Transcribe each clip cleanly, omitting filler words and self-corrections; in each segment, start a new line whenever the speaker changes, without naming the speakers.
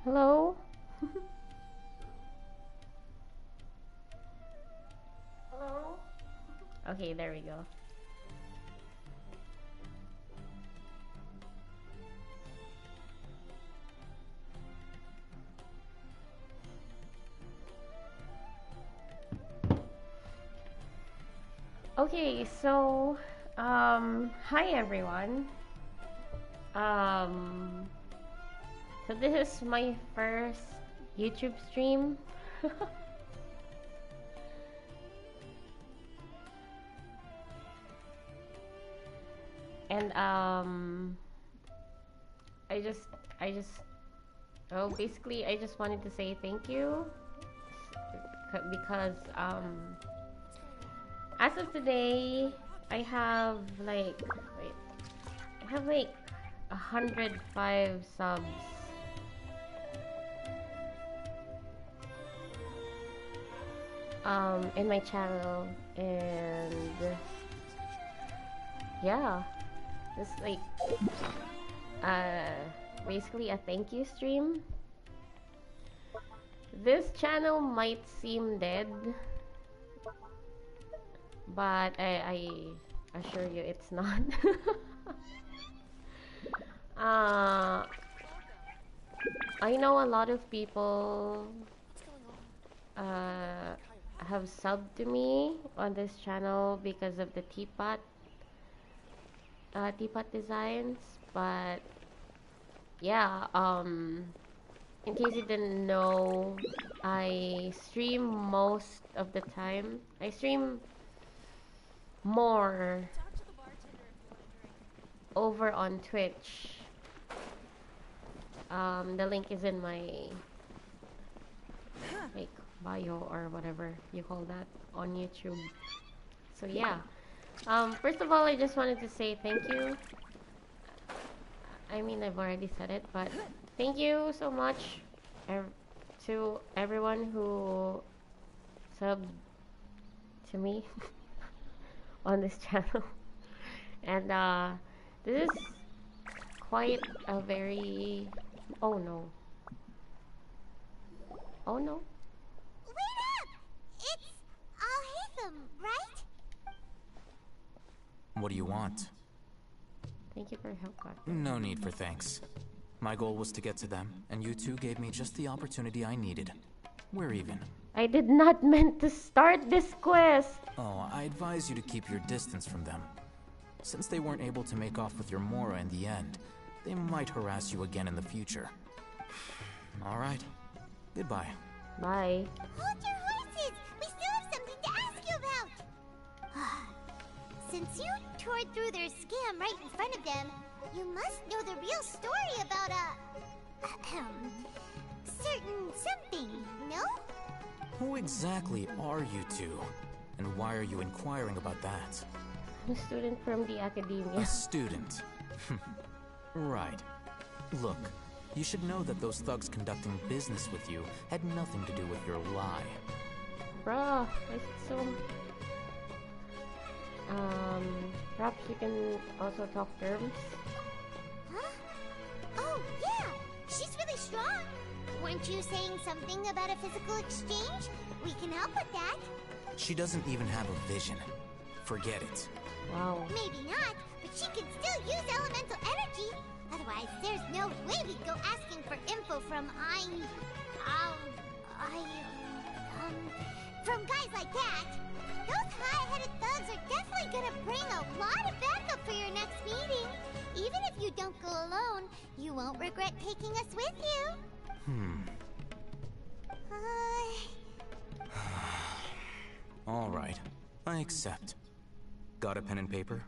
Hello? Hello? Okay, there we go. Okay, so, hi everyone. Um, so this is my first YouTube stream. And, I just, I just, oh, basically, I just wanted to say thank you. Because, as of today, I have like, wait, I have like 105 subs. In my channel, and yeah, just like uh basically a thank you stream. This channel might seem dead, but I assure you it's not. uh I know a lot of people uh have subbed to me on this channel because of the teapot designs, but yeah, in case you didn't know, I stream most of the time. I stream more over on Twitch. The link is in my like bio or whatever you call that on YouTube. So yeah. First of all, I just wanted to say thank you. I mean, I've already said it, but thank you so much to everyone who subbed to me on this channel. And this is quite a very... Oh no. Oh no.
Wait up! It's Al-Haytham, right?
What do you want?
Thank you for your help, Doctor.
No need for thanks. My goal was to get to them, and you two gave me just the opportunity I needed. We're even.
I did not meant to start this quest!
Oh, I advise you to keep your distance from them. Since they weren't able to make off with your Mora in the end, they might harass you again in the future. Alright. Goodbye.
Bye.
Hold your horses! We still have something to ask you about! Since you tore through their scam right in front of them, you must know the real story about certain something, no?
Who exactly are you two? And why are you inquiring about that?
I'm a student from the academia.
A student? Right. Look, you should know that those thugs conducting business with you had nothing to do with your lie.
Bruh, so... perhaps you can also talk terms?
Huh? Oh, yeah! She's really strong! Weren't you saying something about a physical exchange? We can help with that.
She doesn't even have a vision. Forget it.
Wow.
Maybe not, but she can still use elemental energy. Otherwise, there's no way we'd go asking for info from from guys like that. Those high-headed thugs are definitely gonna bring a lot of backup for your next meeting. Even if you don't go alone, you won't regret taking us with you.
Alright, I accept. Got a pen and paper?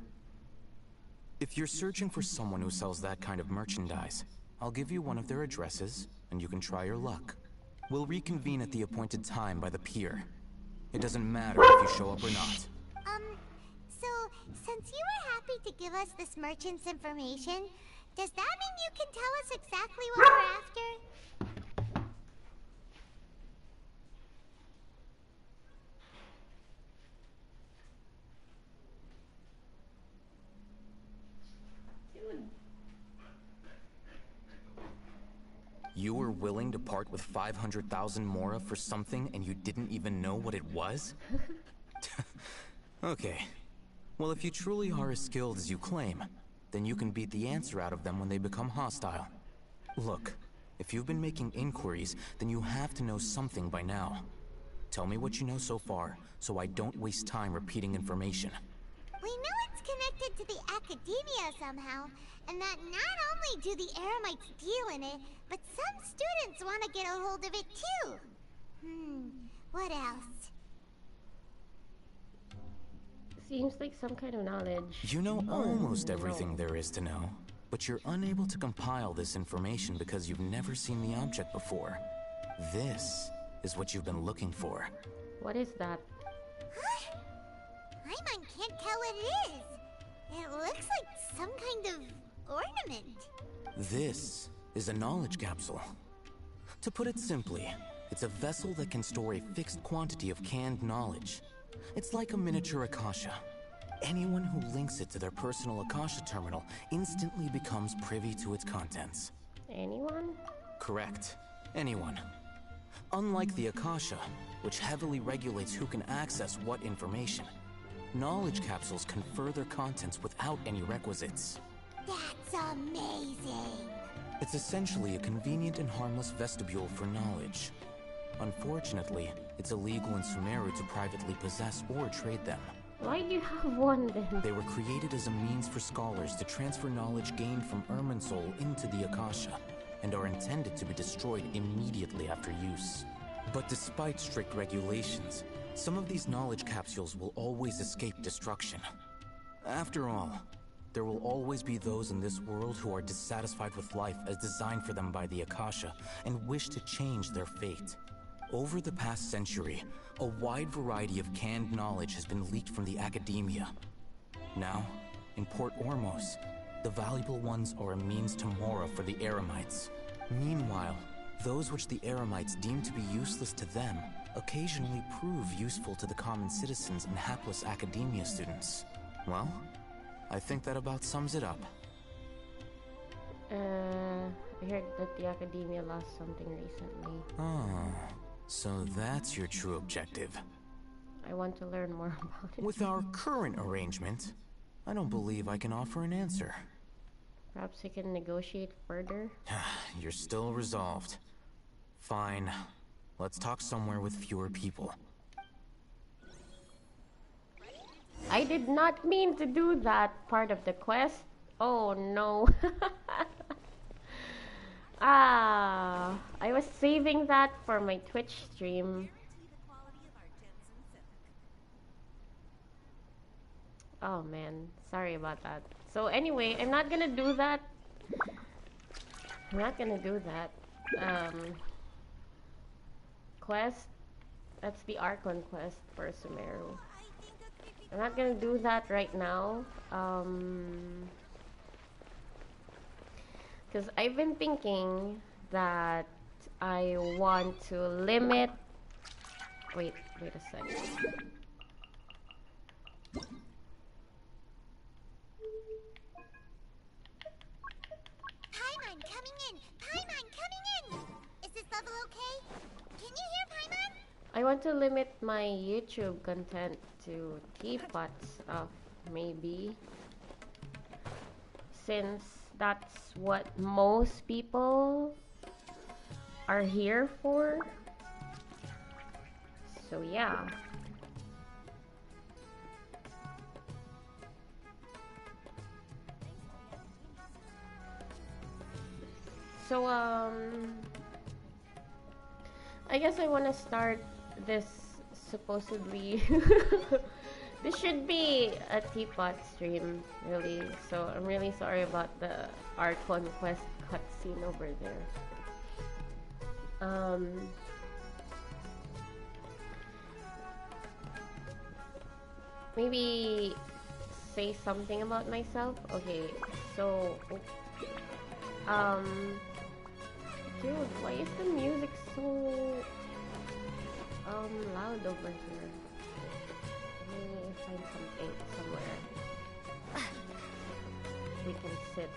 If you're searching for someone who sells that kind of merchandise, I'll give you one of their addresses, and you can try your luck. We'll reconvene at the appointed time by the pier. It doesn't matter if you show up or not.
So, since you were happy to give us this merchant's information, does that mean you can tell us exactly what we're after?
You were willing to part with 500,000 Mora for something and you didn't even know what it was? Okay. Well, if you truly are as skilled as you claim, then you can beat the answer out of them when they become hostile. Look, if you've been making inquiries, then you have to know something by now. Tell me what you know so far, so I don't waste time repeating information.
We know it's connected to the Academia somehow, and that not only do the Eremites deal in it, but some students want to get a hold of it too. What else?
Seems like some kind of knowledge.
You know almost everything there is to know, but you're unable to compile this information because you've never seen the object before. This is what you've been looking for.
What is that?
Huh? Paimon can't tell what it is. It looks like some kind of ornament.
This is a knowledge capsule. To put it simply, it's a vessel that can store a fixed quantity of canned knowledge. It's like a miniature Akasha. Anyone who links it to their personal Akasha terminal instantly becomes privy to its contents.
Anyone?
Correct. Anyone. Unlike the Akasha, which heavily regulates who can access what information, knowledge capsules confer their contents without any requisites.
That's amazing.
It's essentially a convenient and harmless vestibule for knowledge. Unfortunately, it's illegal in Sumeru to privately possess or trade them.
Why do you have one then?
They were created as a means for scholars to transfer knowledge gained from Irminsul into the Akasha, and are intended to be destroyed immediately after use. But despite strict regulations, some of these knowledge capsules will always escape destruction. After all, there will always be those in this world who are dissatisfied with life as designed for them by the Akasha and wish to change their fate. Over the past century, a wide variety of canned knowledge has been leaked from the Academia. Now, in Port Ormos, the valuable ones are a means to Mora for the Eremites. Meanwhile, those which the Eremites deem to be useless to them occasionally prove useful to the common citizens and hapless Academia students. Well, I think that about sums it up.
I heard that the Academia lost something recently.
Oh, so that's your true objective.
I want to learn more about it.
With our current arrangement, I don't believe I can offer an answer.
Perhaps we can negotiate further?
You're still resolved. Fine. Let's talk somewhere with fewer people.
I did not mean to do that part of the quest. Oh no. I was saving that for my Twitch stream. Oh man, sorry about that. So anyway, I'm not gonna do that. Quest. That's the Archon quest for Sumeru. I'm not gonna do that right now. Because I've been thinking that I want to limit... Wait a second.
Paimon coming in! Paimon coming in! Is this level okay? Can you hear Paimon?
I want to limit my YouTube content to teapot stuff, maybe. Since that's what most people are here for. So yeah. So I guess I want to start this supposedly this should be a teapot stream, really. So I'm really sorry about the Archon quest cutscene over there. Maybe say something about myself. Okay, so dude, why is the music so loud over here? Let me find something somewhere we can sit.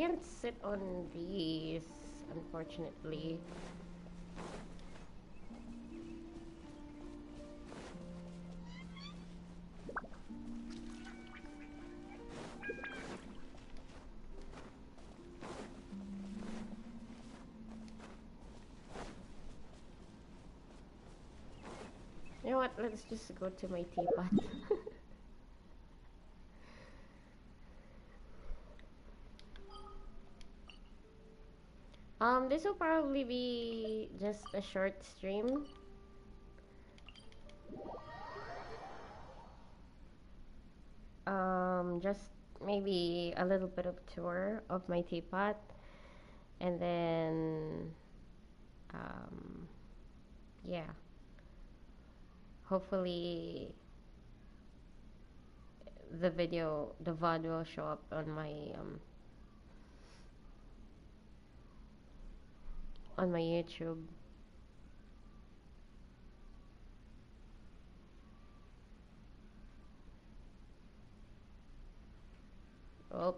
can't sit on these, unfortunately. You know what? Let's just go to my teapot. This will probably be just a short stream. Just maybe a little bit of tour of my teapot, and then, yeah. Hopefully, the VOD will show up on my YouTube. Oh.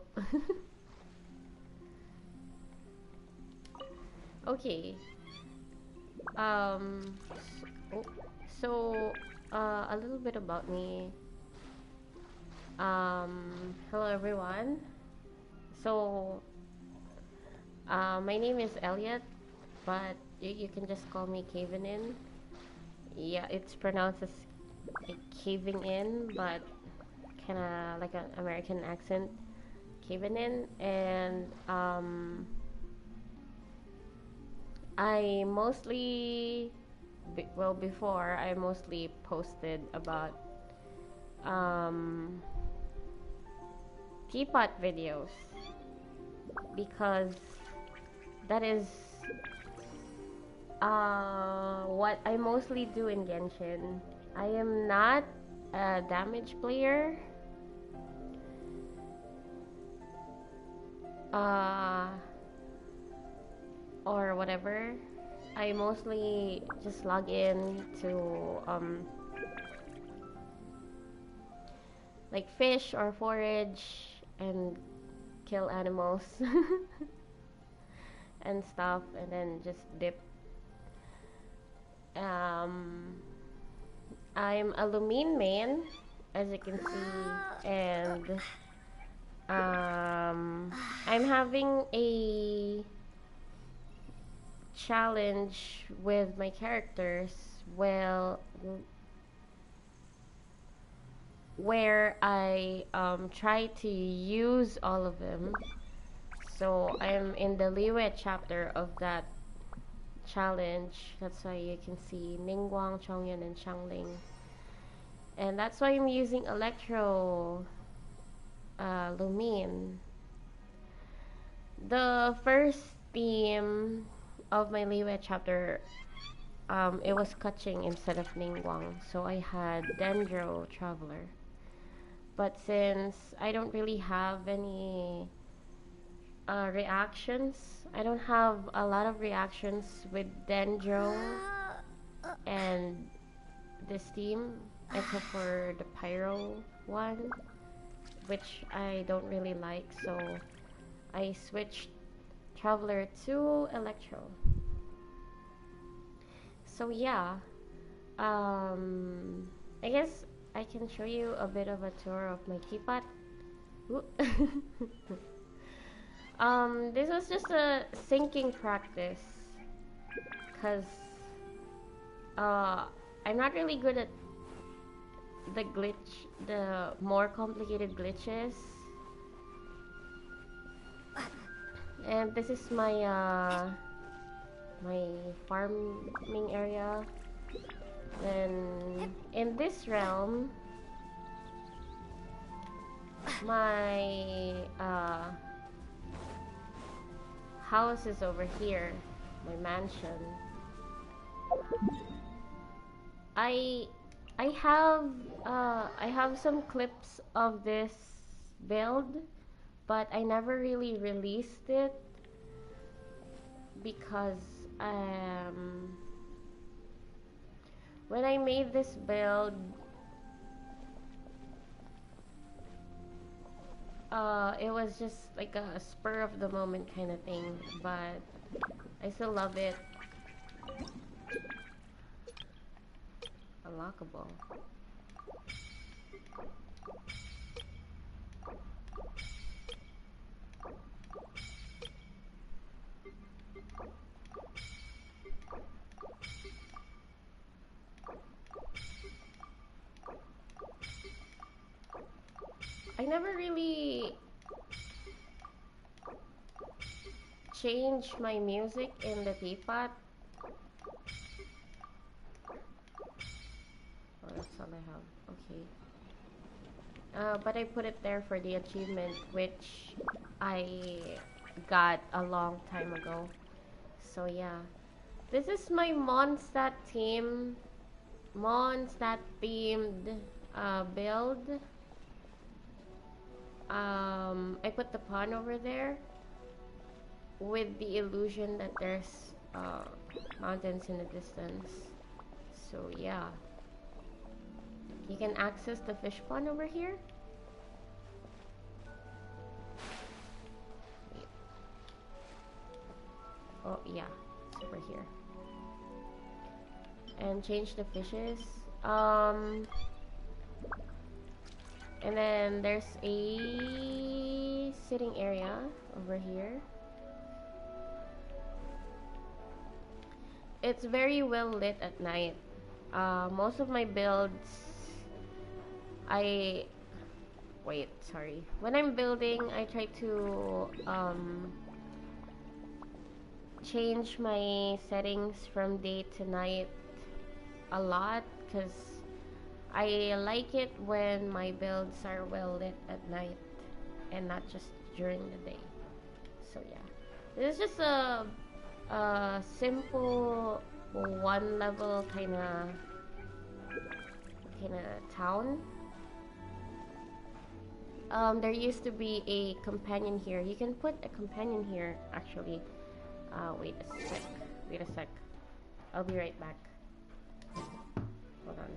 Okay. Um. So, a little bit about me. Hello everyone. So, my name is Elliot, but you can just call me Caving In. Yeah, it's pronounced as caving in, but kind of like an American accent, caving in. And I mostly, before I mostly posted about teapot videos, because that is what I mostly do in Genshin. I am not a damage player. Or whatever. I mostly just log in to like fish or forage and kill animals and stuff, and then just dip. I'm a Lumine main, as you can see, and I'm having a challenge with my characters, well, where I try to use all of them. So I'm in the Liyue chapter of that challenge. That's why you can see Ningguang, Chongyun, and Xiangling. And that's why I'm using Electro Lumine. The first theme of my Liyue chapter, it was Keqing instead of Ningguang, so I had Dendro Traveler. But since I don't really have any reactions, I don't have a lot of reactions with Dendro and this team, except for the Pyro one, which I don't really like, so I switched Traveler to Electro. So yeah, I guess I can show you a bit of a tour of my teapot. This was just a syncing practice, cause I'm not really good at the more complicated glitches. And this is my my farming area. Then in this realm, my house is over here, my mansion. I have some clips of this build, but I never really released it because when I made this build, it was just like a spur of the moment kind of thing, but I still love it. Unlockable. I never really changed my music in the teapot. Oh, that's all I have. Okay. But I put it there for the achievement, which I got a long time ago. So yeah. This is my Mondstadt team. Mondstadt themed build. I put the pond over there with the illusion that there's mountains in the distance. So yeah. You can access the fish pond over here. Oh yeah, it's over here. And change the fishes. And then there's a sitting area over here. It's very well lit at night. Most of my builds, when I'm building, I try to change my settings from day to night a lot, because I like it when my builds are well lit at night and not just during the day. So yeah, this is just a simple one level kind of town. There used to be a companion here. You can put a companion here actually. Wait a sec. I'll be right back. Hold on.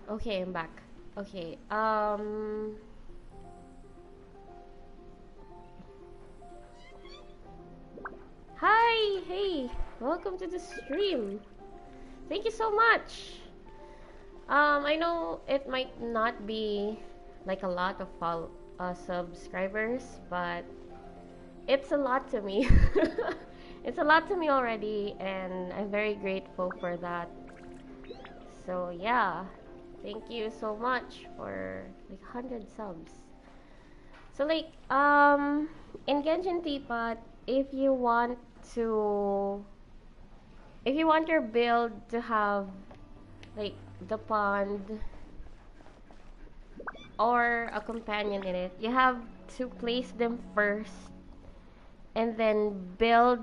Okay, I'm back. Okay, hi, hey, welcome to the stream. Thank you so much. I know it might not be like a lot of subscribers, but it's a lot to me. It's a lot to me already, and I'm very grateful for that. So yeah, thank you so much for like 100 subs. So like in Genshin Teapot, if you want to if you want your build to have like the pond or a companion in it, you have to place them first and then build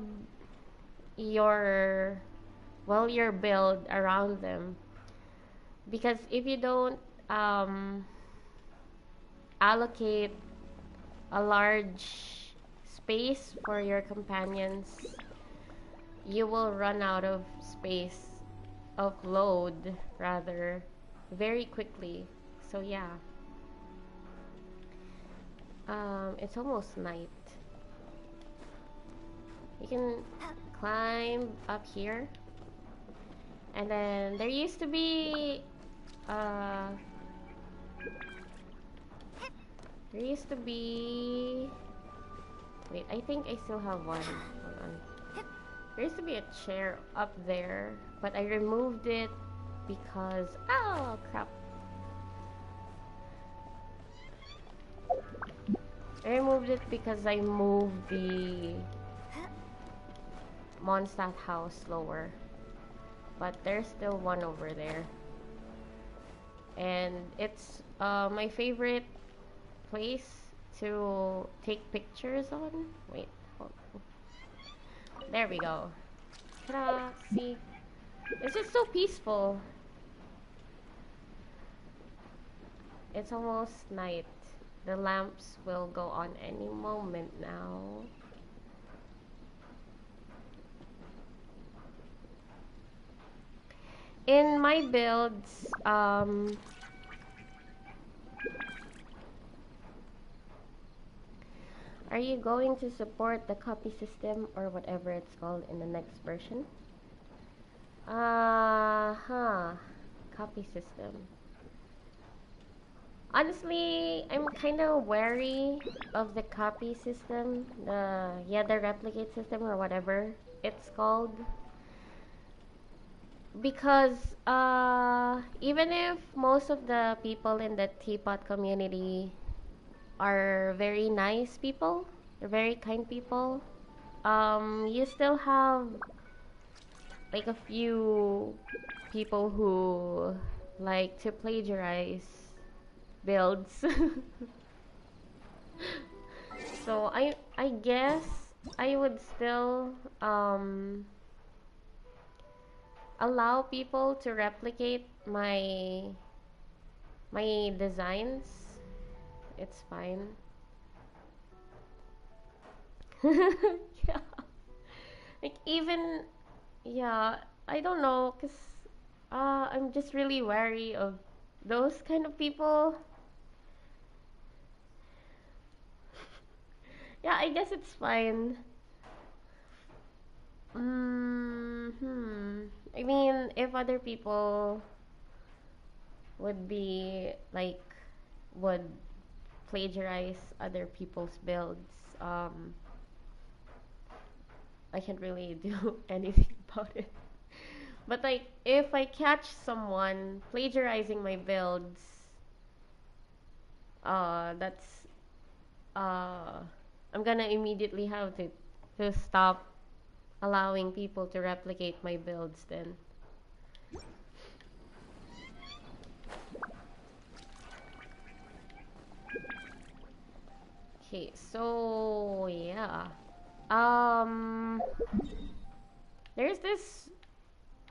your your build around them. Because if you don't um, allocate a large space for your companions, you will run out of space, of load rather, very quickly. So yeah, it's almost night. You can climb up here, and then there used to be uh, wait, I think I still have one. Hold on. There used to be a chair up there, but I removed it because oh crap. I removed it because I moved the Mondstadt house lower. But there's still one over there. And it's my favorite place to take pictures on. Wait, hold on. There we go. Ta-da! See? It's just so peaceful. It's almost night. The lamps will go on any moment now. In my builds, are you going to support the copy system or whatever it's called in the next version? Copy system. Honestly, I'm kind of wary of the copy system, the replicate system or whatever it's called. Because even if most of the people in the teapot community are very nice people, they're very kind people, you still have like a few people who like to plagiarize builds. So I guess I would still allow people to replicate my designs. It's fine. Yeah. Like even yeah, I don't know, cause I'm just really wary of those kind of people. Yeah, I guess it's fine. I mean, if other people would be like would plagiarize other people's builds, I can't really do anything about it. But like, if I catch someone plagiarizing my builds, that's I'm gonna immediately have to stop allowing people to replicate my builds then. Okay, so yeah. Um there's this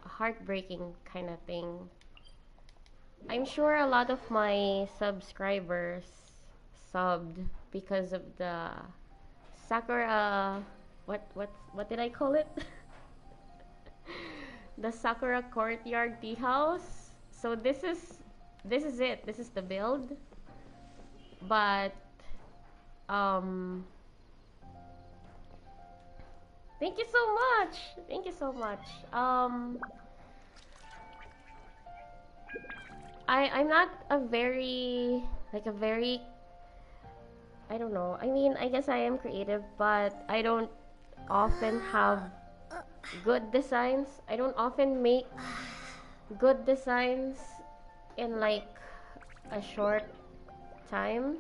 heartbreaking kind of thing. I'm sure a lot of my subscribers subbed because of the Sakura what did I call it? The Sakura Courtyard Tea House. So this is it. This is the build. But um thank you so much. Thank you so much. I'm not a very I don't know. I mean, I guess I am creative, but I don't often have good designs. I don't often make good designs in like a short time.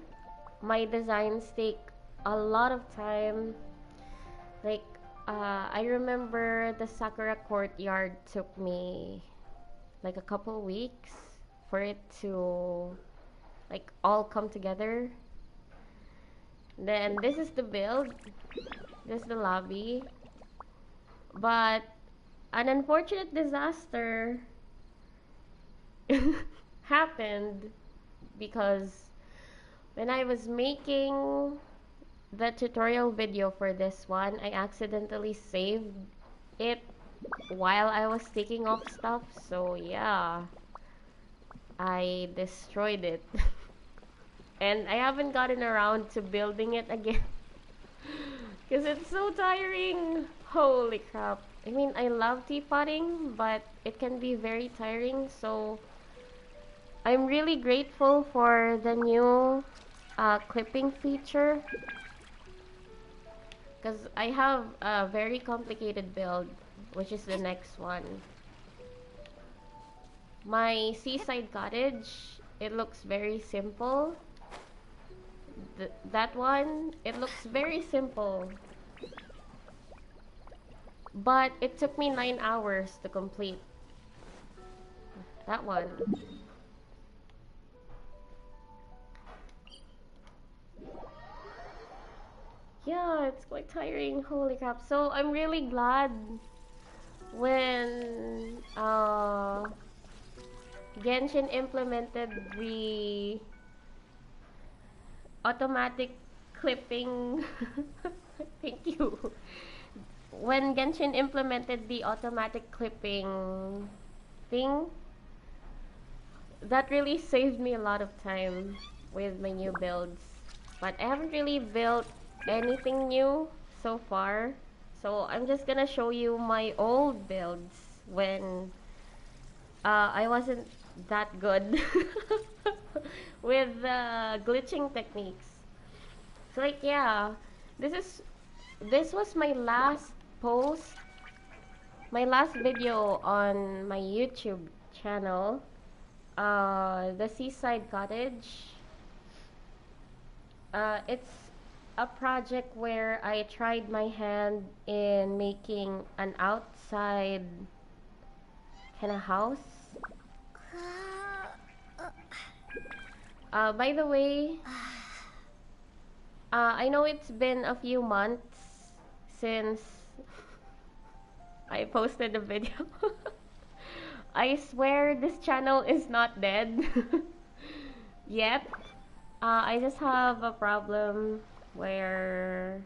My designs take a lot of time. Like I remember the Sakura Courtyard took me like a couple weeks for it to like all come together. Then this is the build. This is the lobby. But an unfortunate disaster happened because when I was making the tutorial video for this one, I accidentally saved it while I was taking off stuff. So yeah, I destroyed it. And I haven't gotten around to building it again. Because it's so tiring. Holy crap. I mean, I love teapotting, but it can be very tiring. So I'm really grateful for the new clipping feature. Because I have a very complicated build, which is the next one. My seaside cottage, it looks very simple. That one, it looks very simple. But it took me 9 hours to complete that one. Yeah, it's quite tiring. Holy crap. So I'm really glad when Genshin implemented the automatic clipping. Thank you. When Genshin implemented the automatic clipping thing, that really saved me a lot of time with my new builds. But I haven't really built anything new so far. So I'm just gonna show you my old builds when I wasn't that good with glitching techniques. So like yeah, this was my last post, my last video on my YouTube channel, the Seaside Cottage. It's a project where I tried my hand in making an outside kind of house. By the way, I know it's been a few months since I posted a video. I swear this channel is not dead yet. I just have a problem where,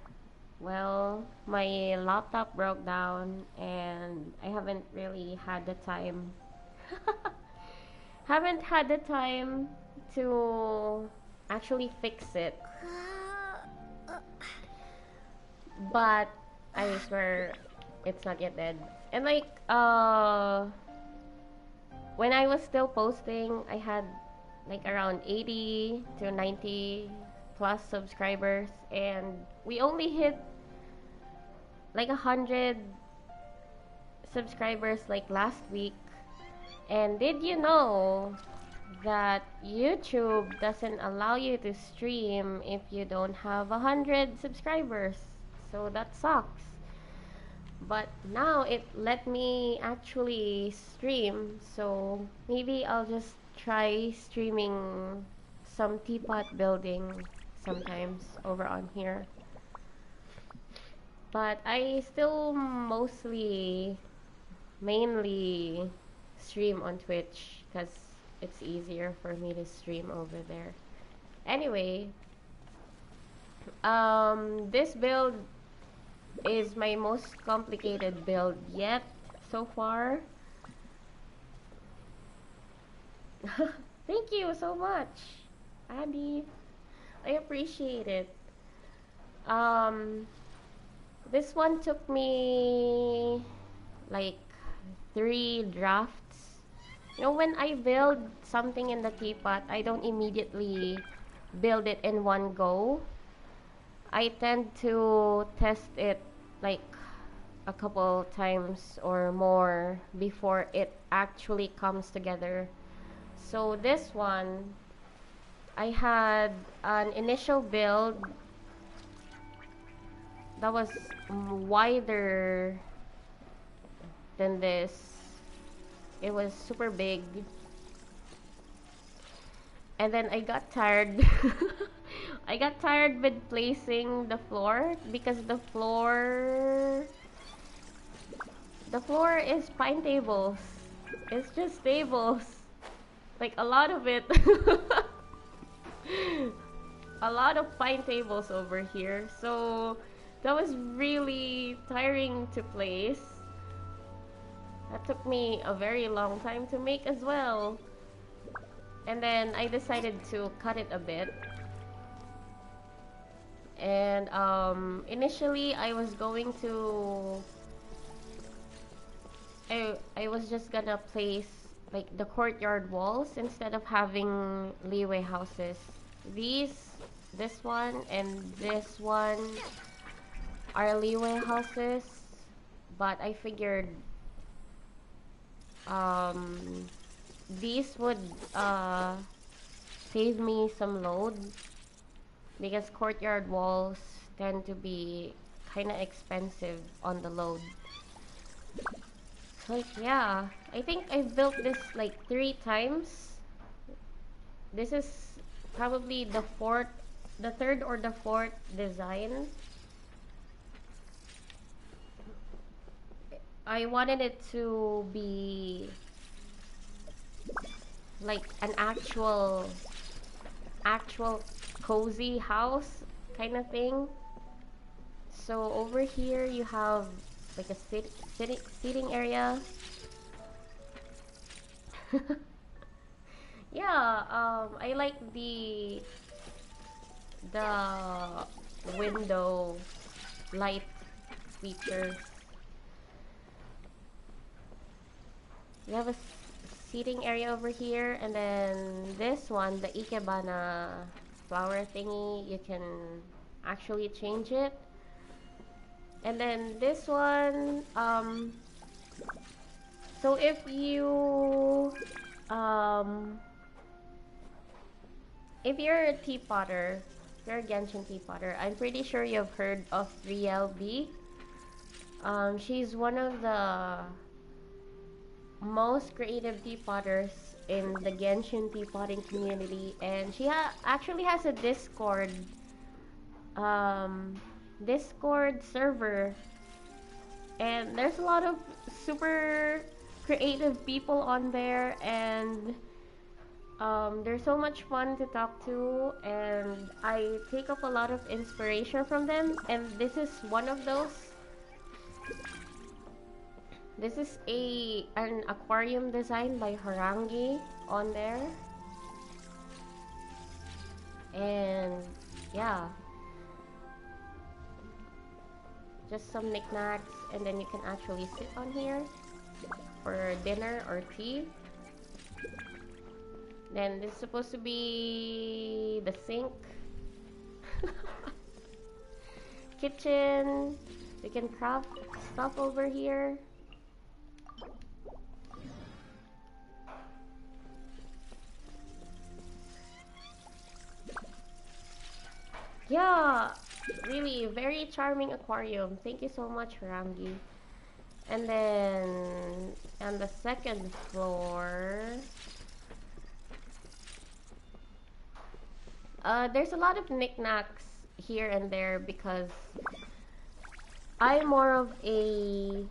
well, my laptop broke down and I haven't really had the time. Haven't had the time to actually fix it. But I swear it's not yet dead. And like when I was still posting, I had like around 80 to 90 plus subscribers, and we only hit like 100 subscribers like last week. And did you know that YouTube doesn't allow you to stream if you don't have 100 subscribers? So that sucks. But now it let me actually stream, so maybe I'll just try streaming some teapot building sometimes over on here. But I still mainly stream on Twitch because it's easier for me to stream over there. Anyway, this build is my most complicated build yet so far. Thank you so much, Abby. I appreciate it. This one took me like 3 drafts. You know, when I build something in the teapot, I don't immediately build it in one go. I tend to test it like a couple times or more before it actually comes together. So this one, I had an initial build that was wider than this. It was super big. And then I got tired. I got tired with placing the floor because the floor is pine tables. It's just tables. Like a lot of it. A lot of pine tables over here. So that was really tiring to place. That took me a very long time to make as well. And then I decided to cut it a bit. And initially I was going to I was just gonna place like the courtyard walls instead of having leeway houses. This one and this one are leeway houses, but I figured these would save me some load because courtyard walls tend to be kind of expensive on the load. So like, yeah, I think I've built this like 3 times. This is probably the third or the fourth design. I wanted it to be like an actual cozy house kind of thing. So over here you have like a seating area. Yeah, I like the window light features. You have a seating area over here, and then this one, the ikebana flower thingy, you can actually change it. And then this one, so if you're a tea potter, if you're a Genshin tea potter, I'm pretty sure you've heard of Riel B. She's one of the most creative tea potters in the Genshin tea potting community, and she actually has a Discord server, and there's a lot of super creative people on there, and they're so much fun to talk to, and I take up a lot of inspiration from them, and this is one of those. This is an aquarium design by Harangi on there. And yeah, just some knickknacks, and then you can actually sit on here for dinner or tea. Then this is supposed to be the sink. Kitchen. We can craft stuff over here. Yeah, really very charming aquarium. Thank you so much, Rangi. And then on the second floor, there's a lot of knickknacks here and there because I'm more of a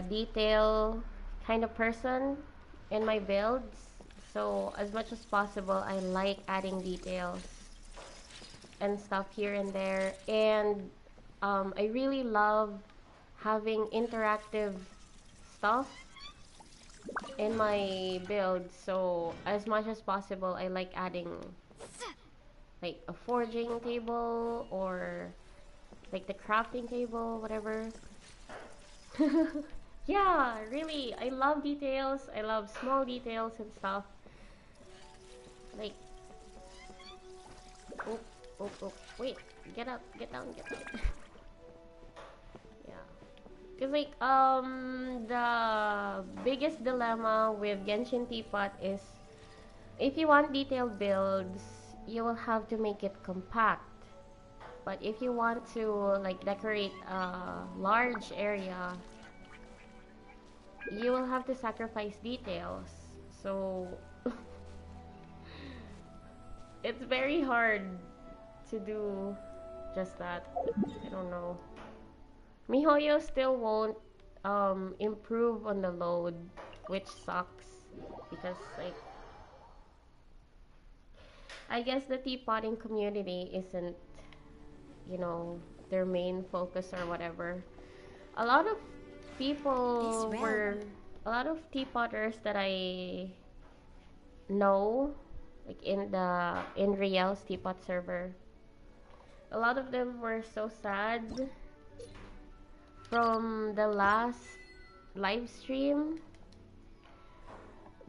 detail kind of person in my builds. So as much as possible, I like adding details and stuff here and there, and I really love having interactive stuff in my build. So as much as possible, I like adding like a forging table or like the crafting table, whatever. Yeah, really, I love details. I love small details and stuff. Like, oh, wait, get up, get down, get down. Yeah, cause like the biggest dilemma with Genshin Teapot is if you want detailed builds, you will have to make it compact. But if you want to like decorate a large area, you will have to sacrifice details. So it's very hard to do just that. I don't know. MiHoYo still won't improve on the load, which sucks because like I guess the teapotting community isn't, you know, their main focus or whatever. A lot of people were a lot of teapotters that I know, like in Riel's teapot server. A lot of them were so sad from the last live stream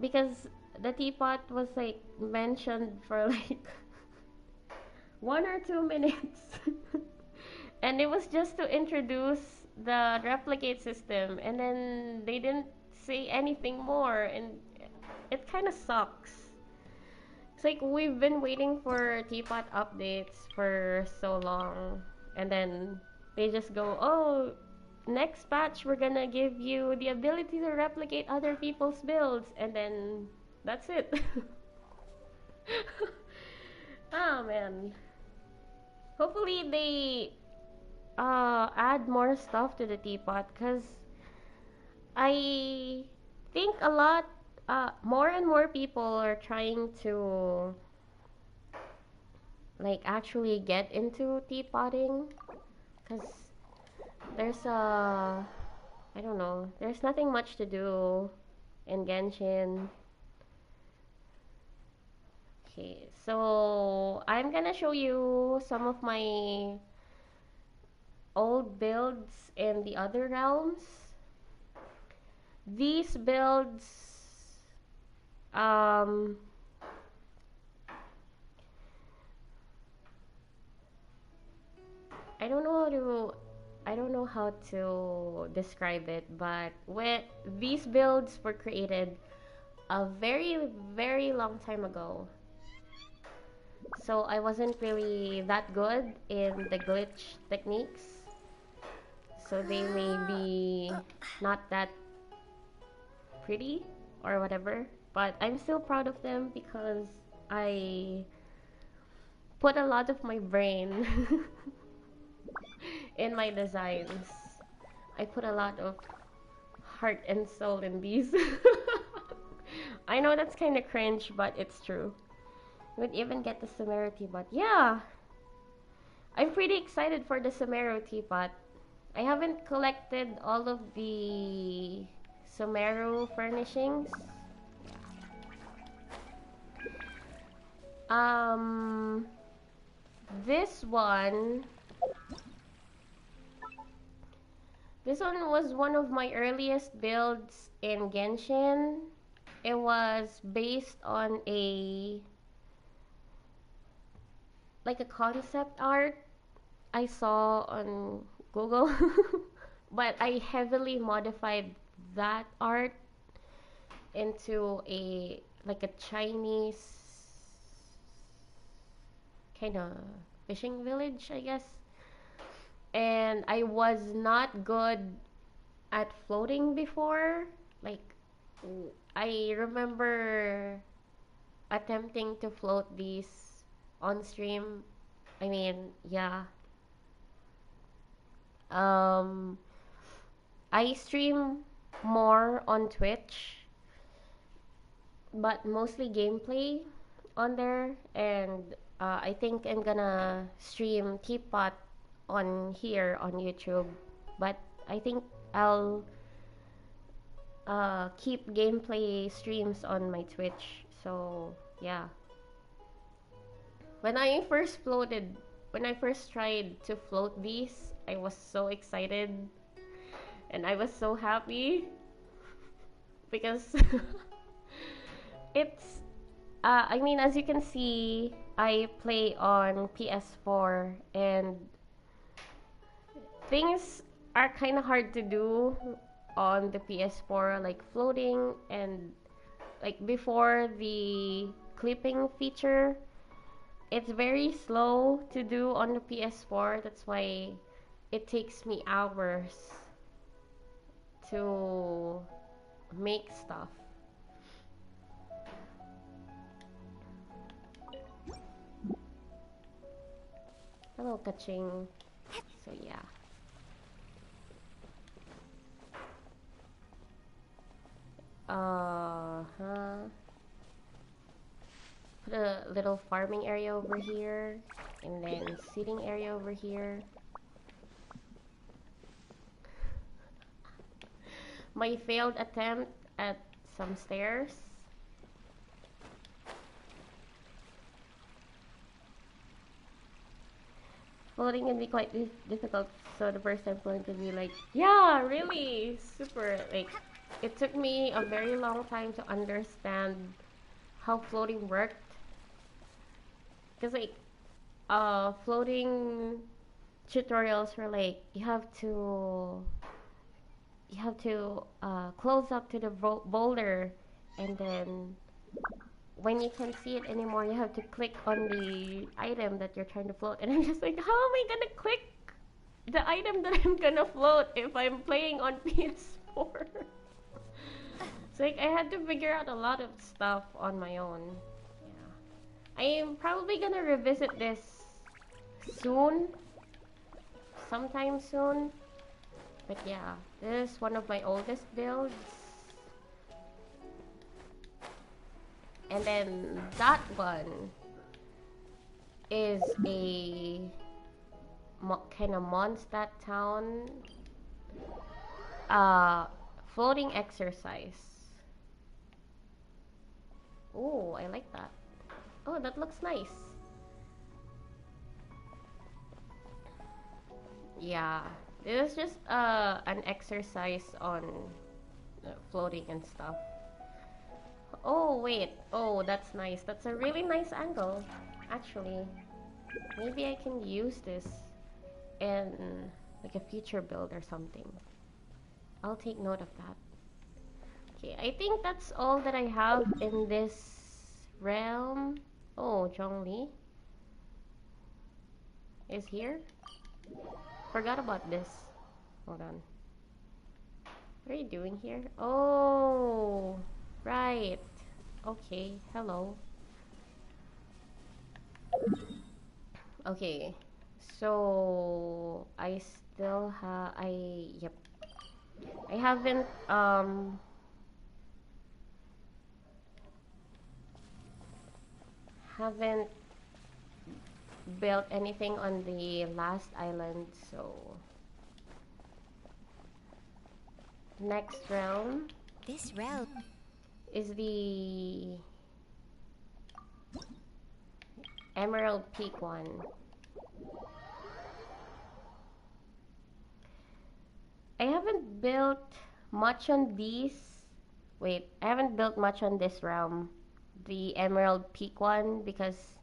because the teapot was like mentioned for like 1 or 2 minutes and it was just to introduce the replicate system and then they didn't say anything more and it kind of sucks. It's like we've been waiting for teapot updates for so long and then they just go, oh, next patch we're gonna give you the ability to replicate other people's builds and then that's it. Oh man, hopefully they add more stuff to the teapot because I think a lot more and more people are trying to like actually get into teapotting because there's I don't know, there's nothing much to do in Genshin. Okay, so I'm gonna show you some of my old builds in the other realms. These builds, um, I don't know how to, I don't know how to describe it, but when these builds were created a very, very long time ago. So I wasn't really that good in the glitch techniques. So they may be not that pretty or whatever. But I'm still proud of them because I put a lot of my brain in my designs. I put a lot of heart and soul in these. I know that's kind of cringe, but it's true. Would even get the Sumeru teapot. Yeah, I'm pretty excited for the Sumeru teapot. I haven't collected all of the Sumeru furnishings. Um, this one was one of my earliest builds in Genshin. It was based on a concept art I saw on Google. But I heavily modified that art into a Chinese kind of fishing village, I guess. And I was not good at floating before. Like, I remember attempting to float these on stream. I mean, yeah. I stream more on Twitch, but mostly gameplay on there. And I think I'm gonna stream Teapot on here on YouTube. But I think I'll keep gameplay streams on my Twitch. So yeah. When I first tried to float these, I was so excited and I was so happy because it's I mean, as you can see, I play on PS4 and things are kind of hard to do on the PS4, like floating and like before the clipping feature. it's very slow to do on the PS4. That's why it takes me hours to make stuff. Hello, Kaching. So yeah. Put a little farming area over here, and then seating area over here. My failed attempt at some stairs. Floating can be quite difficult, so the first time floating can be like, yeah, really, super, like, it took me a very long time to understand how floating worked. Because, like, floating tutorials were like, you have to close up to the boulder, and then when you can't see it anymore, you have to click on the item that you're trying to float. And I'm just like, how am I gonna click the item that I'm gonna float if I'm playing on PS4? So like, I had to figure out a lot of stuff on my own. Yeah, I am probably gonna revisit this soon, sometime soon. But yeah, this is one of my oldest builds. And then that one is a kind of Mondstadt town floating exercise. Oh, I like that. Oh, that looks nice. Yeah, it was just an exercise on floating and stuff. Oh, wait. Oh, that's nice. That's a really nice angle, actually. Maybe I can use this in like a future build or something. I'll take note of that. Okay, I think that's all that I have in this realm. Oh, Zhongli is here. Forgot about this. Hold on. What are you doing here? Oh, right. Okay, hello. Okay, so I still have, yep. I haven't built anything on the last island, so next realm.
This realm
Is the Emerald Peak one. I haven't built much on these. Wait, I haven't built much on this realm, the Emerald Peak one, because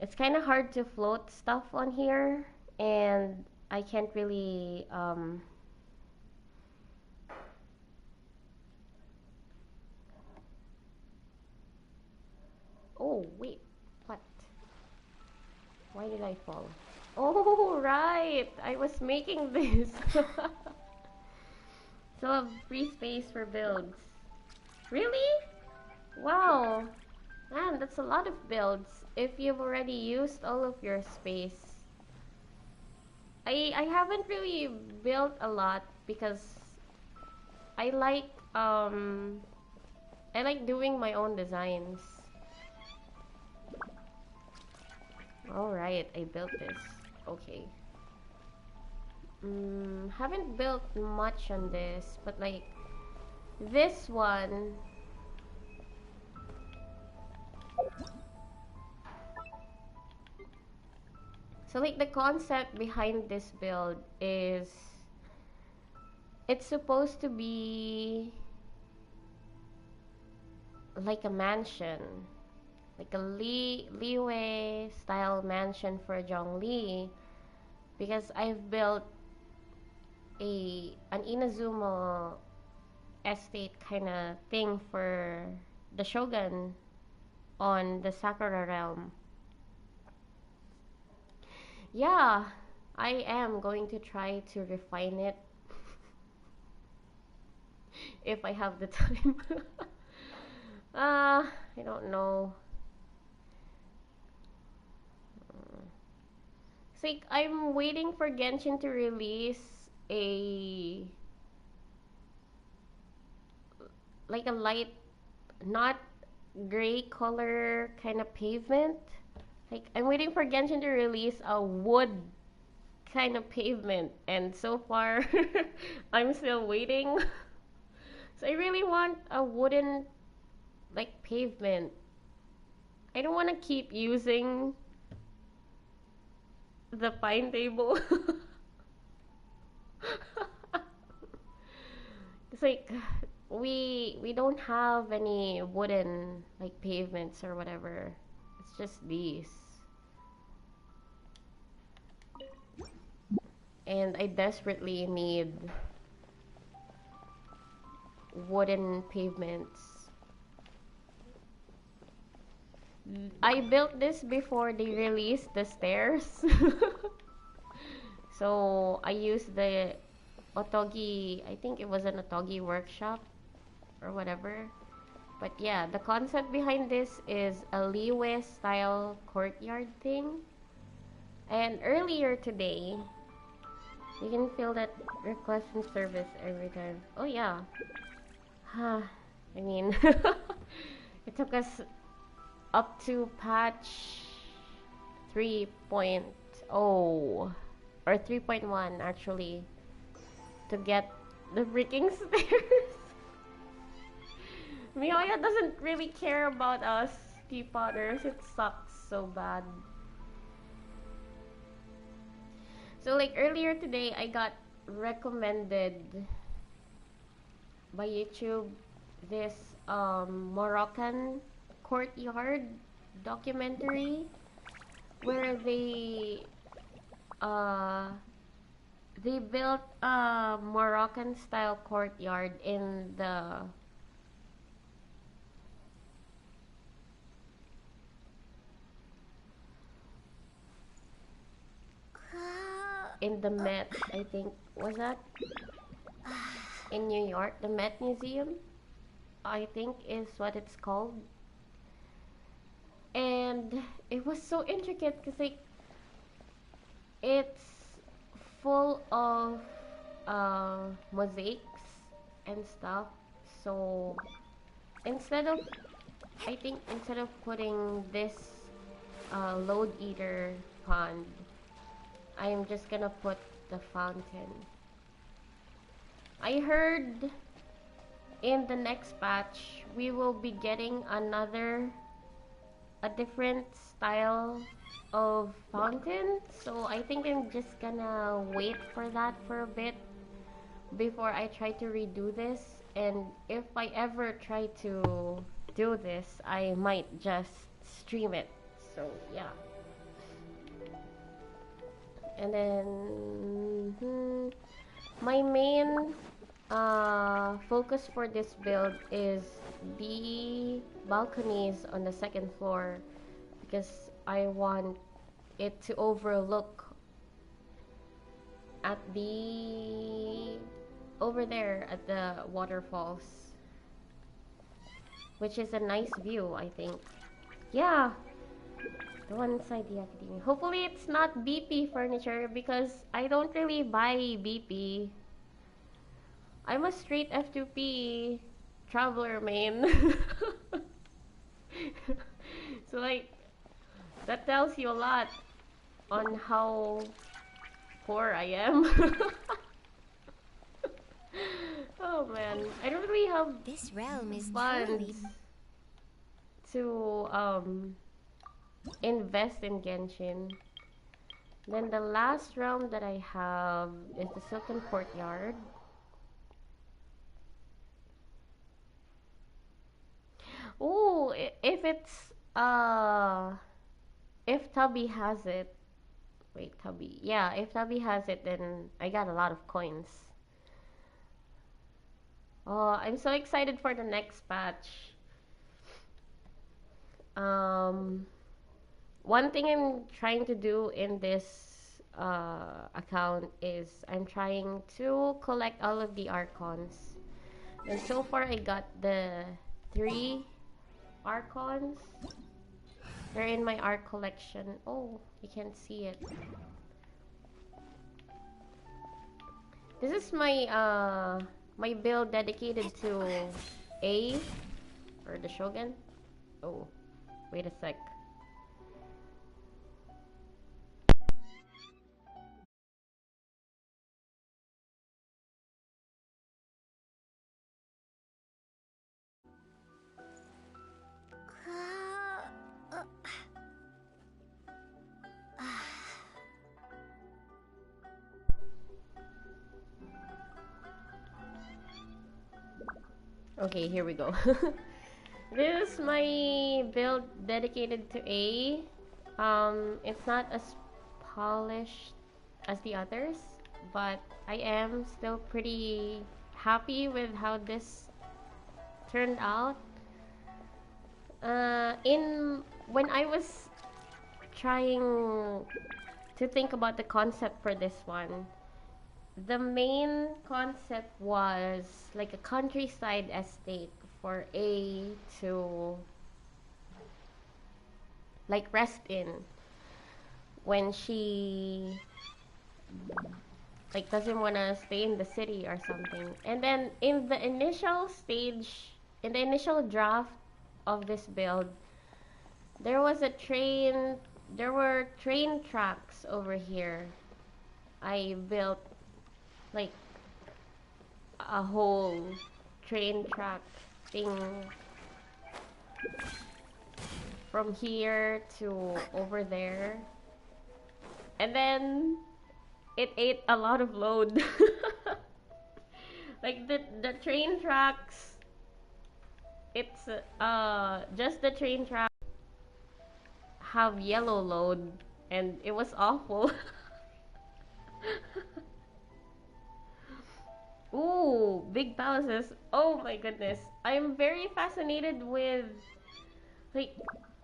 it's kind of hard to float stuff on here, and I can't really oh, wait. What? Why did I fall? Oh, right. I was making this. Still have free space for builds. Really? Wow. Man, that's a lot of builds if you've already used all of your space. I haven't really built a lot because I like doing my own designs. Alright, I built this. Okay. Haven't built much on this, but like this one. So like the concept behind this build is it's supposed to be like a mansion. Like a Liyue style mansion for Zhongli, because I've built an Inazuma estate kind of thing for the Shogun on the Sakura realm. Yeah, I am going to try to refine it if I have the time. I don't know. It's like I'm waiting for Genshin to release a like a light, not gray color kind of pavement. Like I'm waiting for Genshin to release a wood kind of pavement, and so far I'm still waiting. So I really want a wooden like pavement. I don't want to keep using the pine table. It's like we don't have any wooden like pavements or whatever. It's just these. And I desperately need wooden pavements. I built this before they released the stairs. So I used the Otogi, I think it was an Otogi workshop or whatever. But yeah, the concept behind this is a Liyue style courtyard thing. And earlier today, you can feel that request and service every time. Oh yeah. I mean, it took us up to patch 3.0 or 3.1 actually to get the freaking stairs. Mihoya doesn't really care about us Peapotters. It sucks so bad. So like earlier today, I got recommended by YouTube this Moroccan courtyard documentary where uh they built a Moroccan style courtyard in the Met, I think. Was that in New York? The Met Museum, I think is what it's called. And it was so intricate because like it's full of mosaics and stuff. So instead of, I think instead of putting this load eater pond, I'm just gonna put the fountain. I heard in the next batch we will be getting a different style of fountain. So I think I'm just gonna wait for that for a bit before I try to redo this. And if I ever try to do this, I might just stream it. So yeah. And then my main focus for this build is the balconies on the second floor because I want it to overlook at the over there at the waterfalls, which is a nice view, I think. Yeah, the one inside the academia. Hopefully it's not BP furniture because I don't really buy BP. I'm a straight F2P traveler main. So like that tells you a lot on how poor I am. Oh man, I don't really have
This realm is
funds to invest in Genshin. Then the last realm that I have is the Silken Courtyard. Ooh, if it's if Tubby has it. Wait, Tubby. Yeah, if Tubby has it, then I got a lot of coins. Oh, I'm so excited for the next patch. One thing I'm trying to do in this account is I'm trying to collect all of the Archons. And so far I got the 3 Archons. They're in my art collection. Oh, you can't see it. This is my my build dedicated to A or the Shogun. Oh, wait a sec. Okay, here we go. This is my build dedicated to A. It's not as polished as the others, but I am still pretty happy with how this turned out. In when I was trying to think about the concept for this one, the main concept was like a countryside estate for A to like rest in when she like doesn't want to stay in the city or something. And then in the initial stage, in the initial draft of this build, there was a train, there were train tracks over here. I built like a whole train track thing from here to over there, and then it ate a lot of load. Like the train tracks, it's just the train track have yellow load, and it was awful. Ooh, big palaces. Oh my goodness. I'm very fascinated with like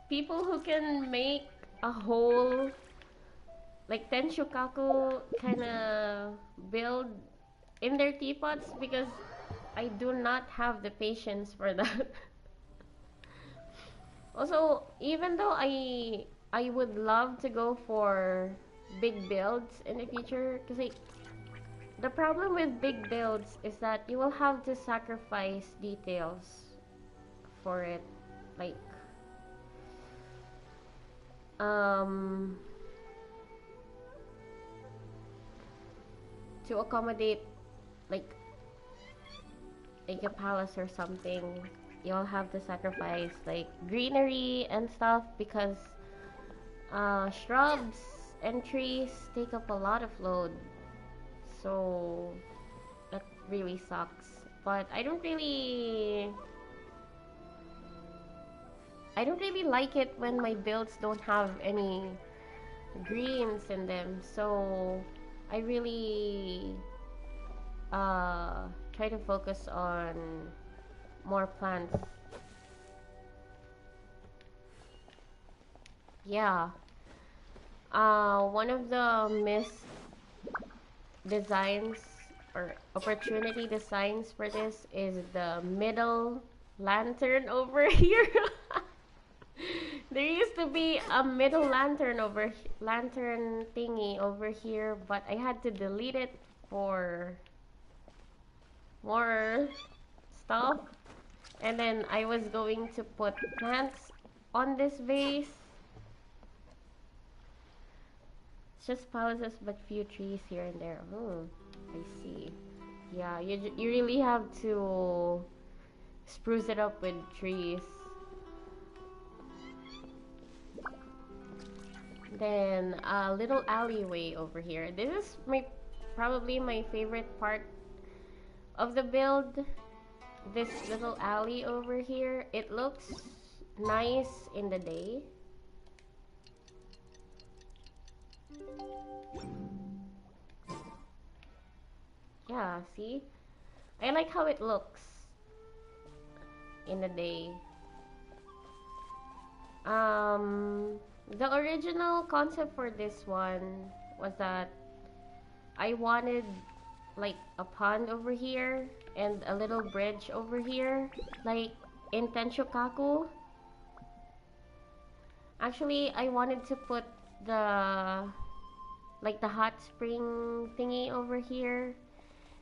people who can make a whole like Tenshukaku kind of build in their teapots, because I do not have the patience for that. Also, even though I would love to go for big builds in the future, because like the problem with big builds is that you will have to sacrifice details for it, like um to accommodate like a palace or something. You'll have to sacrifice like greenery and stuff, because shrubs and trees take up a lot of load. So that really sucks. But I don't really like it when my builds don't have any greens in them. So I really try to focus on more plants. Yeah. One of the missed designs or opportunity designs for this is the middle lantern over here. There used to be a middle lantern thingy over here, but I had to delete it for more stuff. And then I was going to put plants on this vase. It's just palaces but few trees here and there. Oh, I see. Yeah, you really have to spruce it up with trees. Then a little alleyway over here. This is probably my favorite part of the build. This little alley over here. It looks nice in the day. Yeah, see? I like how it looks in the day. The original concept for this one was that I wanted like a pond over here and a little bridge over here, like in Tenshokaku. Actually, I wanted to put the like the hot spring thingy over here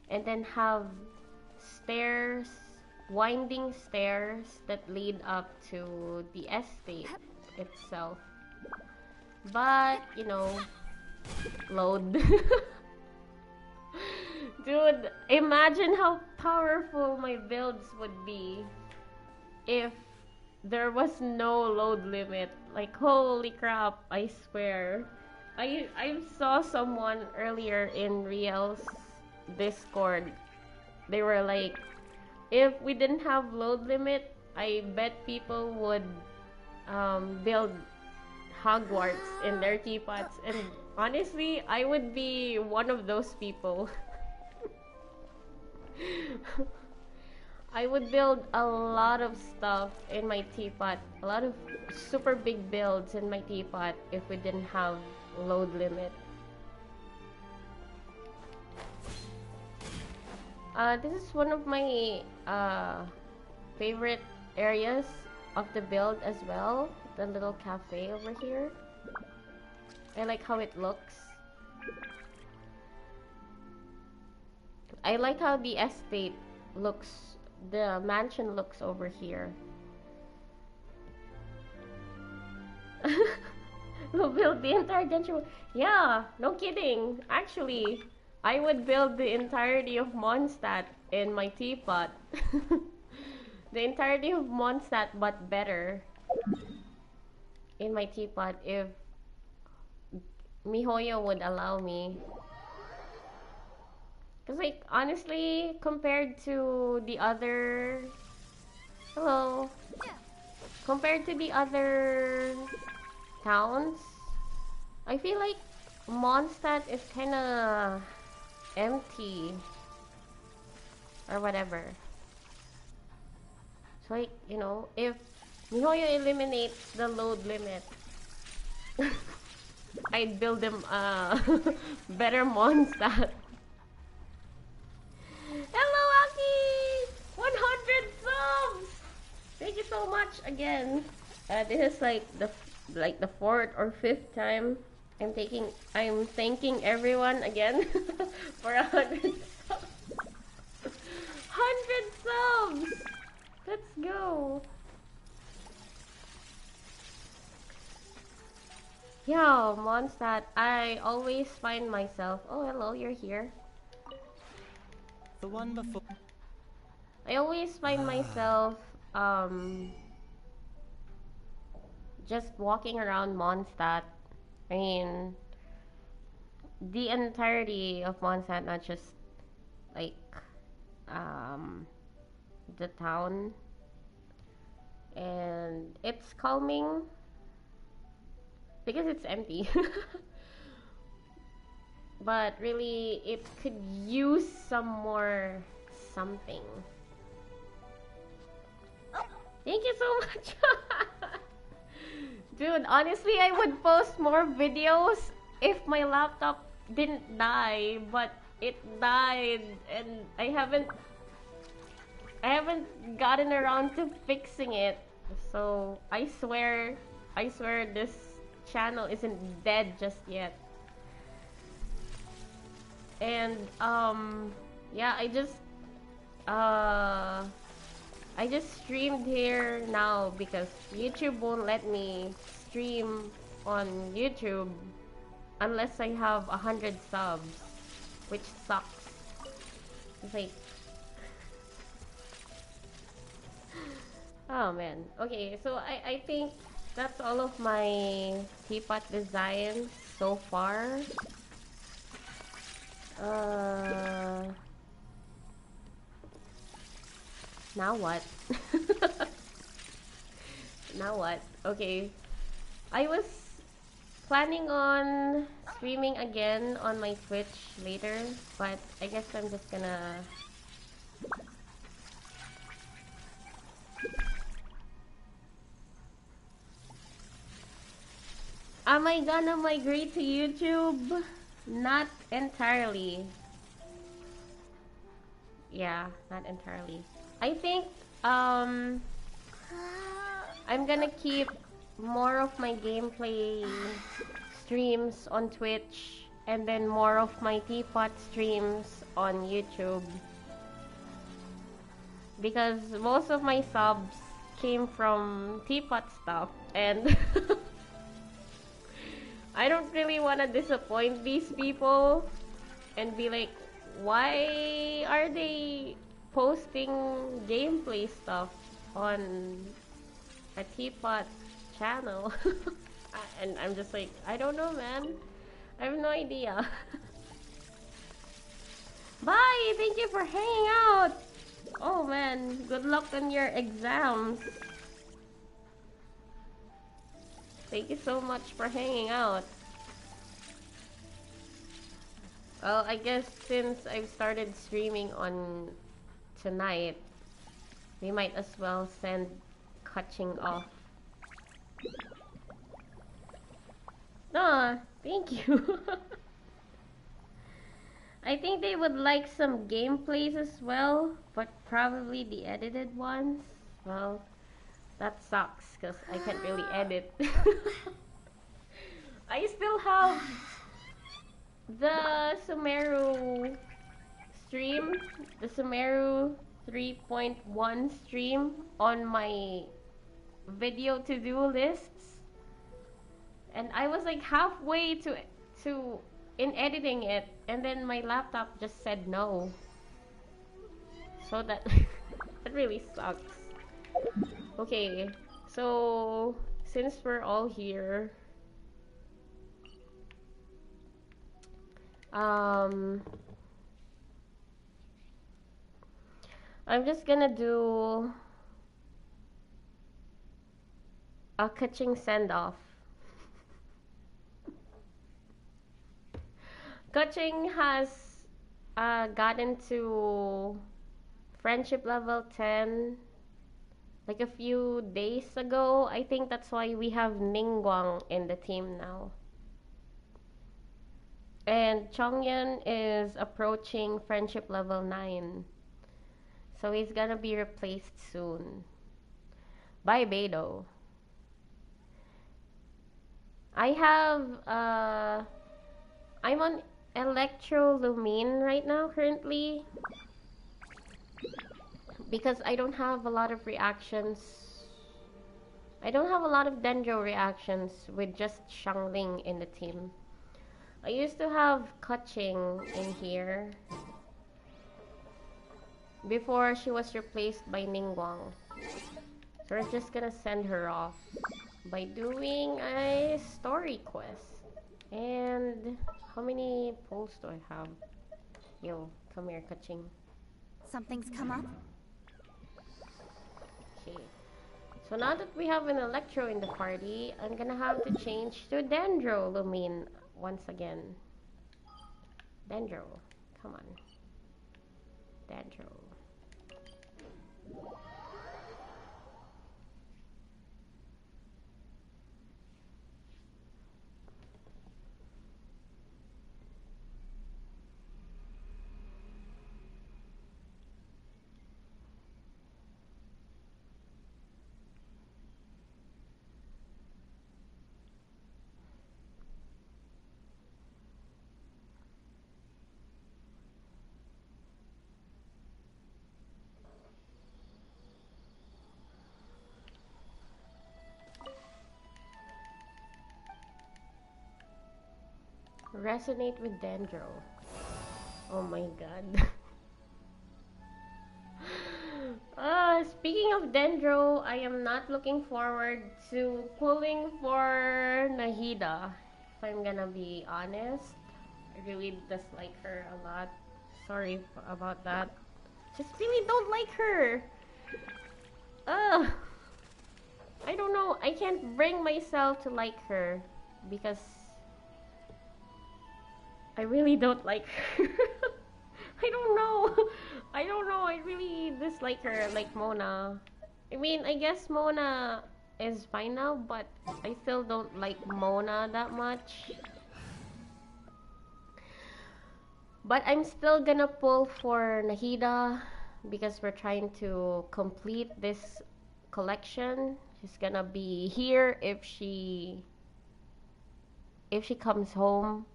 and then have stairs, winding stairs that lead up to the estate itself. But, you know, load. Dude, imagine how powerful my builds would be if there was no load limit. Like, holy crap, I swear. I saw someone earlier in Riel's Discord. They were like, if we didn't have load limit, I bet people would build Hogwarts in their teapots. And honestly, I would be one of those people. I would build a lot of stuff in my teapot, a lot of super big builds in my teapot if we didn't have load limit. This is one of my favorite areas of the build as well, the little cafe over here. I like how it looks. I like how the estate looks, the mansion looks over here. We'll build the entire Densho. Yeah, no kidding. Actually, I would build the entirety of Mondstadt in my teapot. The entirety of Mondstadt, but better in my teapot if MiHoYo would allow me. Cause like honestly, compared to the other, hello, compared to the other towns, I feel like Mondstadt is kinda empty or whatever. So like, you know, if MiHoYo eliminates the load limit, I'd build them a better Mondstadt. Hello, Aki! 100 subs! Thank you so much again. This is like the fourth or fifth time I'm thanking everyone again for 100 subs. 100 subs! Let's go. Yo, Mondstadt, I always find myself. Oh, hello, you're here.
The one before.
I always find myself just walking around Mondstadt. I mean, the entirety of Mondstadt, not just like the town, and it's calming because it's empty. But really, it could use some more something. Thank you so much. Dude, honestly, I would post more videos if my laptop didn't die, but it died and I haven't gotten around to fixing it. So, I swear this channel isn't dead just yet. And yeah, I just streamed here now because YouTube won't let me stream on YouTube unless I have 100 subs, which sucks. It's like, oh man. Okay, so I think that's all of my teapot designs so far. Now what? Now what? Okay. I was planning on streaming again on my Twitch later, but I guess I'm just gonna... Am I gonna migrate to YouTube? Not entirely. Yeah, not entirely. I think I'm gonna keep more of my gameplay streams on Twitch and then more of my teapot streams on YouTube, because most of my subs came from teapot stuff, and I don't really want to disappoint these people and be like, why are they posting gameplay stuff on a teapot channel? And I'm just like, I don't know, man. I have no idea. Bye! Thank you for hanging out! Oh man, good luck on your exams. Thank you so much for hanging out. Well, I guess since I've started streaming on tonight, we might as well send Kaching off. Ah, thank you. I think they would like some gameplays as well, but probably the edited ones. Well, that sucks because I can't really edit. I still have the Sumeru stream, the Sumeru 3.1 stream on my video to-do lists, and I was like halfway to in editing it, and then my laptop just said no. So that that really sucks. Okay, so since we're all here, I'm just gonna do a Kaching send-off. Kaching has gotten to friendship level 10 like a few days ago. I think that's why we have Ningguang in the team now. And Chongyun is approaching friendship level 9. So he's gonna be replaced soon by Beidou. I have I'm on Electrolumine right now currently, because I don't have a lot of reactions. I don't have a lot of Dendro reactions with just Xiangling in the team. I used to have Kaching in here before she was replaced by Ningguang. So we're just gonna send her off by doing a story quest. And how many polls do I have? Yo, come here, Kaching.
Something's come up?
Okay. So now that we have an Electro in the party, I'm gonna have to change to Dendrolumine once again. Dendro, come on. Dendro. Resonate with Dendro. Oh my god. Speaking of Dendro, I am not looking forward to pulling for Nahida. If I'm gonna be honest, I really dislike her a lot. Sorry about that. Just really don't like her. I don't know. I can't bring myself to like her because I really don't like her. I don't know. I don't know. I really dislike her, like Mona. I mean, I guess Mona is fine now, but I still don't like Mona that much. But I'm still gonna pull for Nahida because we're trying to complete this collection. She's gonna be here if she comes home.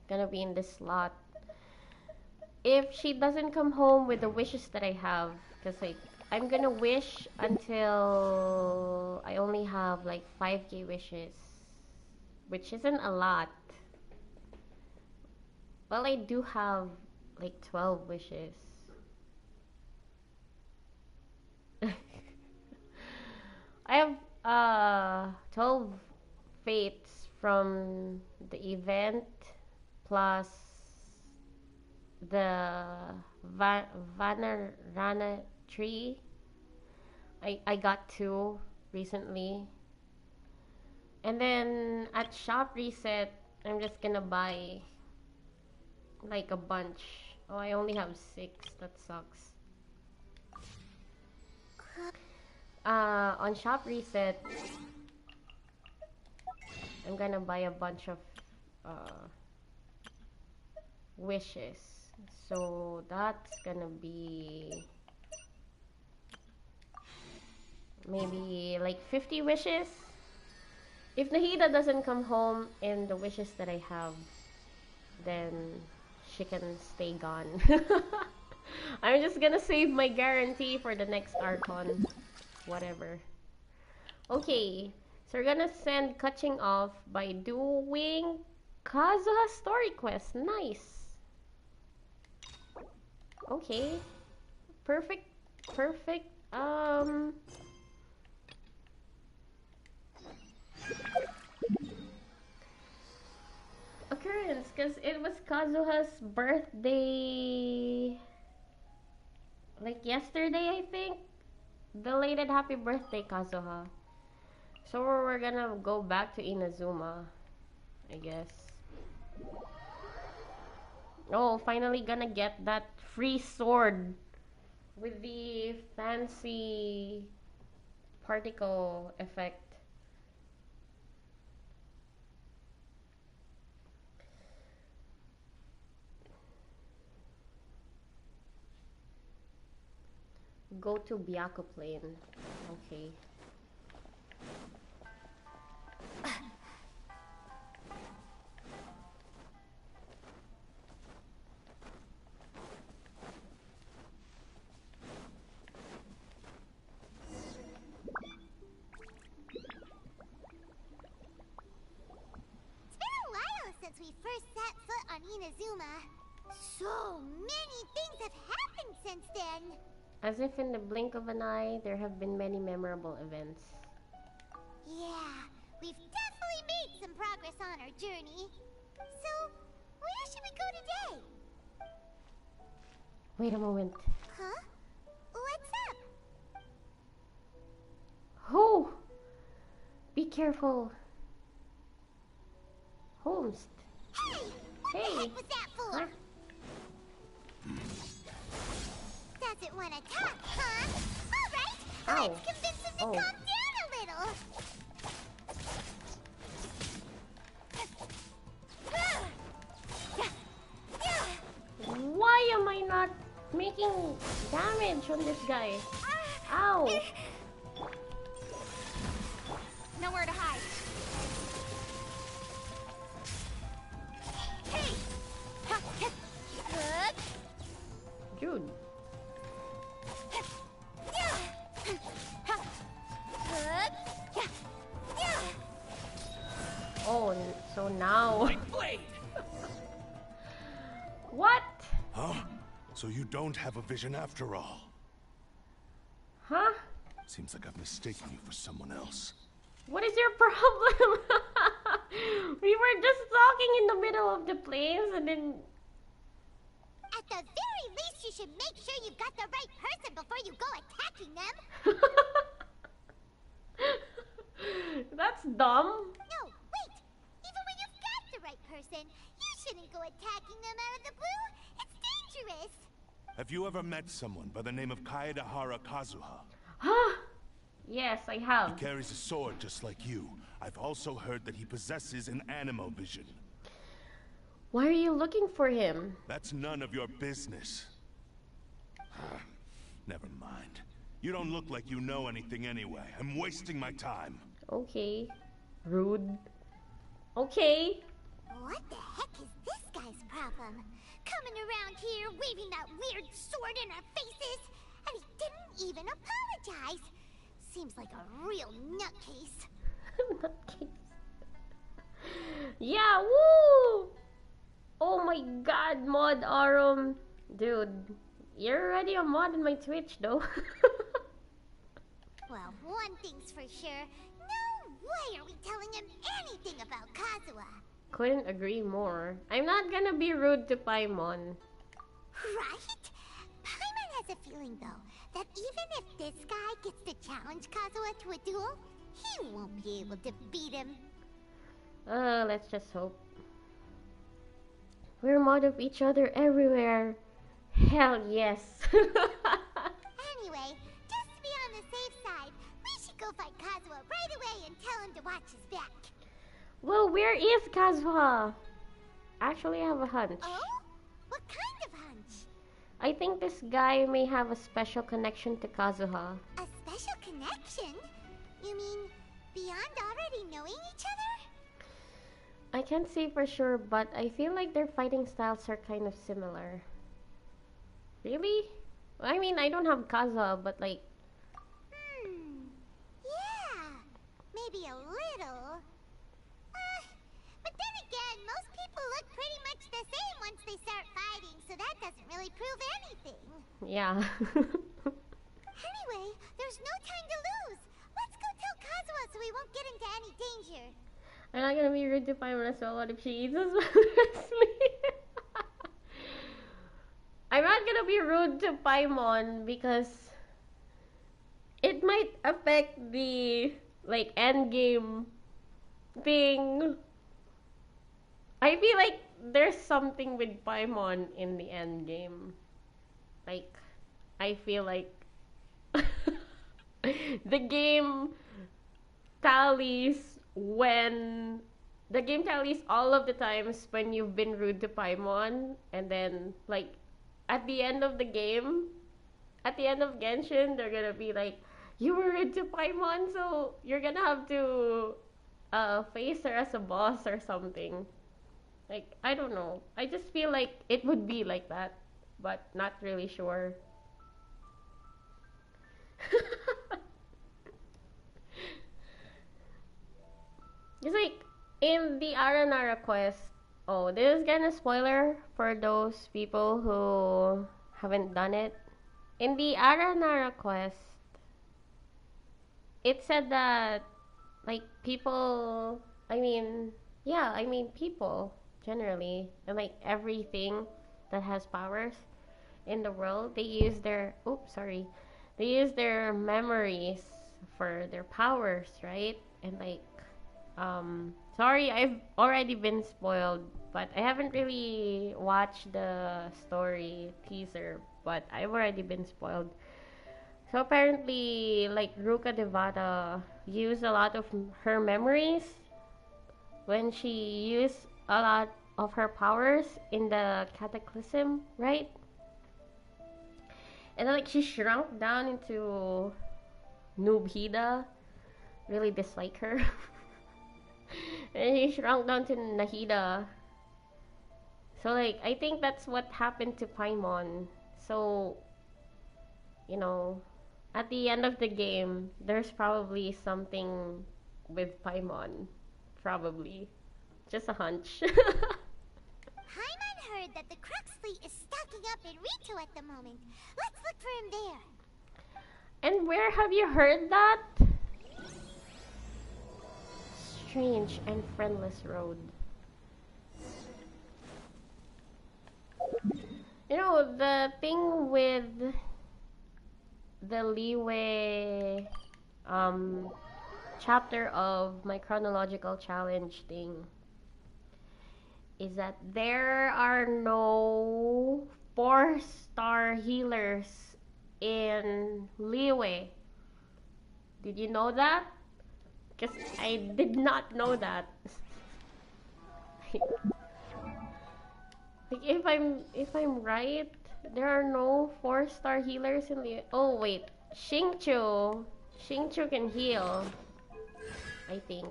Gonna be in this slot. If she doesn't come home with the wishes that I have, because like I'm gonna wish until I only have like 5k wishes, which isn't a lot. Well, I do have like 12 wishes. I have 12 fates from the event plus the Vanarana tree. I got 2 recently. And then at shop reset, I'm just gonna buy like a bunch. Oh, I only have 6. That sucks. On shop reset, I'm gonna buy a bunch of wishes. So that's gonna be maybe like 50 wishes. If Nahida doesn't come home in the wishes that I have, then she can stay gone. I'm just gonna save my guarantee for the next Archon. Whatever. Okay, so we're gonna send Kaching off by doing Kazuha story quest. Nice. Okay. Perfect. Perfect. Occurrence, because it was Kazuha's birthday like yesterday, I think. Belated happy birthday, Kazuha. So we're gonna go back to Inazuma, I guess. Oh, finally gonna get that free sword with the fancy particle effect. Go to Byaku Plain. Okay.
Since we first set foot on Inazuma. So many things have happened since then.
As if in the blink of an eye, there have been many memorable events.
Yeah, we've definitely made some progress on our journey. So, where should we go today?
Wait a moment.
Huh? What's up?
Oh! Be careful. Holmes.
Hey! What the heck was that for?
Huh?
Doesn't want to talk, huh? Alright,
Ow.
let's convince him to
Oh.
calm down a little.
Why am I not making damage on this guy? Ow!
Nowhere to hide. Hey!
Dude. Oh, so now... What?
Huh? So you don't have a vision after all?
Huh?
Seems like I've mistaken you for someone else.
What is your problem? We were just talking in the middle of the plains and then...
At the very least, you should make sure you've got the right person before you go attacking them.
That's dumb.
No, wait! Even when you've got the right person, you shouldn't go attacking them out of the blue. It's dangerous.
Have you ever met someone by the name of Kaedahara Kazuha?
Huh? Yes, I
He
have.
carries a sword just like you. I've also heard that he possesses an animo vision.
Why are you looking for him?
That's none of your business. Never mind. You don't look like you know anything anyway. I'm wasting my time.
Okay. Rude. Okay.
What the heck is this guy's problem? Coming around here, waving that weird sword in our faces, and he didn't even apologize. Seems like a real nutcase.
Nutcase. Yeah, woo! Oh my god, mod Arum. Dude, you're already a mod in my Twitch though.
Well, one thing's for sure. No way are we telling him anything about Kazuha.
Couldn't agree more. I'm not gonna be rude to Paimon.
Right? Paimon has a feeling, though, that even if this guy gets to challenge Kazuha to a duel, he won't be able to beat him.
Let's just hope. We're mod of each other everywhere. Hell yes.
Anyway, just to be on the safe side, we should go fight Kazuha right away and tell him to watch his back.
Well, where is Kazuha? Actually, I have a hunch.
Oh? What kind of hunch?
I think this guy may have a special connection to Kazuha.
A special connection? You mean beyond already knowing each other?
I can't say for sure, but I feel like their fighting styles are kind of similar. Really? I mean, I don't have Kazuha, but like...
Yeah, maybe a little. But then again, most people look pretty much the same once they start fighting, so that doesn't really prove anything.
Yeah.
Anyway, there's no time to lose. Let's go tell Kazuha so we won't get into any danger.
I'm not gonna be rude to Paimon as well. What if she eats us while we're asleep? I'm not gonna be rude to Paimon because it might affect the like end game thing. I feel like there's something with Paimon in the end game. Like, I feel like the game tallies all of the times when you've been rude to Paimon, and then like at the end of the game, at the end of Genshin, they're gonna be like, you were rude to Paimon, so you're gonna have to face her as a boss or something. Like, I don't know. I just feel like it would be like that, but not really sure. It's like in the Aranara quest. Oh, this is kind of spoiler for those people who haven't done it. In the Aranara quest, it said that like people, people generally, and like everything that has powers in the world, they use their memories for their powers, right? And like sorry, I've already been spoiled, but I haven't really watched the story teaser, but I've already been spoiled. So apparently, like, Ruka Devata used a lot of her memories when she used a lot of her powers in the Cataclysm, right? And then, like, she shrunk down into Noobhida. Really dislike her. And she shrunk down to Nahida. So, like, I think that's what happened to Paimon. So, you know, at the end of the game, there's probably something with Paimon. Probably. Just a hunch.
Paimon heard that the Crux fleet is stocking up in Rito at the moment. Let's look for him there.
And where have you heard that? Strange and friendless road. You know, the thing with the Liyue chapter of my chronological challenge thing is that there are no 4-star healers in Liyue. Did you know that? Because I did not know that. Like if I'm right, there are no 4-star healers in the. Oh wait, Xingqiu. Xingqiu can heal. I think.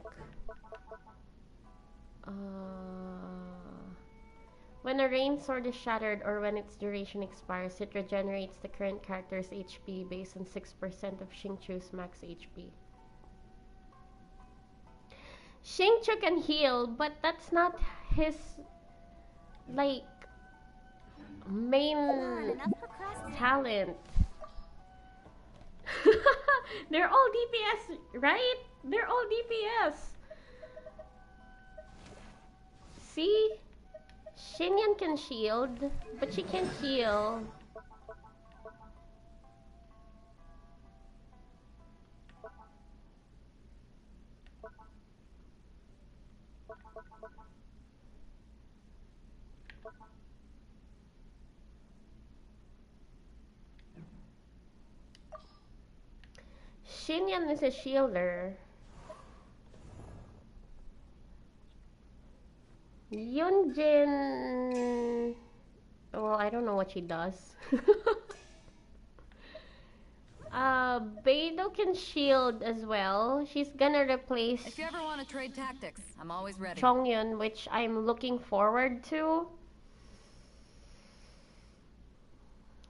When a rain sword is shattered or when its duration expires, it regenerates the current character's HP based on 6% of Xingqiu's max HP. Xingqiu can heal, but that's not his, like, main talent. They're all DPS, right? They're all DPS. See? Xinyan can shield, but she can't heal. Xinyan is a shielder. Yunjin... Well, I don't know what she does. Beidou can shield as well. She's gonna replace
If you ever want to trade tactics, I'm always ready.
Chongyun, which I'm looking forward to.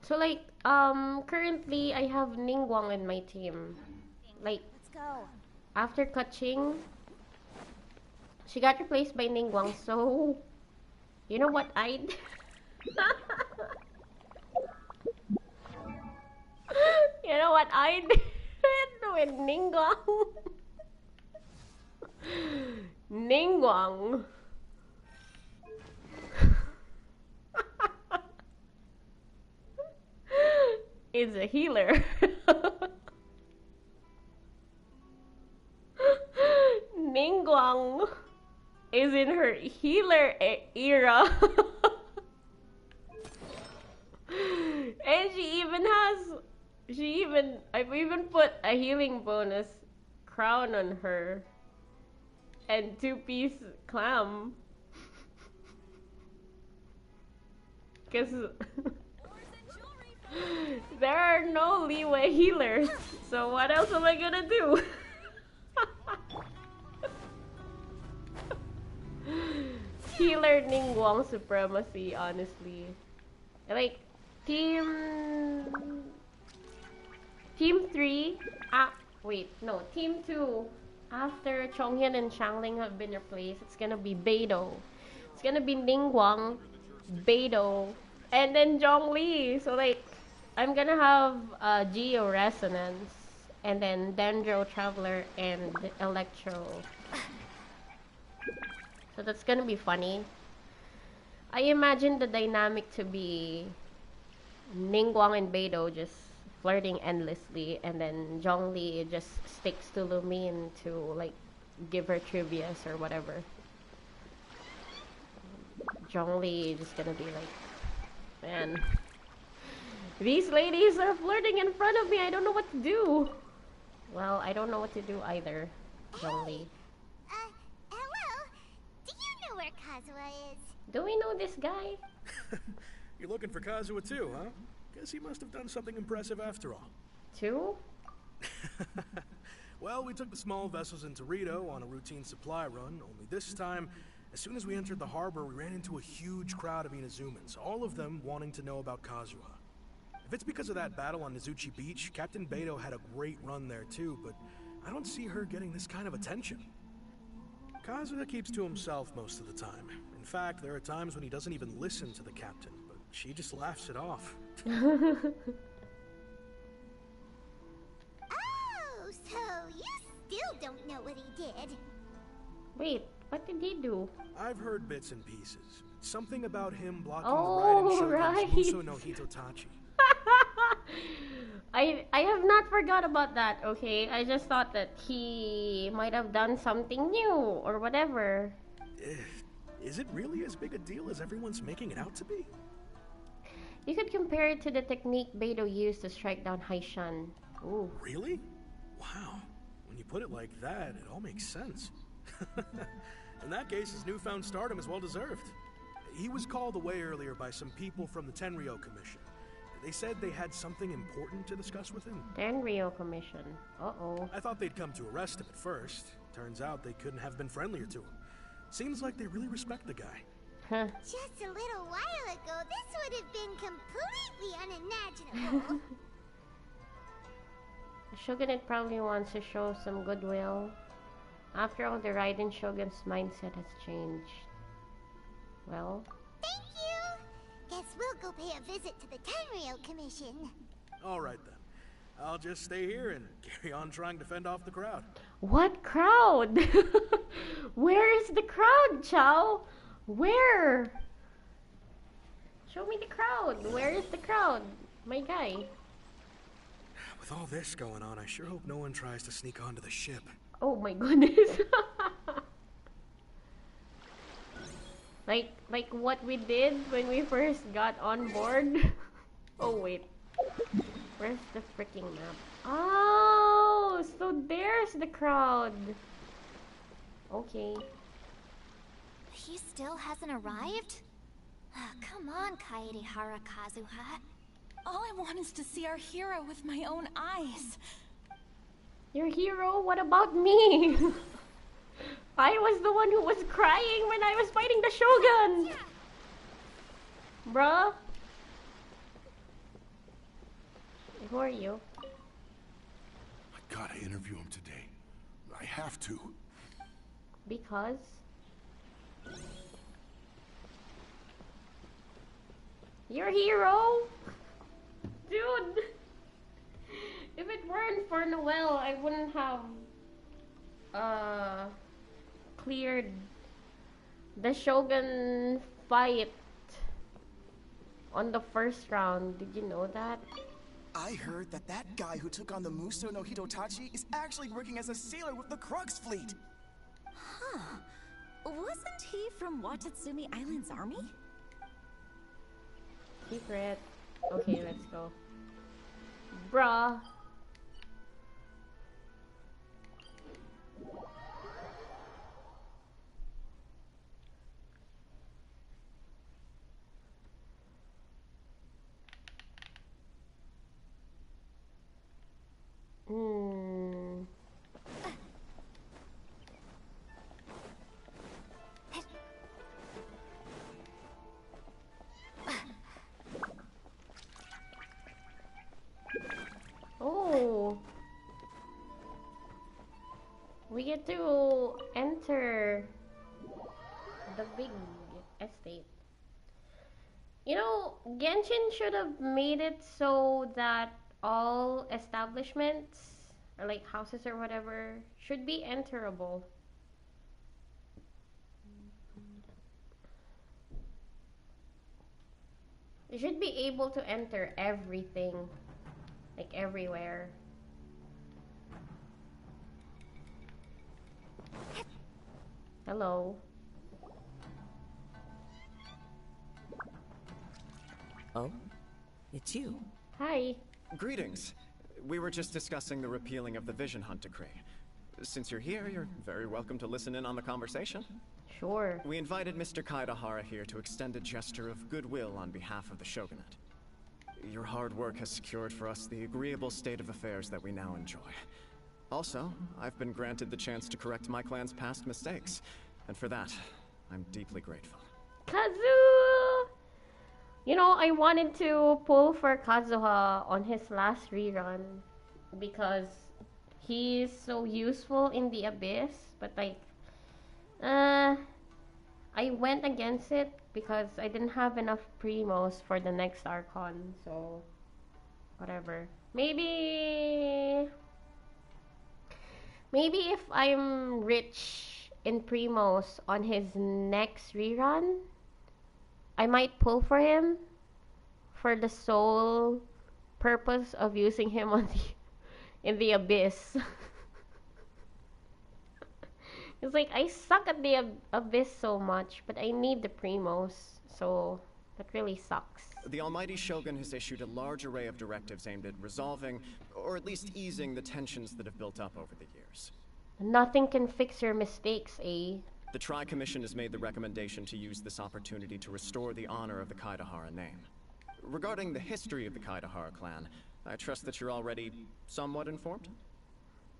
So like, currently I have Ningguang in my team. Like,
Let's go.
after Kaching, she got replaced by Ningguang, so you know what I did? You know what I did with Ningguang? Ningguang is a healer. Ningguang is in her healer era. And I've even put a healing bonus crown on her and 2-piece clam. Because there are no leeway healers, so what else am I gonna do? Healer Ningguang supremacy, honestly. Like, Team 3, Team 2, after Chonghyun and Xiangling have been replaced, it's gonna be Beidou. It's gonna be Ningguang, Beidou, and then Zhongli. So like, I'm gonna have Geo Resonance, and then Dendro Traveler and Electro. So that's gonna be funny. I imagine the dynamic to be Ningguang and Beidou just flirting endlessly, and then Zhongli just sticks to Lumine to like give her trivias or whatever. Zhongli is just gonna be like, man, these ladies are flirting in front of me. I don't know what to do. Well, I don't know what to do either, Zhongli.
Hello. Do you know where Kazuha is?
Do we know this guy?
You're looking for Kazuha too, huh? Guess he must have done something impressive after all.
Two?
Well, we took the small vessels into Rito on a routine supply run, only this time, as soon as we entered the harbor, we ran into a huge crowd of Inazumans, all of them wanting to know about Kazuha. If it's because of that battle on Nizuchi Beach, Captain Beidou had a great run there too, but I don't see her getting this kind of attention. Kazuha keeps to himself most of the time. In fact, there are times when he doesn't even listen to the captain, but she just laughs it off.
Oh, so you still don't know what he did?
Wait, what did he do?
I've heard bits and pieces. Something about him blocking
Oh,
the ride
right.
in Shogun's Muso no Hitotachi.
I have not forgot about that, okay? I just thought that he might have done something new or whatever.
Is it really as big a deal as everyone's making it out to be?
You could compare it to the technique Beidou used to strike down Haishan. Ooh.
Really? Wow. When you put it like that, it all makes sense. In that case, his newfound stardom is well deserved. He was called away earlier by some people from the Tenryo Commission. They said they had something important to discuss with him.
Tenryo Commission. Uh-oh.
I thought they'd come to arrest him at first. Turns out they couldn't have been friendlier to him. Seems like they really respect the guy.
Huh.
Just a little while ago, this would have been completely unimaginable.
The Shogunate probably wants to show some goodwill. After all, the Raiden Shogun's mindset has changed. Well...
Thank you! Guess we'll go pay a visit to the Tenryo Commission.
Alright then. I'll just stay here and carry on trying to fend off the crowd.
What crowd? Where is the crowd, Chow? Where? Show me the crowd. Where is the crowd? My guy.
With all this going on, I sure hope no one tries to sneak onto the ship.
Oh my goodness. like what we did when we first got on board. Oh wait. Where's the freaking map? Oh, so there's the crowd. Okay.
He still hasn't arrived? Come on, Kaedehara Kazuha.
All I want is to see our hero with my own eyes.
Your hero? What about me? I was the one who was crying when I was fighting the Shogun! Bruh. Who are you?
I gotta interview him today. I have to.
Because? Your hero? Dude! If it weren't for Noelle, I wouldn't have cleared the Shogun fight on the first round. Did you know that?
I heard that guy who took on the Muso no Hitotachi is actually working as a sailor with the Crux fleet.
Huh. Wasn't he from Watatsumi Island's army?
Secret. Okay, let's go. Bruh. Oh. We get to enter the big estate. You know, Genshin should have made it so that all establishments, or like houses or whatever, should be enterable. You should be able to enter everything, like everywhere. Hello.
Oh? It's you.
Hi.
Greetings. We were just discussing the repealing of the Vision Hunt decree. Since you're here, you're very welcome to listen in on the conversation.
Sure.
We invited Mr. Kaedehara here to extend a gesture of goodwill on behalf of the Shogunate. Your hard work has secured for us the agreeable state of affairs that we now enjoy. Also, I've been granted the chance to correct my clan's past mistakes, and for that, I'm deeply grateful.
Kazu! You know, I wanted to pull for Kazuha on his last rerun because he's so useful in the Abyss, but like, I went against it because I didn't have enough primos for the next Archon, so whatever. Maybe if I'm rich in primos on his next rerun, I might pull for him for the sole purpose of using him on in the Abyss. It's like, I suck at the Abyss so much, but I need the primos, so that really sucks.
The Almighty Shogun has issued a large array of directives aimed at resolving, or at least easing, the tensions that have built up over the years.
Nothing can fix your mistakes, eh?
The Tri-Commission has made the recommendation to use this opportunity to restore the honor of the Kaedahara name. Regarding the history of the Kaedahara clan, I trust that you're already somewhat informed?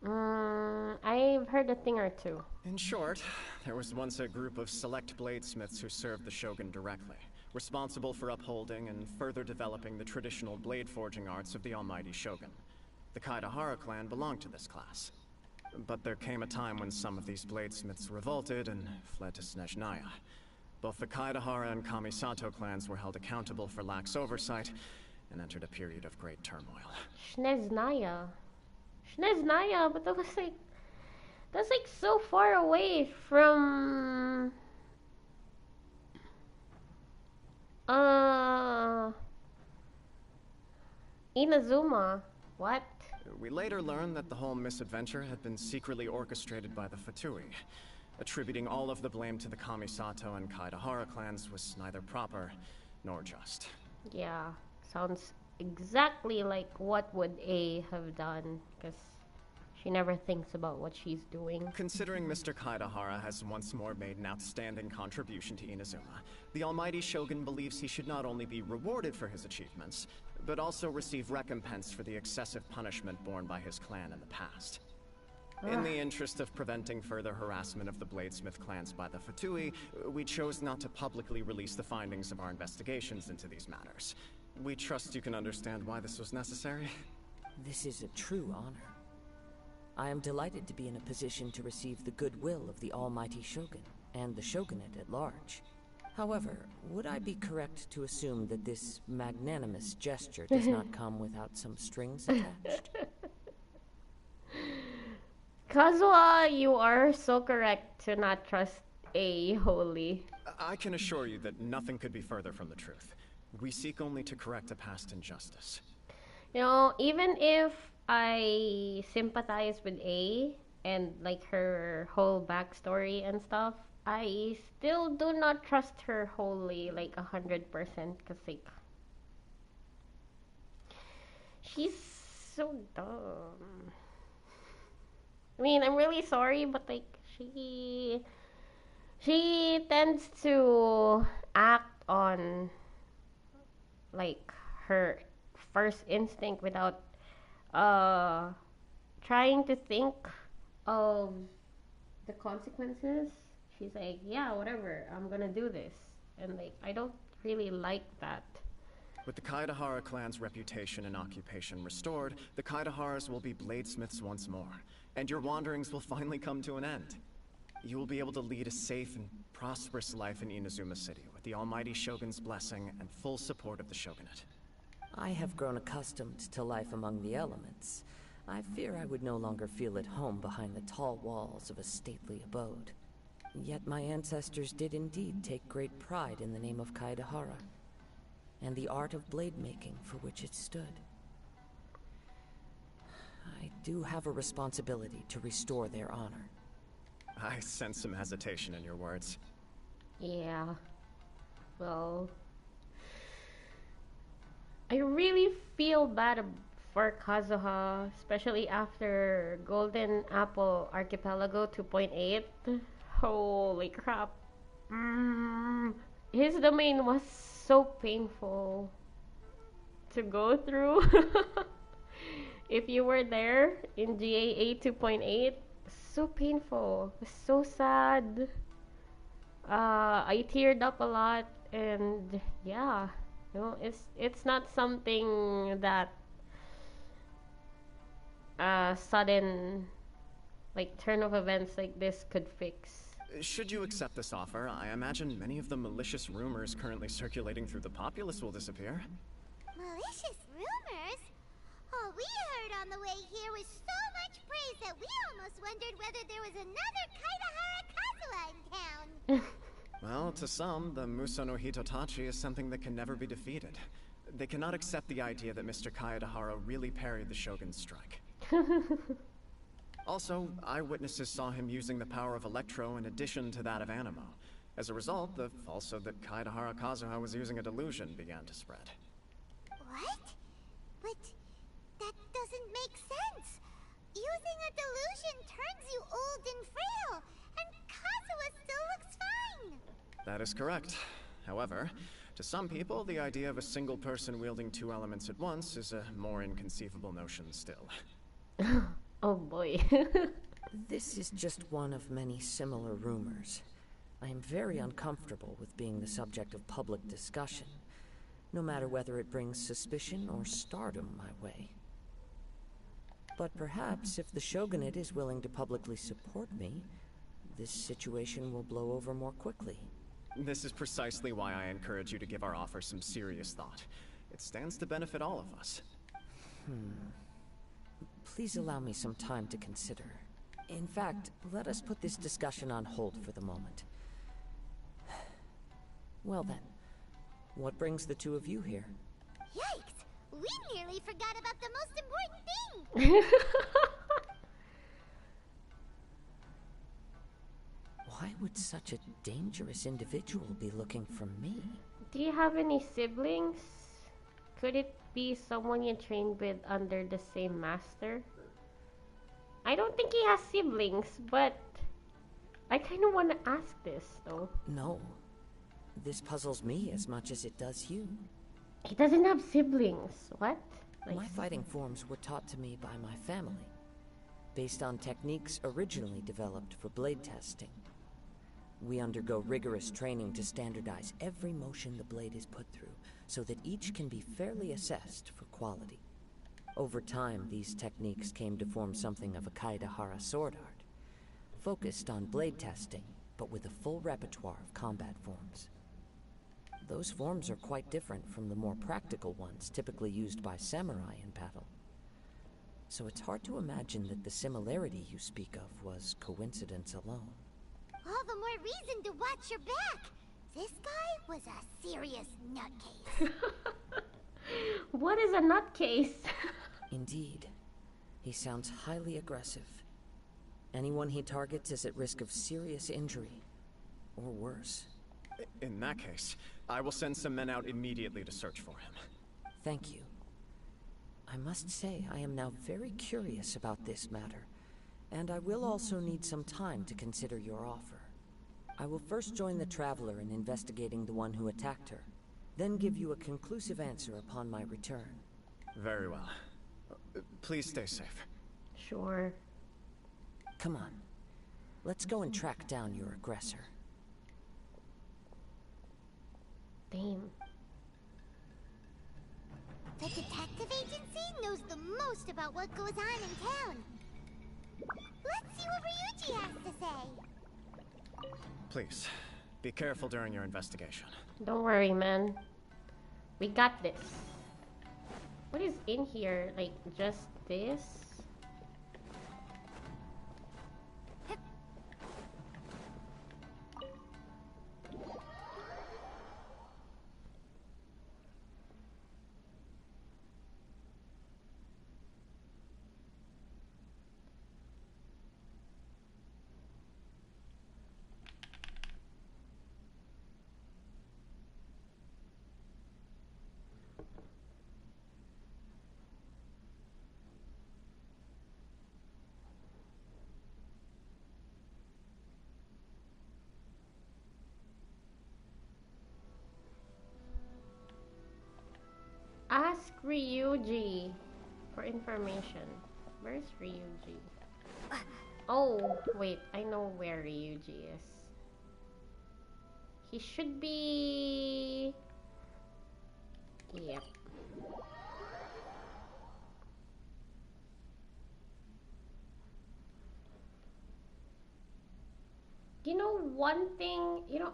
I've heard a thing or two.
In short, there was once a group of select bladesmiths who served the Shogun directly, responsible for upholding and further developing the traditional blade forging arts of the almighty Shogun. The Kaedahara clan belonged to this class. But there came a time when some of these bladesmiths revolted and fled to Snezhnaya. Both the Kaedahara and Kamisato clans were held accountable for lax oversight and entered a period of great turmoil.
Snezhnaya, but that's like so far away from Inazuma. What?
We later learned that the whole misadventure had been secretly orchestrated by the Fatui. Attributing all of the blame to the Kamisato and Kaedahara clans was neither proper nor just.
Yeah, sounds exactly like what would A have done, because she never thinks about what she's doing.
Considering Mr. Kaedahara has once more made an outstanding contribution to Inazuma, the almighty Shogun believes he should not only be rewarded for his achievements, but also receive recompense for the excessive punishment borne by his clan in the past. In the interest of preventing further harassment of the Bladesmith clans by the Fatui, we chose not to publicly release the findings of our investigations into these matters. We trust you can understand why this was necessary.
This is a true honor. I am delighted to be in a position to receive the goodwill of the almighty Shogun, and the Shogunate at large. However, would I be correct to assume that this magnanimous gesture does not come without some strings attached?
Kazuha, you are so correct to not trust A wholly.
I can assure you that nothing could be further from the truth. We seek only to correct a past injustice.
You know, even if I sympathize with A and like her whole backstory and stuff, I still do not trust her wholly, like 100%, because like she's so dumb. I mean, I'm really sorry, but like she tends to act on like her first instinct without trying to think of the consequences. She's like, yeah, whatever, I'm gonna do this. And like, I don't really like that.
With the Kaedahara clan's reputation and occupation restored, the Kaedaharas will be bladesmiths once more, and your wanderings will finally come to an end. You will be able to lead a safe and prosperous life in Inazuma City, with the almighty Shogun's blessing and full support of the Shogunate.
I have grown accustomed to life among the elements. I fear I would no longer feel at home behind the tall walls of a stately abode. Yet my ancestors did indeed take great pride in the name of Kaedahara, and the art of blade making for which it stood. I do have a responsibility to restore their honor.
I sense some hesitation in your words.
Yeah. Well, I really feel bad for Kazuha, especially after Golden Apple Archipelago 2.8. Holy crap. His domain was so painful to go through. If you were there in GAA 2.8, so painful. It was so sad. I teared up a lot, and yeah, you know, it's not something that sudden like turn of events like this could fix.
Should you accept this offer, I imagine many of the malicious rumors currently circulating through the populace will disappear.
Malicious rumors? All we heard on the way here was so much praise that we almost wondered whether there was another Kaedahara Kazuha in town.
Well, to some, the Muso no Hitotachi is something that can never be defeated. They cannot accept the idea that Mr. Kaedahara really parried the Shogun's strike. Also, eyewitnesses saw him using the power of Electro in addition to that of Animo. As a result, the falsehood that Kaedahara Kazuha was using a delusion began to spread.
What? But that doesn't make sense. Using a delusion turns you old and frail, and Kazuha still looks fine.
That is correct. However, to some people, the idea of a single person wielding two elements at once is a more inconceivable notion still.
Oh boy.
This is just one of many similar rumors. I am very uncomfortable with being the subject of public discussion, no matter whether it brings suspicion or stardom my way. But perhaps if the Shogunate is willing to publicly support me, this situation will blow over more quickly.
This is precisely why I encourage you to give our offer some serious thought. It stands to benefit all of us.
Please allow me some time to consider. In fact, let us put this discussion on hold for the moment. Well then, what brings the two of you here?
Yikes! We nearly forgot about the most important thing!
Why would such a dangerous individual be looking for me?
Do you have any siblings? Could it be someone you trained with under the same master? I don't think he has siblings, but I kind of want to ask this, though.
No. This puzzles me as much as it does you.
He doesn't have siblings. What?
My fighting forms were taught to me by my family, based on techniques originally developed for blade testing. We undergo rigorous training to standardize every motion the blade is put through, so that each can be fairly assessed for quality. Over time, these techniques came to form something of a Kaedahara sword art, focused on blade testing, but with a full repertoire of combat forms. Those forms are quite different from the more practical ones typically used by samurai in battle. So it's hard to imagine that the similarity you speak of was coincidence alone.
All the more reason to watch your back! This guy was a serious nutcase.
What is a nutcase?
Indeed. He sounds highly aggressive. Anyone he targets is at risk of serious injury, or worse.
In that case, I will send some men out immediately to search for him.
Thank you. I must say I am now very curious about this matter, and I will also need some time to consider your offer. I will first join the Traveler in investigating the one who attacked her, then give you a conclusive answer upon my return.
Very well. Please stay safe.
Sure.
Come on. Let's go and track down your aggressor.
Damn.
The detective agency knows the most about what goes on in town. Let's see what Ryuji has to say.
Please, be careful during your investigation.
Don't worry, man. We got this. What is in here? Like, just this? Ask Ryuji for information. Where's Ryuji? Oh, wait. I know where Ryuji is. He should be... Yep. You know,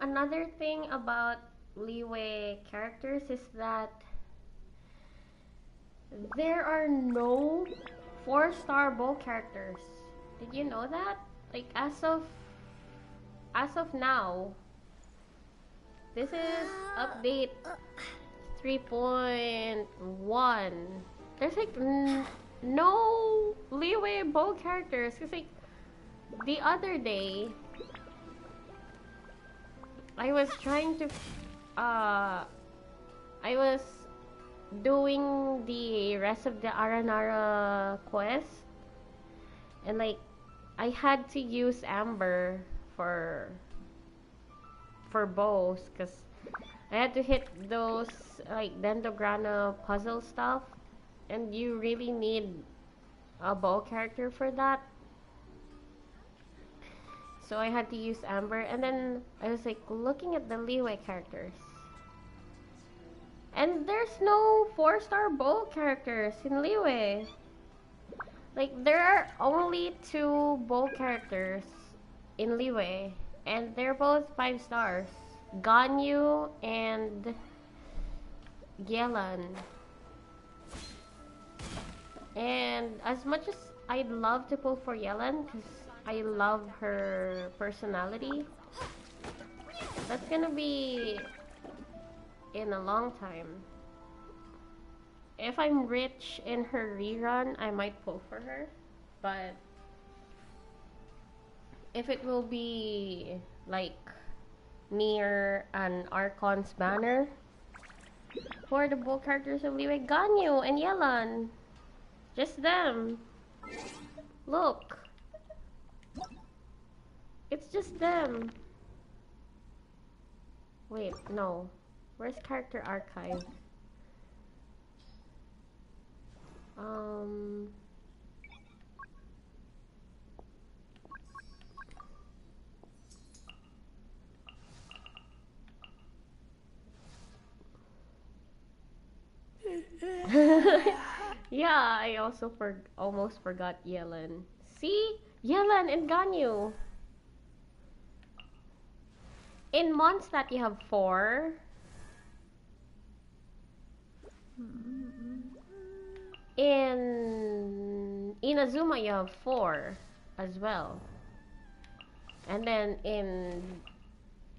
another thing about Liyue characters is that there are no 4-star bow characters. Did you know that? Like, as of now, this is update 3.1. There's like no Liyue bow characters. Cause like the other day, I was trying to, I was doing the rest of the Aranara quest, and like I had to use Amber for for bows, because I had to hit those like Dendrograna puzzle stuff, and you really need a bow character for that. So I had to use Amber, and then I was like looking at the Liyue characters. And there's no 4-star bow characters in Liyue. Like, there are only 2 bow characters in Liyue, and they're both 5 stars. Ganyu and Yelan. And as much as I'd love to pull for Yelan, because I love her personality, that's gonna be in a long time. If I'm rich in her rerun, I might pull for her, but if it will be like near an Archon's banner for the bow characters of Liyue, Ganyu and Yelan, just them. Look, it's just them. Wait, no. Where's character archive? Yeah, I also almost forgot Yelan. See? Yelan and Ganyu. In Mondstadt you have 4. In Inazuma you have 4 as well. And then in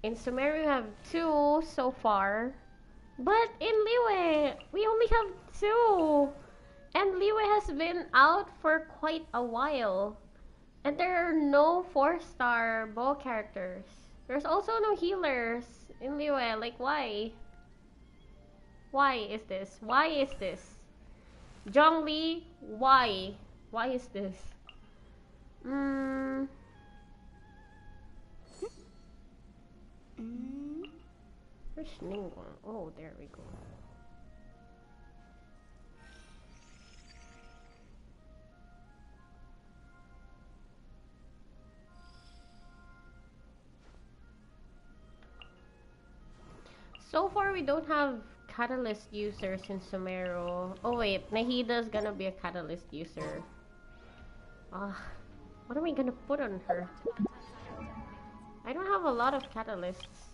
Sumeru you have 2 so far. But in Liyue, we only have 2. And Liyue has been out for quite a while. And there are no 4-star bow characters. There's also no healers in Liyue. Like, why? Why is this? Why is this? Zhongli, why? Why is this? Where's Ningguang? Oh, there we go. So far, we don't have catalyst users in Sumeru. Oh wait, Nahida's gonna be a catalyst user. What am I gonna put on her? I don't have a lot of catalysts.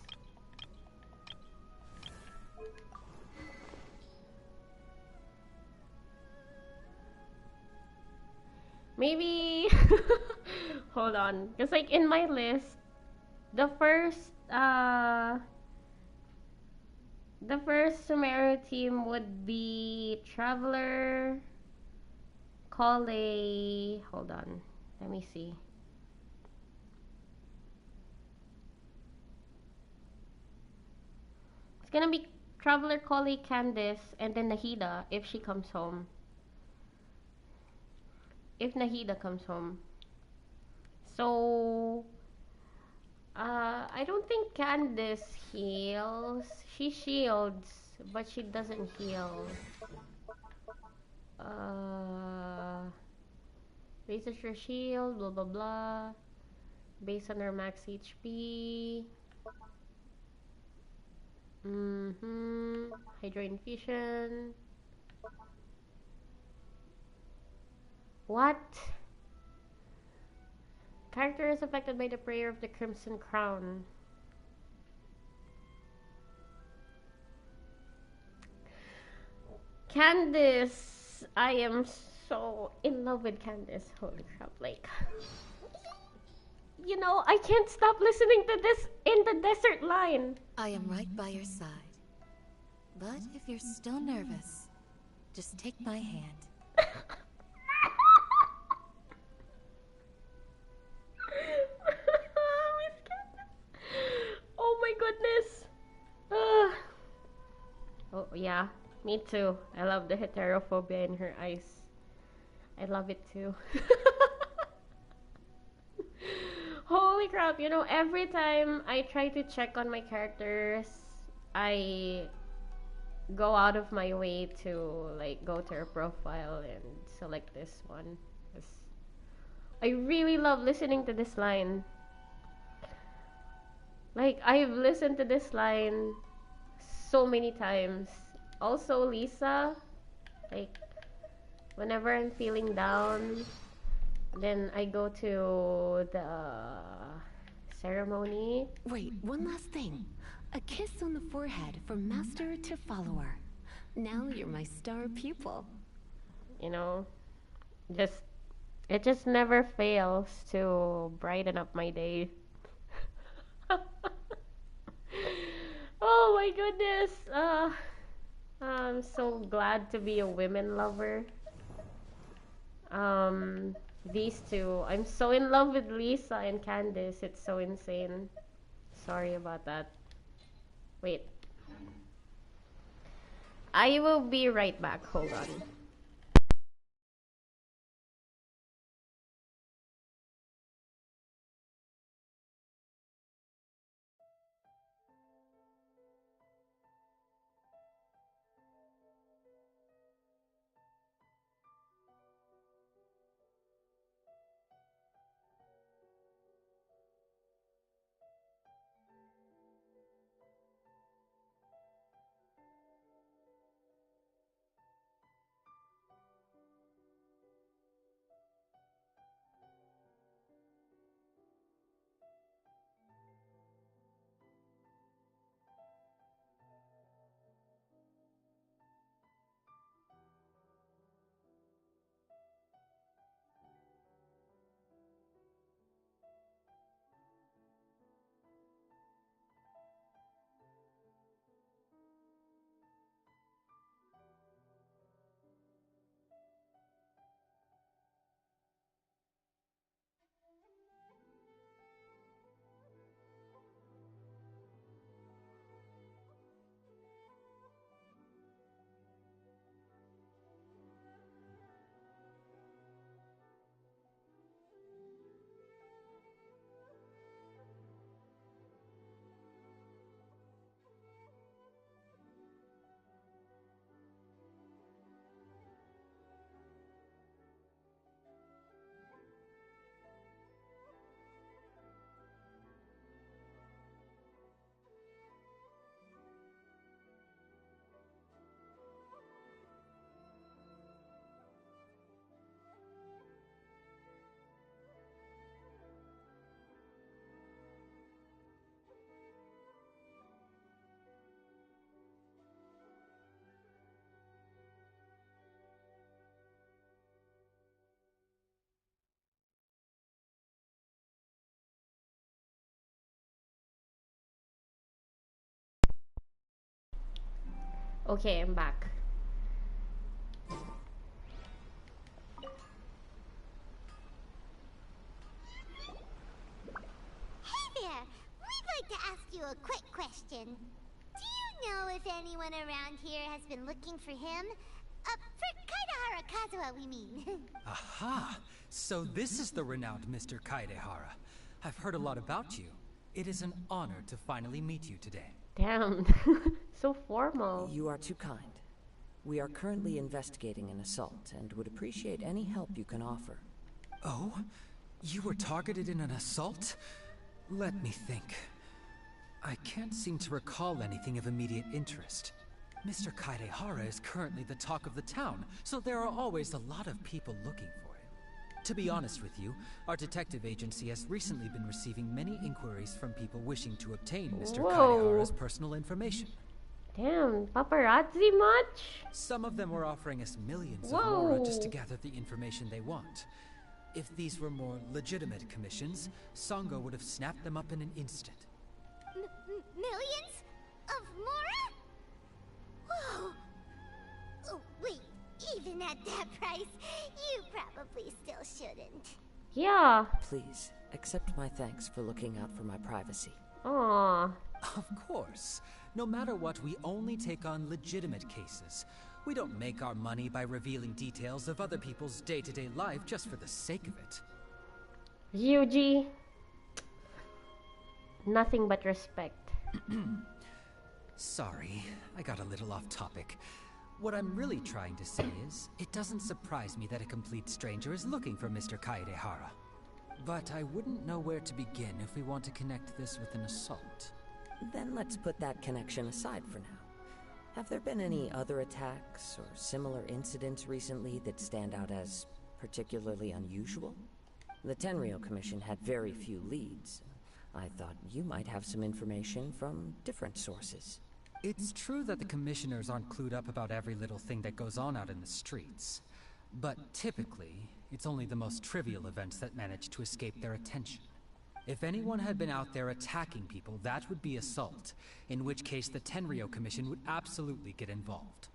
Maybe... Hold on. Because like in my list, the first Sumeru team would be Traveler, Collei... Hold on. Let me see. It's gonna be Traveler, Collei, Candice, and then Nahida if she comes home. If Nahida comes home. So... I don't think Candice heals. She shields, but she doesn't heal. Based on her shield, blah blah blah. Based on her max HP. Hydro Infusion. What? Character is affected by the prayer of the Crimson Crown. Candice! I am so in love with Candice. Holy crap, like... You know, I can't stop listening to this in the desert line.
I am right by your side. But if you're still nervous, just take my hand.
Oh my goodness. Oh yeah, me too. I love the heterophobia in her eyes. I love it too. Holy crap, you know, every time I try to check on my characters, I go out of my way to like go to her profile and select this one. 'Cause I really love listening to this line. Like, I've listened to this line so many times. Also, Lisa, like, whenever I'm feeling down, then I go to the ceremony.
Wait, one last thing. A kiss on the forehead from master to follower. Now you're my star pupil.
You know, it just never fails to brighten up my day. Oh my goodness. I'm so glad to be a women lover. These two. I'm so in love with Lisa and Candace. It's so insane. Sorry about that. Wait. I will be right back. Hold on. Okay, I'm back.
Hey there! We'd like to ask you a quick question. Do you know if anyone around here has been looking for him? For Kaidehara Kazuha, we mean.
Aha! So this is the renowned Mr. Kaidehara. I've heard a lot about you. It is an honor to finally meet you today.
Damn. So formal.
You are too kind. We are currently investigating an assault and would appreciate any help you can offer.
Oh? You were targeted in an assault? Let me think. I can't seem to recall anything of immediate interest. Mr. Kaidehara is currently the talk of the town, so there are always a lot of people looking for him. To be honest with you, our detective agency has recently been receiving many inquiries from people wishing to obtain Mr. Kaidehara's personal information.
Damn, paparazzi much?
Some of them were offering us millions of mora just to gather the information they want. If these were more legitimate commissions, Sango would have snapped them up in an instant.
Millions? Of mora? Whoa! Oh, wait, even at that price, you probably still shouldn't.
Yeah.
Please, accept my thanks for looking out for my privacy.
Aww.
Of course. No matter what, we only take on legitimate cases. We don't make our money by revealing details of other people's day-to-day life just for the sake of it.
Ryuji. nothing but respect.
Sorry, I got a little off topic. What I'm really trying to say is, it doesn't surprise me that a complete stranger is looking for Mr. Kaedehara. But I wouldn't know where to begin if we want to connect this with an assault.
Then let's put that connection aside for now. Have there been any other attacks or similar incidents recently that stand out as particularly unusual? The Tenryou Commission had very few leads. I thought you might have some information from different sources.
It's true that the commissioners aren't clued up about every little thing that goes on out in the streets. But typically, it's only the most trivial events that manage to escape their attention. If anyone had been out there attacking people, that would be assault, in which case the Tenryou Commission would absolutely get involved.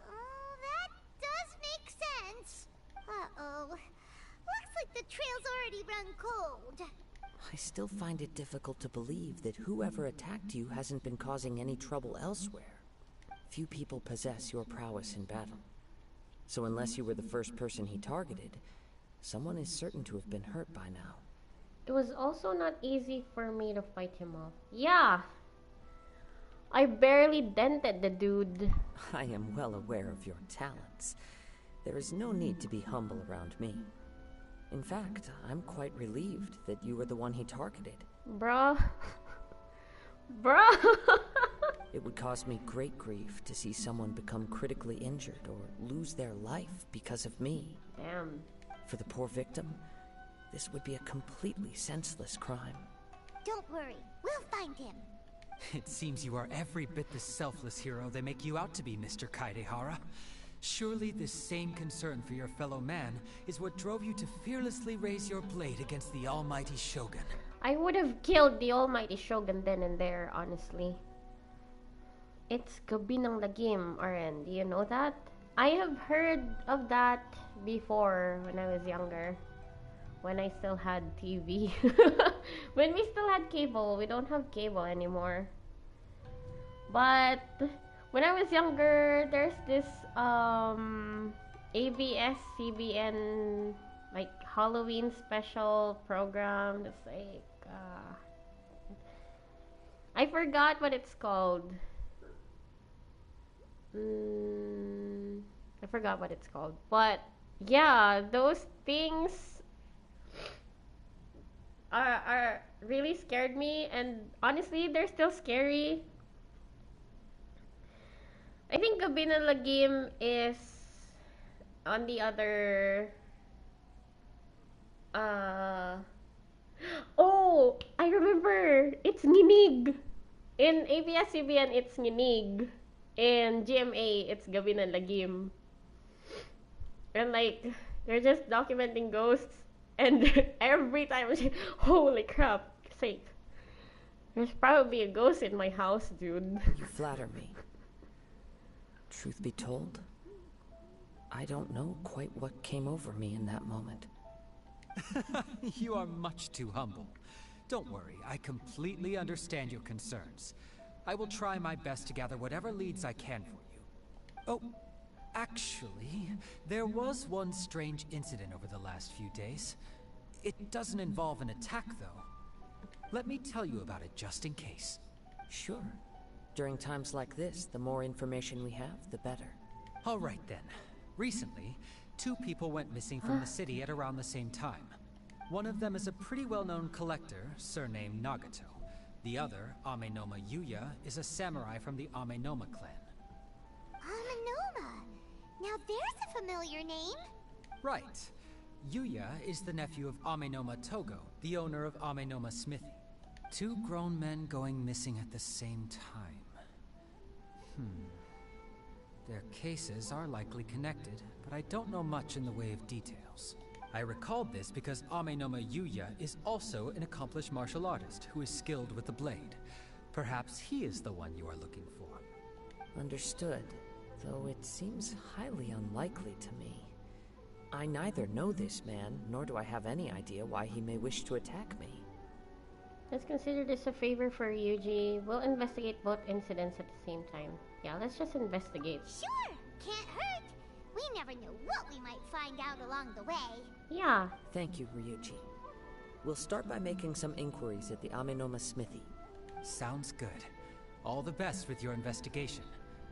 That does make sense. Uh-oh. Looks like the trail's already run cold.
I still find it difficult to believe that whoever attacked you hasn't been causing any trouble elsewhere. Few people possess your prowess in battle. So unless you were the first person he targeted, someone is certain to have been hurt by now.
It was also not easy for me to fight him off. Yeah! I barely dented the dude.
I am well aware of your talents. There is no need to be humble around me. In fact, I'm quite relieved that you were the one he targeted.
Bruh. Bruh!
It would cause me great grief to see someone become critically injured or lose their life because of me.
Damn.
For the poor victim, this would be a completely senseless crime.
Don't worry, we'll find him.
It seems you are every bit the selfless hero they make you out to be, Mr. Kaedehara. Surely this same concern for your fellow man is what drove you to fearlessly raise your blade against the almighty Shogun.
I would have killed the almighty Shogun then and there, honestly. It's Gabi ng Lagim, Aren. Do you know that? I have heard of that before when I was younger. When I still had TV. When we still had cable. We don't have cable anymore. But when I was younger, there's this ABS-CBN like Halloween special program. It's like I forgot what it's called. I forgot what it's called. But yeah, those things are really scared me, and honestly, they're still scary. I think Gabi ng Lagim is on the other oh, I remember. It's Nginig. In ABS-CBN, it's Nginig. In GMA, it's Gabi ng Lagim. And like, they're just documenting ghosts. And every time I say, holy crap, sake. There's probably a ghost in my house, dude.
You flatter me. Truth be told, I don't know quite what came over me in that moment.
You are much too humble. Don't worry, I completely understand your concerns. I will try my best to gather whatever leads I can for you. Oh, actually, there was one strange incident over the last few days. It doesn't involve an attack, though. Let me tell you about it just in case.
Sure. During times like this, the more information we have, the better.
All right then. Recently, 2 people went missing from the city at around the same time. One of them is a pretty well-known collector, surnamed Nagato. The other, Amenoma Yuya, is a samurai from the Amenoma clan.
Amenoma? Now there's a familiar name.
Right. Yuya is the nephew of Amenoma Togo, the owner of Amenoma Smithy. 2 grown men going missing at the same time. Their cases are likely connected, but I don't know much in the way of details. I recalled this because Amenoma Yuya is also an accomplished martial artist who is skilled with the blade. Perhaps he is the one you are looking for.
Understood, though it seems highly unlikely to me. I neither know this man, nor do I have any idea why he may wish to attack me.
Let's consider this a favor for Yuji. We'll investigate both incidents at the same time. Yeah, let's just investigate.
Sure, can't hurt. We never know what we might find out along the way.
Yeah.
Thank you, Ryuji. We'll start by making some inquiries at the Amenoma Smithy.
Sounds good. All the best with your investigation.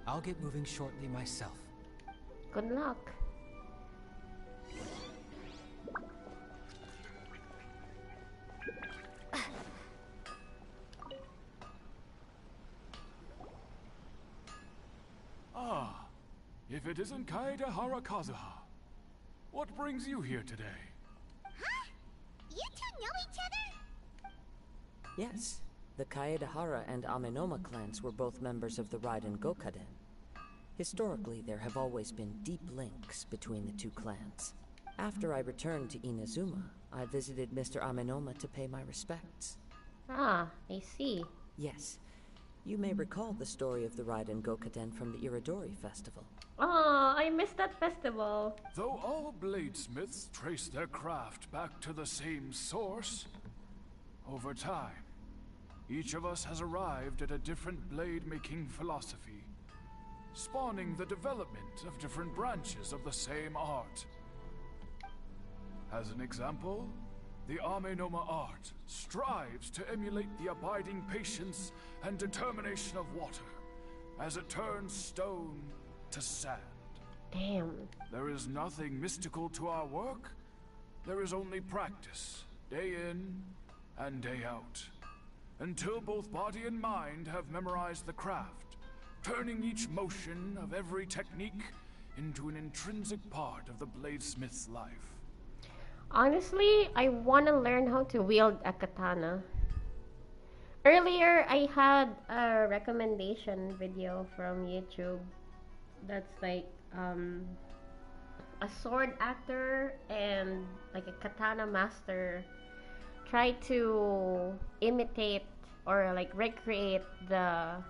I'll get moving shortly myself.
Good luck.
Ah, if it isn't Kaedehara Kazuha. What brings you here today?
Huh? You two know each other?
Yes. The Kaedehara and Amenoma clans were both members of the Raiden Gokaden. Historically, there have always been deep links between the two clans. After I returned to Inazuma, I visited Mr. Amenoma to pay my respects.
Ah, I see.
Yes. You may recall the story of the Raiden Gokaden from the Iridori Festival.
Oh, I missed that festival.
Though all bladesmiths trace their craft back to the same source, over time, each of us has arrived at a different blade-making philosophy, spawning the development of different branches of the same art. As an example, the Amenoma art strives to emulate the abiding patience and determination of water as it turns stone to sand.
Damn.
There is nothing mystical to our work. There is only practice, day in and day out, until both body and mind have memorized the craft, turning each motion of every technique into an intrinsic part of the bladesmith's life.
Honestly, I want to learn how to wield a katana. Earlier, I had a recommendation video from YouTube that's like a sword actor and like a katana master try to imitate or like recreate the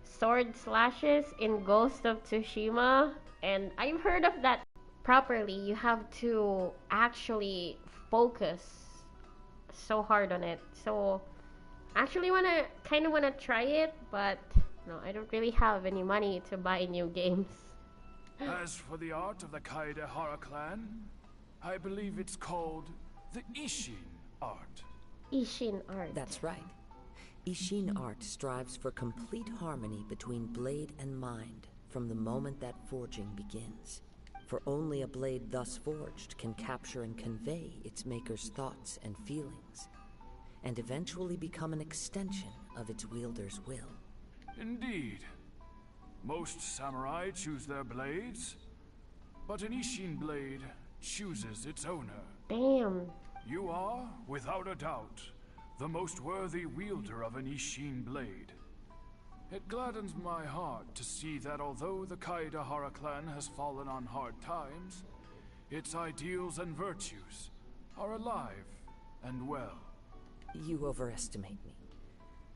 sword slashes in Ghost of Tsushima, and I've heard of that. Properly, you have to actually focus so hard on it. So actually kind of wanna try it, but no, I don't really have any money to buy new games.
As for the art of the Kaedehara clan, I believe it's called the Ishin art.
Ishin art.
That's right. Ishin art strives for complete harmony between blade and mind from the moment that forging begins. For only a blade thus forged can capture and convey its maker's thoughts and feelings, and eventually become an extension of its wielder's will.
Indeed. Most samurai choose their blades, but an Ishin blade chooses its owner.
Damn.
You are, without a doubt, the most worthy wielder of an Ishin blade. It gladdens my heart to see that although the Kaedehara clan has fallen on hard times, its ideals and virtues are alive and well.
You overestimate me.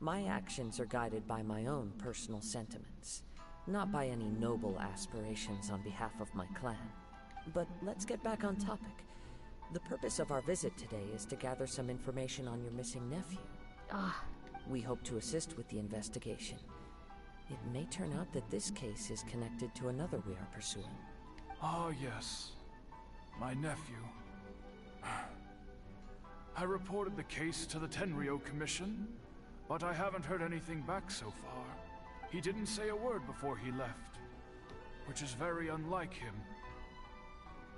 My actions are guided by my own personal sentiments, not by any noble aspirations on behalf of my clan. But let's get back on topic. The purpose of our visit today is to gather some information on your missing nephew. We hope to assist with the investigation. It may turn out that this case is connected to another we are pursuing.
Ah, yes. My nephew. I reported the case to the Tenryo Commission, but I haven't heard anything back so far. He didn't say a word before he left, which is very unlike him.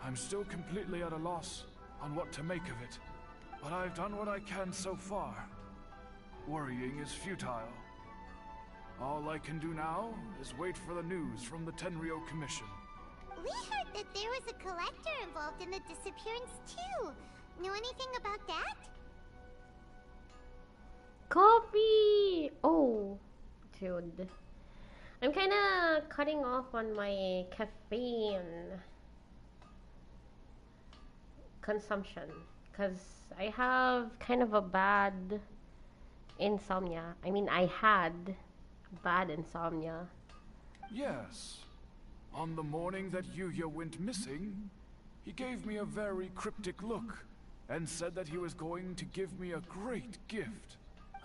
I'm still completely at a loss on what to make of it, but I've done what I can so far. Worrying is futile. All I can do now is wait for the news from the Tenryo Commission.
We heard that there was a collector involved in the disappearance too. Know anything about that?
Coffee! Oh, dude. I'm kinda cutting off on my caffeine consumption because I have kind of a bad insomnia. I mean, I had bad insomnia.
Yes. On the morning that Yuya went missing, he gave me a very cryptic look and said that he was going to give me a great gift.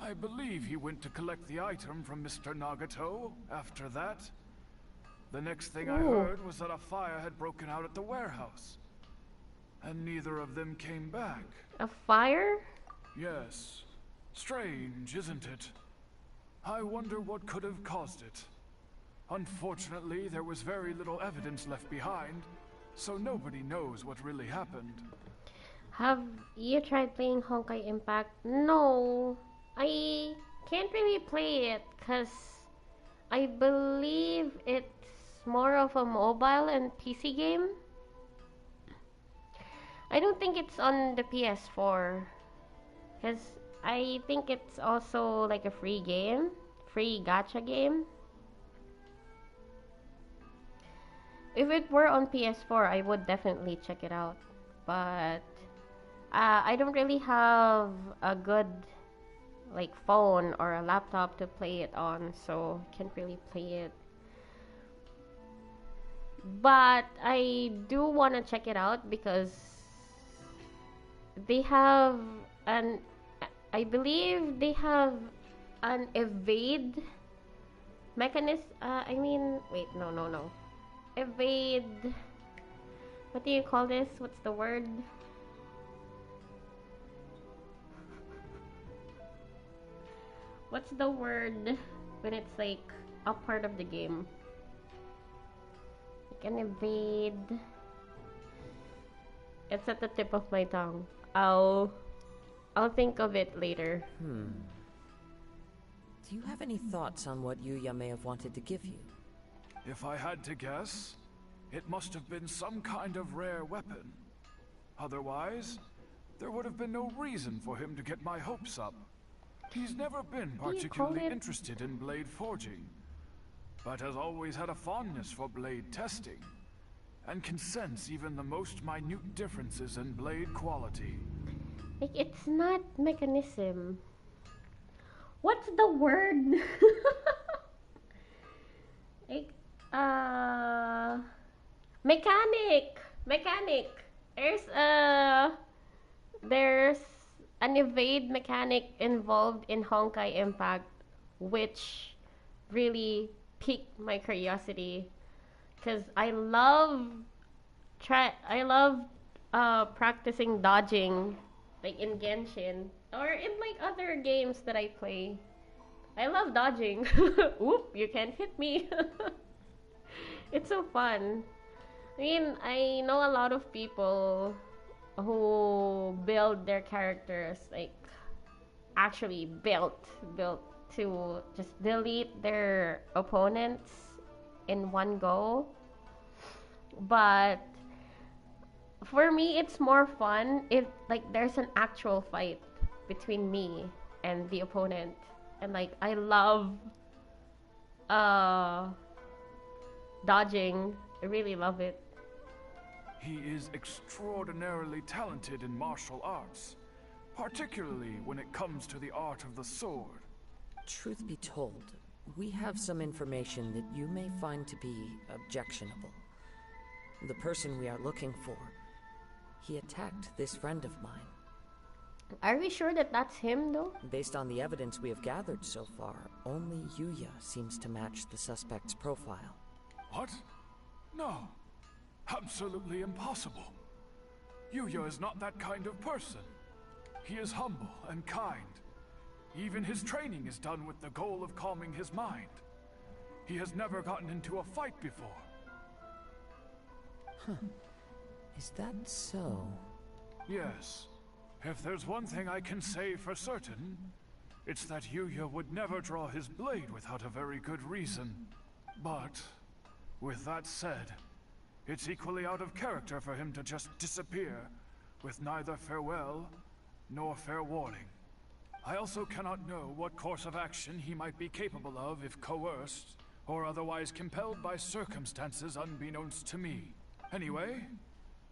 I believe he went to collect the item from Mr. Nagato after that. The next thing I heard was that a fire had broken out at the warehouse. and neither of them came back.
A fire?
Yes. Strange, isn't it? I wonder what could have caused it. Unfortunately, there was very little evidence left behind, so nobody knows what really happened.
Have you tried playing Honkai Impact? No, I can't really play it because I believe it's more of a mobile and PC game. I don't think it's on the PS4 because I think it's also like a free game, free gacha game. If it were on PS4, I would definitely check it out, but I don't really have a good like phone or a laptop to play it on, so can't really play it. But I do want to check it out because they have an, I believe they have an evade mechanism. Wait, no. Evade. What do you call this? What's the word? What's the word when it's like a part of the game? You can evade. It's at the tip of my tongue. I'll think of it later.
Do you have any thoughts on what Yuya may have wanted to give you?
If I had to guess, it must have been some kind of rare weapon. Otherwise, there would have been no reason for him to get my hopes up. He's never been particularly interested in blade forging, but has always had a fondness for blade testing, and can sense even the most minute differences in blade quality.
Like, it's not mechanism. What's the word? Like, mechanic. There's an evade mechanic involved in Honkai Impact, which really piqued my curiosity, because I love practicing dodging, like in Genshin or in like other games that I play. I love dodging. Oop, you can't hit me. It's so fun. I mean, I know a lot of people who build their characters, like actually built to just delete their opponents in one go. But for me, it's more fun if like there's an actual fight between me and the opponent. And like, I love dodging. I really love it.
He is extraordinarily talented in martial arts, particularly when it comes to the art of the sword.
Truth be told, we have some information that you may find to be objectionable. The person we are looking for, he attacked this friend of mine.
Are we sure that that's him, though?
Based on the evidence we have gathered so far, only Yuya seems to match the suspect's profile.
What? No. Absolutely impossible. Yuya is not that kind of person. He is humble and kind. Even his training is done with the goal of calming his mind. He has never gotten into a fight before.
Is that so?
Yes. If there's one thing I can say for certain, it's that Yuya would never draw his blade without a very good reason. But, with that said, it's equally out of character for him to just disappear, with neither farewell nor fair warning. I also cannot know what course of action he might be capable of if coerced, or otherwise compelled by circumstances unbeknownst to me. Anyway,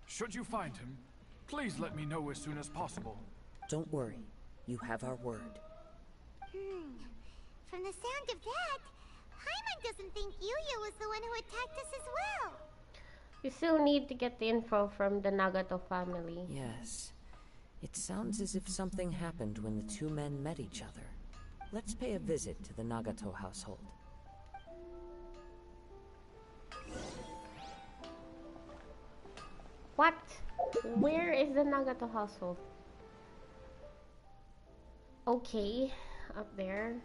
should you find him, please let me know as soon as possible.
Don't worry. You have our word.
From the sound of that, Paimon doesn't think Yuya was the one who attacked us as well.
You still need to get the info from the Nagato family.
Yes. It sounds as if something happened when the two men met each other. Let's pay a visit to the Nagato household.
What? Where is the Nagato household? Okay, up there.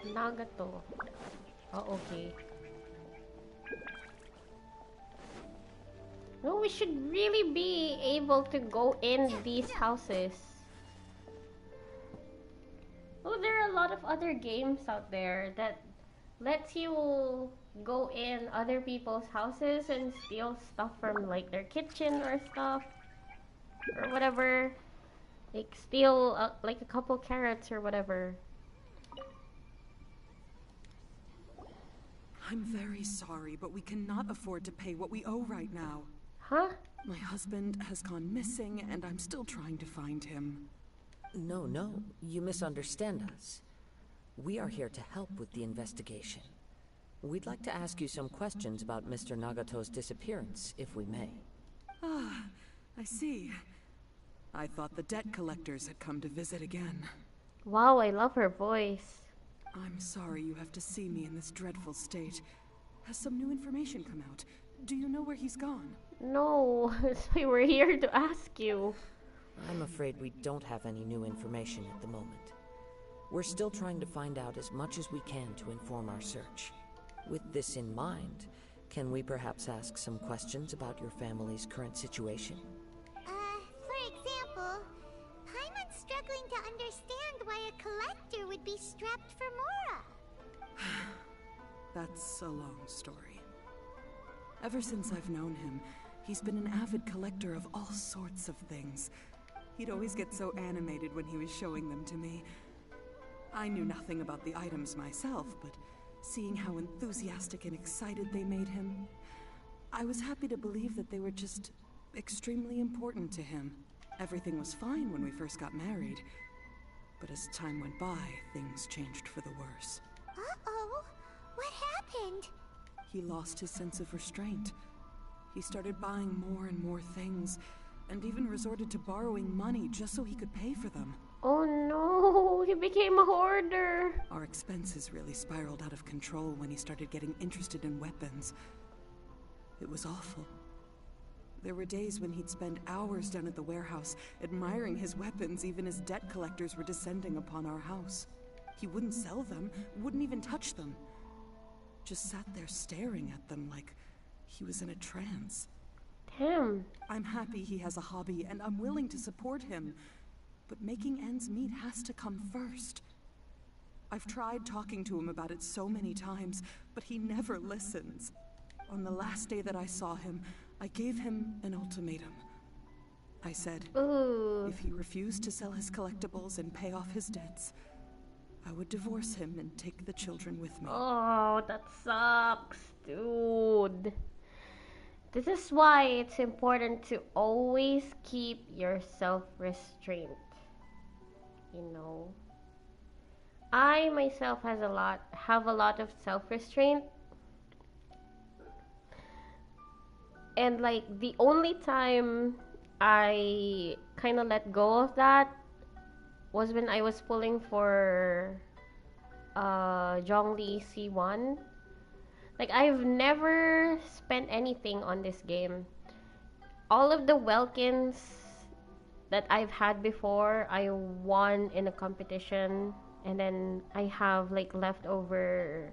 Nagato. Oh, okay. No, we should really be able to go in these houses. Oh, there are a lot of other games out there that lets you go in other people's houses and steal stuff from like their kitchen or stuff or whatever. Like steal like a couple carrots or whatever.
I'm very sorry, but we cannot afford to pay what we owe right now.
Huh?
My husband has gone missing, and I'm still trying to find him.
No, you misunderstand us. We are here to help with the investigation. We'd like to ask you some questions about Mr. Nagato's disappearance, if we may.
Ah, I see. I thought the debt collectors had come to visit again.
Wow, I love her voice.
I'm sorry you have to see me in this dreadful state. Has some new information come out? Do you know where he's gone?
No, that's why we're here to ask you.
I'm afraid we don't have any new information at the moment. We're still trying to find out as much as we can to inform our search. With this in mind, can we perhaps ask some questions about your family's current situation?
For example, Paimon's struggling to understand why a collector would be strapped for Mora.
That's a long story. Ever since I've known him, he's been an avid collector of all sorts of things. He'd always get so animated when he was showing them to me. I knew nothing about the items myself, but seeing how enthusiastic and excited they made him, I was happy to believe that they were just extremely important to him. Everything was fine when we first got married, but as time went by, things changed for the worse.
Uh-oh, what happened?
He lost his sense of restraint. He started buying more and more things, and even resorted to borrowing money just so he could pay for them.
Oh no, he became a hoarder.
Our expenses really spiraled out of control when he started getting interested in weapons. It was awful. There were days when he'd spend hours down at the warehouse, admiring his weapons even as debt collectors were descending upon our house. He wouldn't sell them, wouldn't even touch them. Just sat there staring at them like he was in a trance.
Damn.
I'm happy he has a hobby, and I'm willing to support him. But making ends meet has to come first. I've tried talking to him about it so many times, but he never listens. On the last day that I saw him, I gave him an ultimatum. I said, if he refused to sell his collectibles and pay off his debts, I would divorce him and take the children with me.
Oh, that sucks, dude. This is why it's important to always keep your self-restraint. You know, I myself have a lot of self-restraint, and like the only time I kind of let go of that was when I was pulling for Zhongli C1. Like, I've never spent anything on this game. All of the Welkins that I've had before, I won in a competition, and then I have like leftover.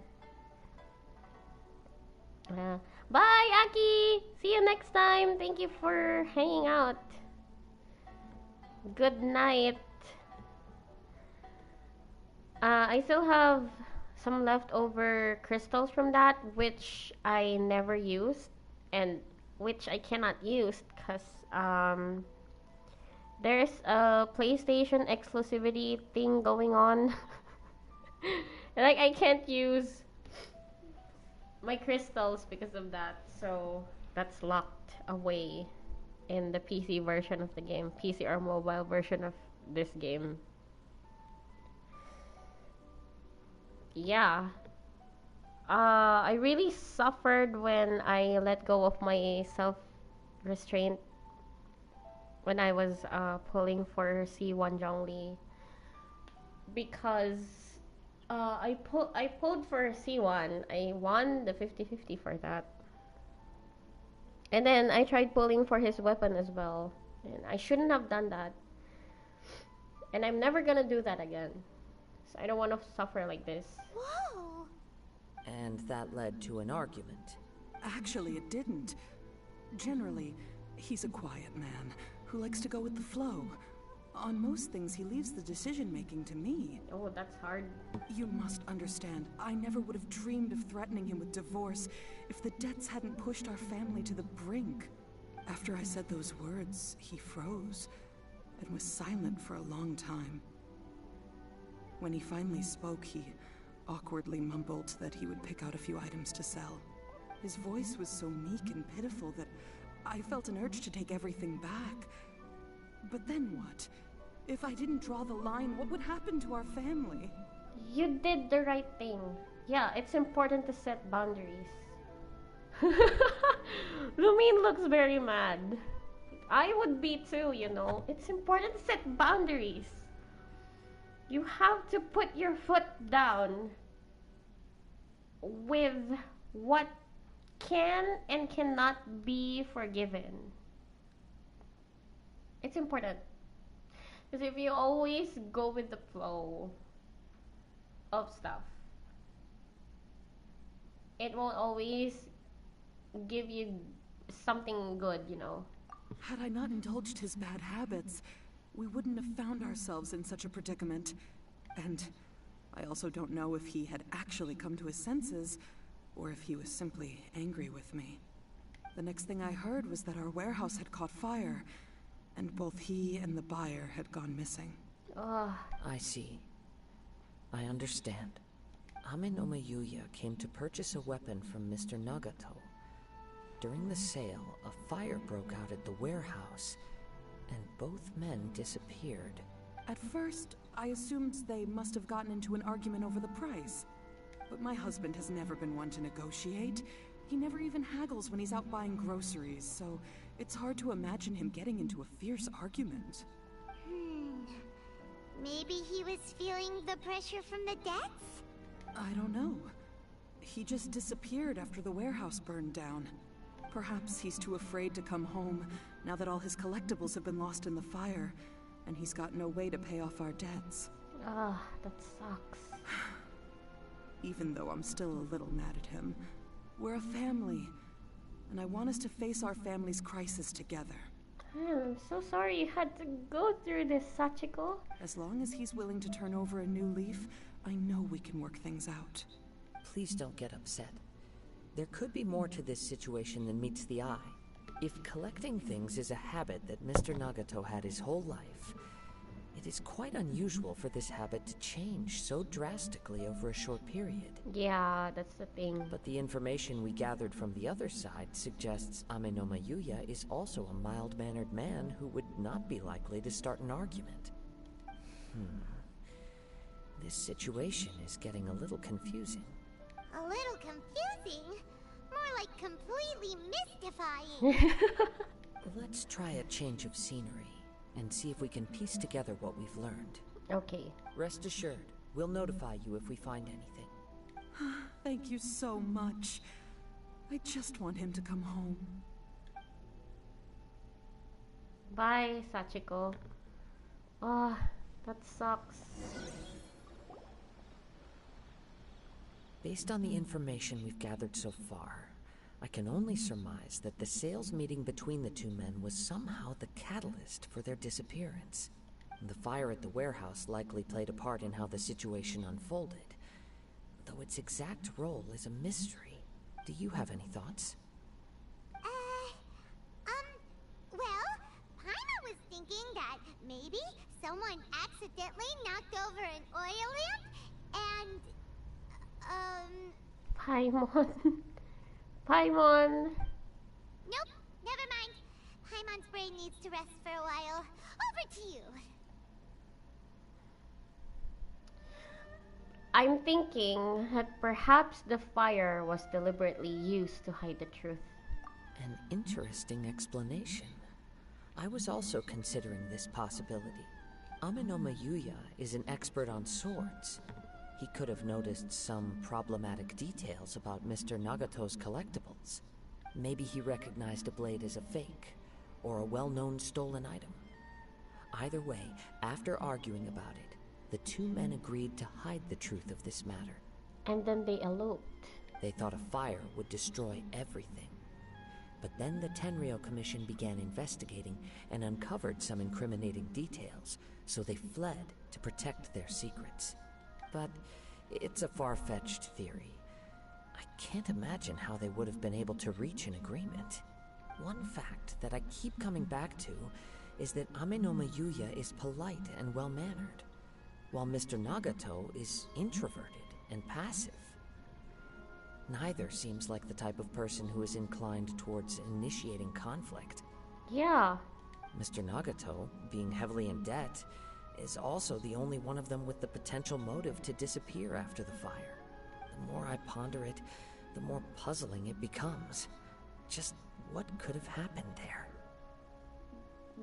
Bye, Aki! See you next time. Thank you for hanging out. Good night. I still have some leftover crystals from that, which I never used, and which I cannot use because there's a PlayStation exclusivity thing going on. Like, I can't use my crystals because of that. So that's locked away in the PC version of the game, PC or mobile version of this game. Yeah. I really suffered when I let go of my self-restraint when I was pulling for C1 Zhongli, because I pulled for C1. I won the 50-50 for that. And then I tried pulling for his weapon as well. And I shouldn't have done that. And I'm never gonna do that again. So I don't want to suffer like this.
Whoa!
And that led to an argument.
Actually, it didn't. Generally, he's a quiet man who likes to go with the flow. On most things, he leaves the decision-making to me.
Oh, that's hard.
You must understand, I never would have dreamed of threatening him with divorce if the debts hadn't pushed our family to the brink. After I said those words, he froze and was silent for a long time. When he finally spoke, he awkwardly mumbled that he would pick out a few items to sell. His voice was so meek and pitiful that I felt an urge to take everything back. But then what? If I didn't draw the line, what would happen to our family?
You did the right thing. Yeah, it's important to set boundaries. Lumin looks very mad. I would be too, you know. It's important to set boundaries. You have to put your foot down with what can and cannot be forgiven. It's important. Because if you always go with the flow of stuff, it won't always give you something good, you know.
Had I not indulged his bad habits, we wouldn't have found ourselves in such a predicament. And I also don't know if he had actually come to his senses, or if he was simply angry with me. The next thing I heard was that our warehouse had caught fire, and both he and the buyer had gone missing.
I see. I understand. Amenoma Yuya came to purchase a weapon from Mr. Nagato. During the sale, a fire broke out at the warehouse, and both men disappeared.
At first, I assumed they must have gotten into an argument over the price. But my husband has never been one to negotiate. He never even haggles when he's out buying groceries, so it's hard to imagine him getting into a fierce argument.
Maybe he was feeling the pressure from the debts?
I don't know. He just disappeared after the warehouse burned down. Perhaps he's too afraid to come home now that all his collectibles have been lost in the fire, and he's got no way to pay off our debts.
That sucks.
Even though I'm still a little mad at him, we're a family, and I want us to face our family's crisis together.
I'm so sorry you had to go through this, Sachiko.
As long as he's willing to turn over a new leaf, I know we can work things out.
Please don't get upset. There could be more to this situation than meets the eye. If collecting things is a habit that Mr. Nagato had his whole life, it is quite unusual for this habit to change so drastically over a short period.
Yeah, that's the thing.
But the information we gathered from the other side suggests Amenoma Yuya is also a mild-mannered man who would not be likely to start an argument. This situation is getting a little confusing.
A little confusing? More like completely mystifying.
Let's try a change of scenery and see if we can piece together what we've learned.
Okay.
Rest assured, we'll notify you if we find anything.
Thank you so much. I just want him to come home.
Bye, Sachiko. That sucks.
Based on the information we've gathered so far, I can only surmise that the sales meeting between the two men was somehow the catalyst for their disappearance. The fire at the warehouse likely played a part in how the situation unfolded, though its exact role is a mystery. Do you have any thoughts?
Well, Paimon was thinking that maybe someone accidentally knocked over an oil lamp and,
Paimon. Paimon!
Nope, never mind. Paimon's brain needs to rest for a while. Over to you.
I'm thinking that perhaps the fire was deliberately used to hide the truth.
An interesting explanation. I was also considering this possibility. Amenoma Yuya is an expert on swords. He could have noticed some problematic details about Mr. Nagato's collectibles. Maybe he recognized a blade as a fake, or a well-known stolen item. Either way, after arguing about it, the two men agreed to hide the truth of this matter.
And then they eloped.
They thought a fire would destroy everything. But then the Tenryou Commission began investigating and uncovered some incriminating details, so they fled to protect their secrets. But it's a far-fetched theory. I can't imagine how they would have been able to reach an agreement. One fact that I keep coming back to is that Amenoma Yuya is polite and well-mannered, while Mr. Nagato is introverted and passive. Neither seems like the type of person who is inclined towards initiating conflict.
Yeah.
Mr. Nagato, being heavily in debt, is also the only one of them with the potential motive to disappear after the fire. The more I ponder it, the more puzzling it becomes. Just what could have happened there?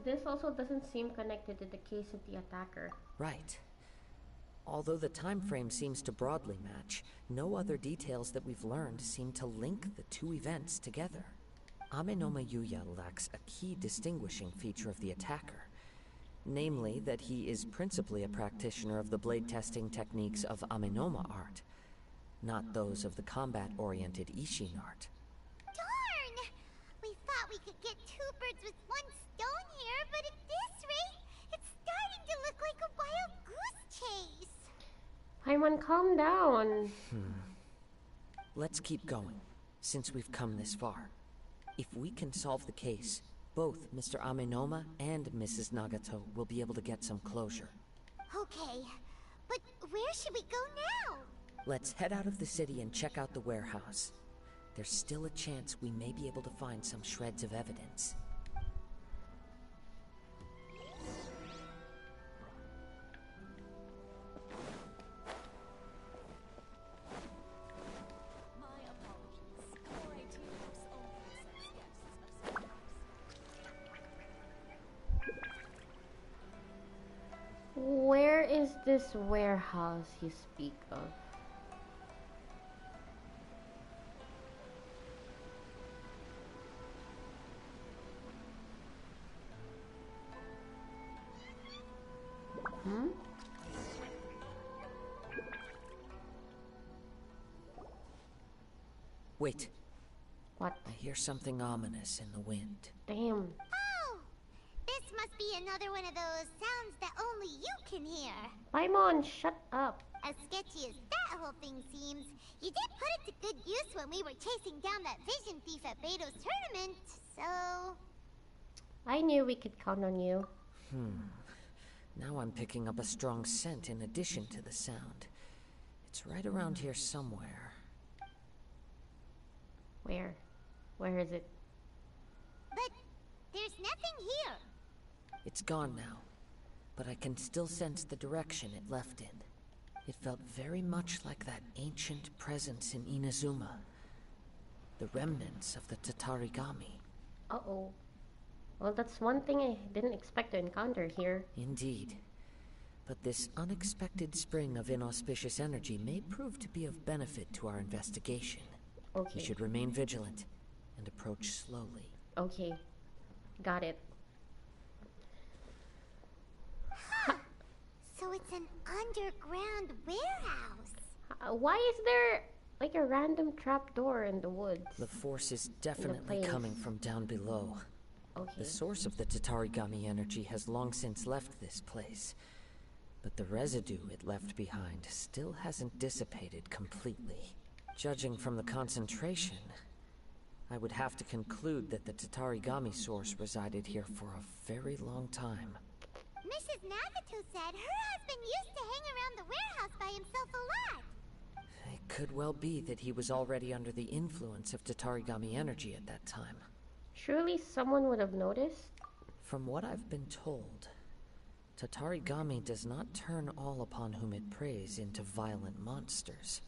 This also doesn't seem connected to the case of the attacker.
Right. Although the time frame seems to broadly match, no other details that we've learned seem to link the two events together. Amenoma Yuya lacks a key distinguishing feature of the attacker, namely that he is principally a practitioner of the blade testing techniques of Amenoma art, not those of the combat-oriented Ishin art.
Darn! We thought we could get two birds with one stone here, but at this rate, it's starting to look like a wild goose chase.
Paimon, calm down.
Let's keep going, since we've come this far. If we can solve the case, both Mr. Amenoma and Mrs. Nagato will be able to get some closure.
Okay, but where should we go now?
Let's head out of the city and check out the warehouse. There's still a chance we may be able to find some shreds of evidence.
Where is this warehouse you speak of?
Wait.
What?
I hear something ominous in the wind.
Damn.
Oh! This must be another one of those sounds that only you can hear.
Paimon, shut up.
As sketchy as that whole thing seems, you did put it to good use when we were chasing down that vision thief at Beto's tournament, so...
I knew we could count on you.
Now I'm picking up a strong scent in addition to the sound. It's right around here somewhere.
Where? Where is it?
But there's nothing here.
It's gone now, but I can still sense the direction it left in. It felt very much like that ancient presence in Inazuma. The remnants of the Tatarigami.
Uh-oh. Well, that's one thing I didn't expect to encounter here.
Indeed. But this unexpected spring of inauspicious energy may prove to be of benefit to our investigation.
Okay.
We should remain vigilant and approach slowly.
Okay. Got it.
Huh. So it's an underground warehouse.
Why is there like a random trapdoor in the woods?
The force is definitely coming from down below.
Okay.
The source of the Tatarigami energy has long since left this place, but the residue it left behind still hasn't dissipated completely. Judging from the concentration, I would have to conclude that the Tatarigami source resided here for a very long time.
Mrs. Nagato said her husband used to hang around the warehouse by himself a lot.
It could well be that he was already under the influence of Tatarigami energy at that time.
Surely someone would have noticed?
From what I've been told, Tatarigami does not turn all upon whom it preys into violent monsters,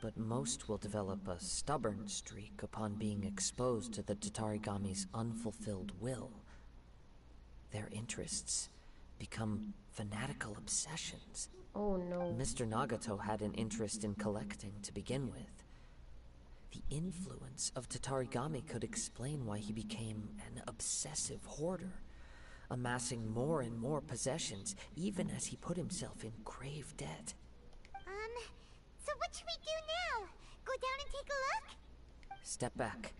but most will develop a stubborn streak upon being exposed to the Tatarigami's unfulfilled will. Their interests become fanatical obsessions.
Oh no.
Mr. Nagato had an interest in collecting to begin with. The influence of Tatarigami could explain why he became an obsessive hoarder, amassing more and more possessions, even as he put himself in grave debt.
So what should we do now? Go down and take a look?
Step back.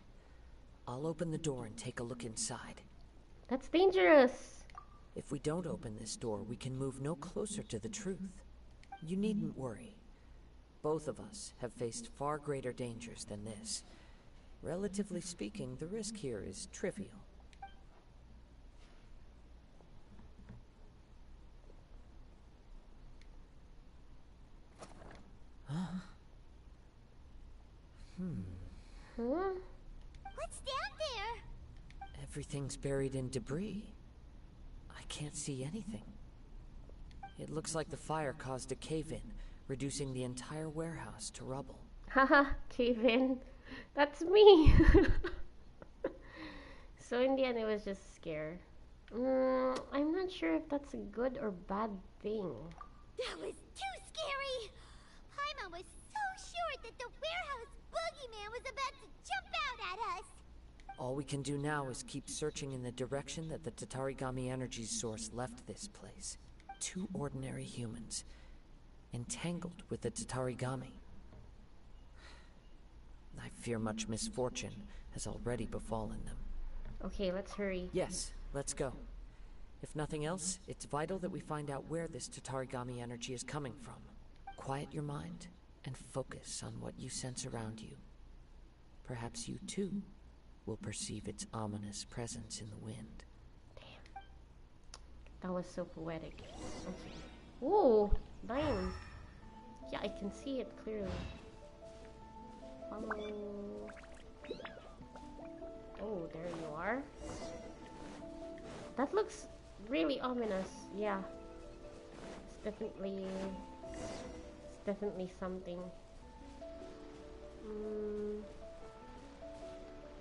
I'll open the door and take a look inside.
That's dangerous.
If we don't open this door, we can move no closer to the truth. You needn't worry. Both of us have faced far greater dangers than this. Relatively speaking, the risk here is trivial. Huh?
What's down there?
Everything's buried in debris. I can't see anything. It looks like the fire caused a cave-in, reducing the entire warehouse to rubble.
Haha, cave-in. That's me. So in the end, it was just scare. I'm not sure if that's a good or bad thing.
That was too scary! Paimon was so sure that the warehouse boogeyman was about to jump out at us!
All we can do now is keep searching in the direction that the Tatarigami energy source left this place. 2 ordinary humans, entangled with the Tatarigami. I fear much misfortune has already befallen them.
Okay, let's hurry.
Yes, let's go. If nothing else, it's vital that we find out where this Tatarigami energy is coming from. Quiet your mind and focus on what you sense around you. Perhaps you too will perceive its ominous presence in the wind.
Damn. That was so poetic. Okay. Ooh, damn. Yeah, I can see it clearly. Follow. Oh, there you are. That looks really ominous. Yeah. It's definitely something.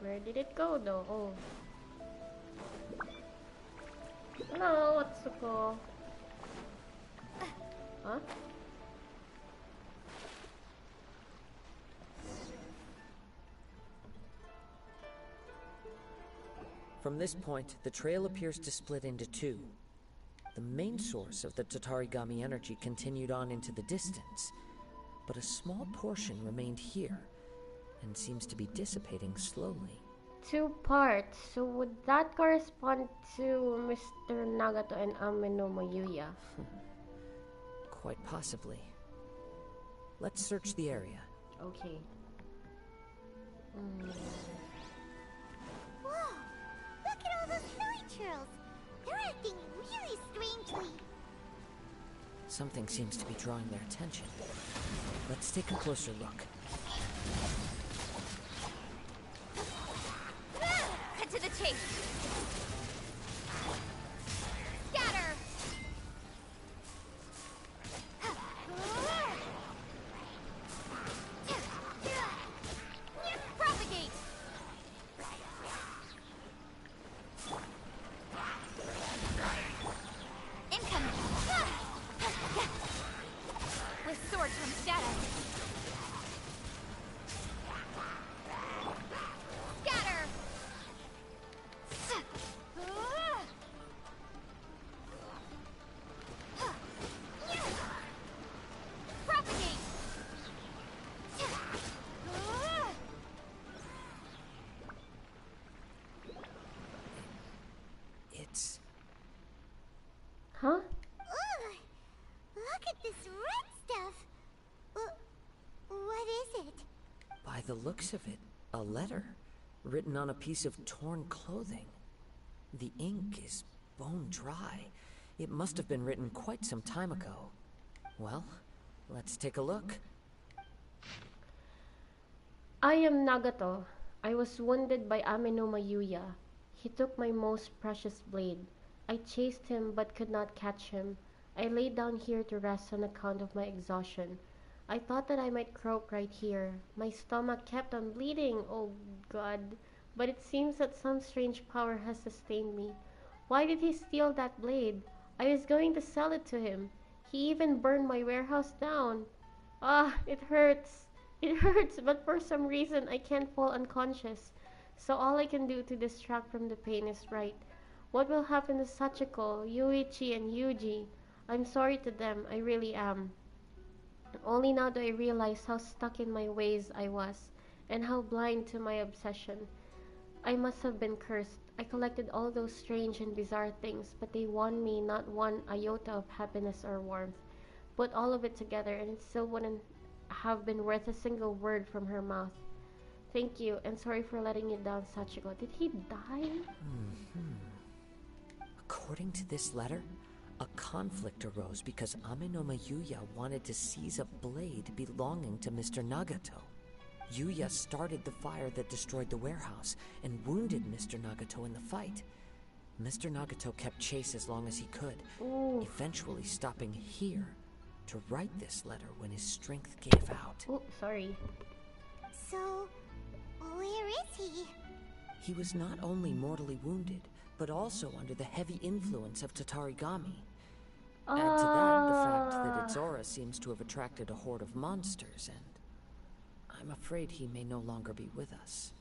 Where did it go though? Oh. Hello, Atsuko. Huh?
From this point, the trail appears to split into 2. The main source of the Tatarigami energy continued on into the distance, but a small portion remained here, and seems to be dissipating slowly.
2 parts. So would that correspond to Mr. Nagato and Ameno Mayuya?
Quite possibly. Let's search the area.
Okay.
Whoa! Look at all those silly churls! They're acting really strangely.
Something seems to be drawing their attention. Let's take a closer look.
Cut to the chase! Scatter! Propagate! Incoming! With sword comes shadow. Scatter! Propagate!
It's...
Huh?
Ugh! Look at this red stuff! What is it?
By the looks of it, a letter written on a piece of torn clothing. The ink is bone dry. It must have been written quite some time ago. Well, let's take a look.
I am Nagato. I was wounded by Amenoma Yuya. He took my most precious blade. I chased him but could not catch him. I lay down here to rest on account of my exhaustion. I thought that I might croak right here. My stomach kept on bleeding, oh god. But it seems that some strange power has sustained me. Why did he steal that blade? I was going to sell it to him. He even burned my warehouse down. Ah, it hurts. It hurts, but for some reason I can't fall unconscious. So all I can do to distract from the pain is write. What will happen to Sachiko, Yuichi, and Yuji? I'm sorry to them, I really am. Only now do I realize how stuck in my ways I was, and how blind to my obsession. I must have been cursed. I collected all those strange and bizarre things, but they won me not one iota of happiness or warmth. Put all of it together, and it still wouldn't have been worth a single word from her mouth. Thank you, and sorry for letting you down, Sachiko. Did he die?
According to this letter, a conflict arose because Amenoma Yuya wanted to seize a blade belonging to Mr. Nagato. Yuya started the fire that destroyed the warehouse and wounded Mr. Nagato in the fight. Mr. Nagato kept chase as long as he could, eventually stopping here to write this letter when his strength gave out.
Oh, sorry.
So, where is he?
He was not only mortally wounded, but also under the heavy influence of Tatarigami. Add to that the fact that its aura seems to have attracted a horde of monsters, and I'm afraid he may no longer be with us.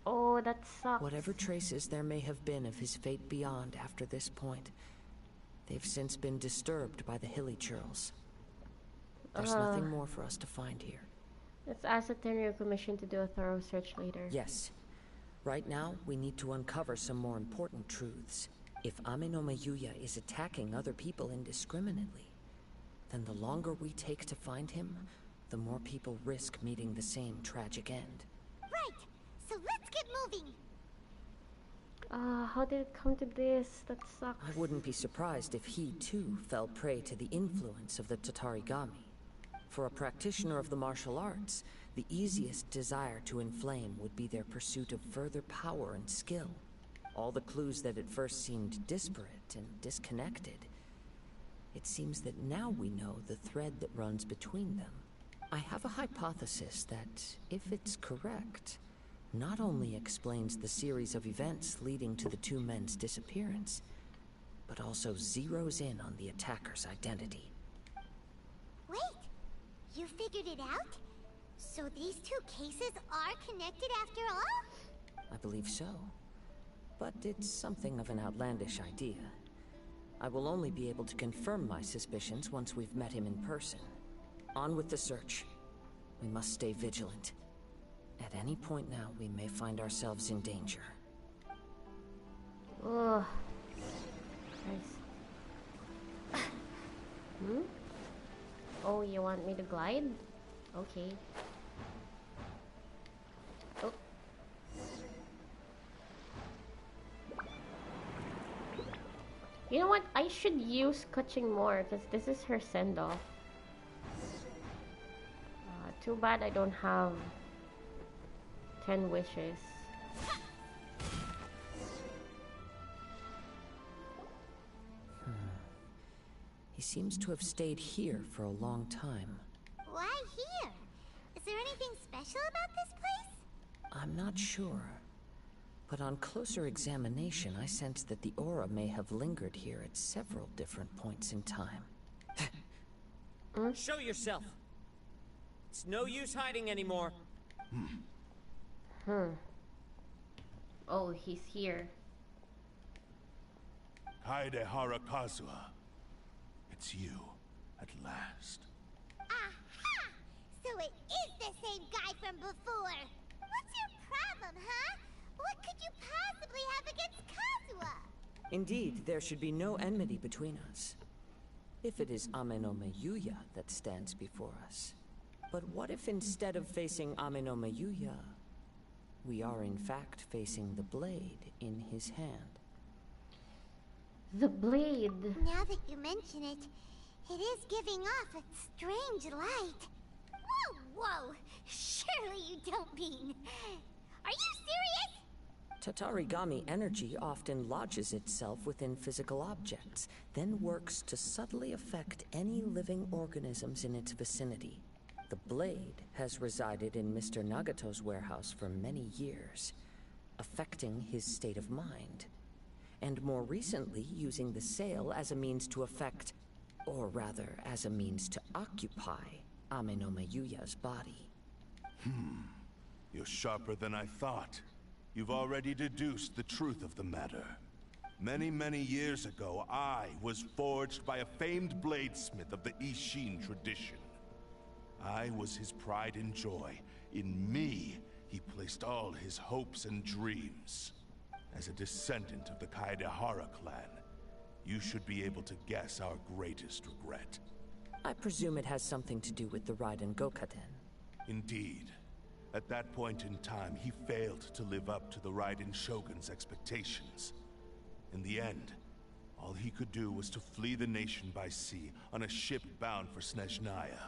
Oh, that sucks.
Whatever traces there may have been of his fate beyond after this point, they've since been disturbed by the Hilichurls. There's nothing more for us to find here.
Let's ask the Tenryo Commission to do a thorough search later.
Yes. Right now, we need to uncover some more important truths. If Amenoma Yuya is attacking other people indiscriminately, then the longer we take to find him, the more people risk meeting the same tragic end.
Right! So let's get moving!
How did it come to this? That sucks.
I wouldn't be surprised if he, too, fell prey to the influence of the Tatarigami. For a practitioner of the martial arts, the easiest desire to inflame would be their pursuit of further power and skill. All the clues that at first seemed disparate and disconnected. It seems that now we know the thread that runs between them. I have a hypothesis that, if it's correct, not only explains the series of events leading to the two men's disappearance, but also zeroes in on the attacker's identity.
Wait! You figured it out? So these two cases are connected after all?
I believe so. But it's something of an outlandish idea. I will only be able to confirm my suspicions once we've met him in person. On with the search. We must stay vigilant. At any point now, we may find ourselves in danger.
Ugh. Nice. Oh, you want me to glide? Okay. Oh. You know what? I should use Kuching more because this is her send-off. Too bad I don't have 10 wishes.
He seems to have stayed here for a long time.
Why here? Is there anything special about this place?
I'm not sure. But on closer examination, I sense that the aura may have lingered here at several different points in time.
Show yourself! It's no use hiding anymore.
Oh, he's here.
Kaedehara Kazuha. It's you, at last.
Aha! So it is the same guy from before! What's your problem, huh? What could you possibly have against Kazuha?
Indeed, there should be no enmity between us. If it is Amenoma Yuya that stands before us. But what if instead of facing Amenoma Yuya, we are in fact facing the blade in his hand?
The blade!
Now that you mention it, it is giving off a strange light. Whoa, Whoa, surely you don't mean... Are you serious?
Tatarigami energy often lodges itself within physical objects, then works to subtly affect any living organisms in its vicinity. The blade has resided in Mr. Nagato's warehouse for many years, affecting his state of mind, and more recently using the sail as a means to affect, or rather as a means to occupy, Amenoma Yuya's body.
You're sharper than I thought. You've already deduced the truth of the matter. Many, many years ago, I was forged by a famed bladesmith of the Ishin tradition. I was his pride and joy. In me, he placed all his hopes and dreams. As a descendant of the Kaedehara clan, you should be able to guess our greatest regret.
I presume it has something to do with the Raiden Gokaden.
Indeed. At that point in time, he failed to live up to the Raiden Shogun's expectations. In the end, all he could do was to flee the nation by sea on a ship bound for Snezhnaya.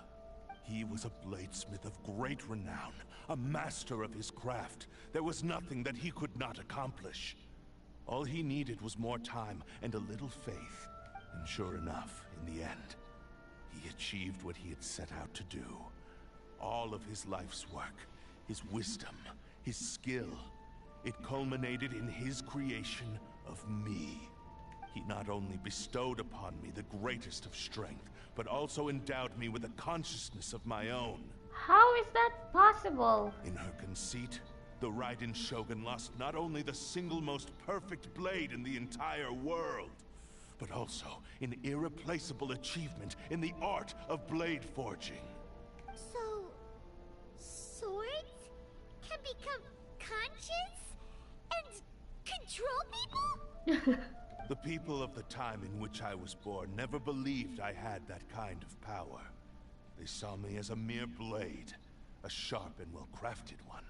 He was a bladesmith of great renown, a master of his craft. There was nothing that he could not accomplish. All he needed was more time and a little faith. And sure enough, in the end, he achieved what he had set out to do. All of his life's work, his wisdom, his skill, it culminated in his creation of me. He not only bestowed upon me the greatest of strength, but also endowed me with a consciousness of my own.
How is that possible?
In her conceit, the Raiden Shogun lost not only the single most perfect blade in the entire world, but also an irreplaceable achievement in the art of blade forging.
So... swords can become conscious and control people?
The people of the time in which I was born never believed I had that kind of power. They saw me as a mere blade, a sharp and well-crafted one,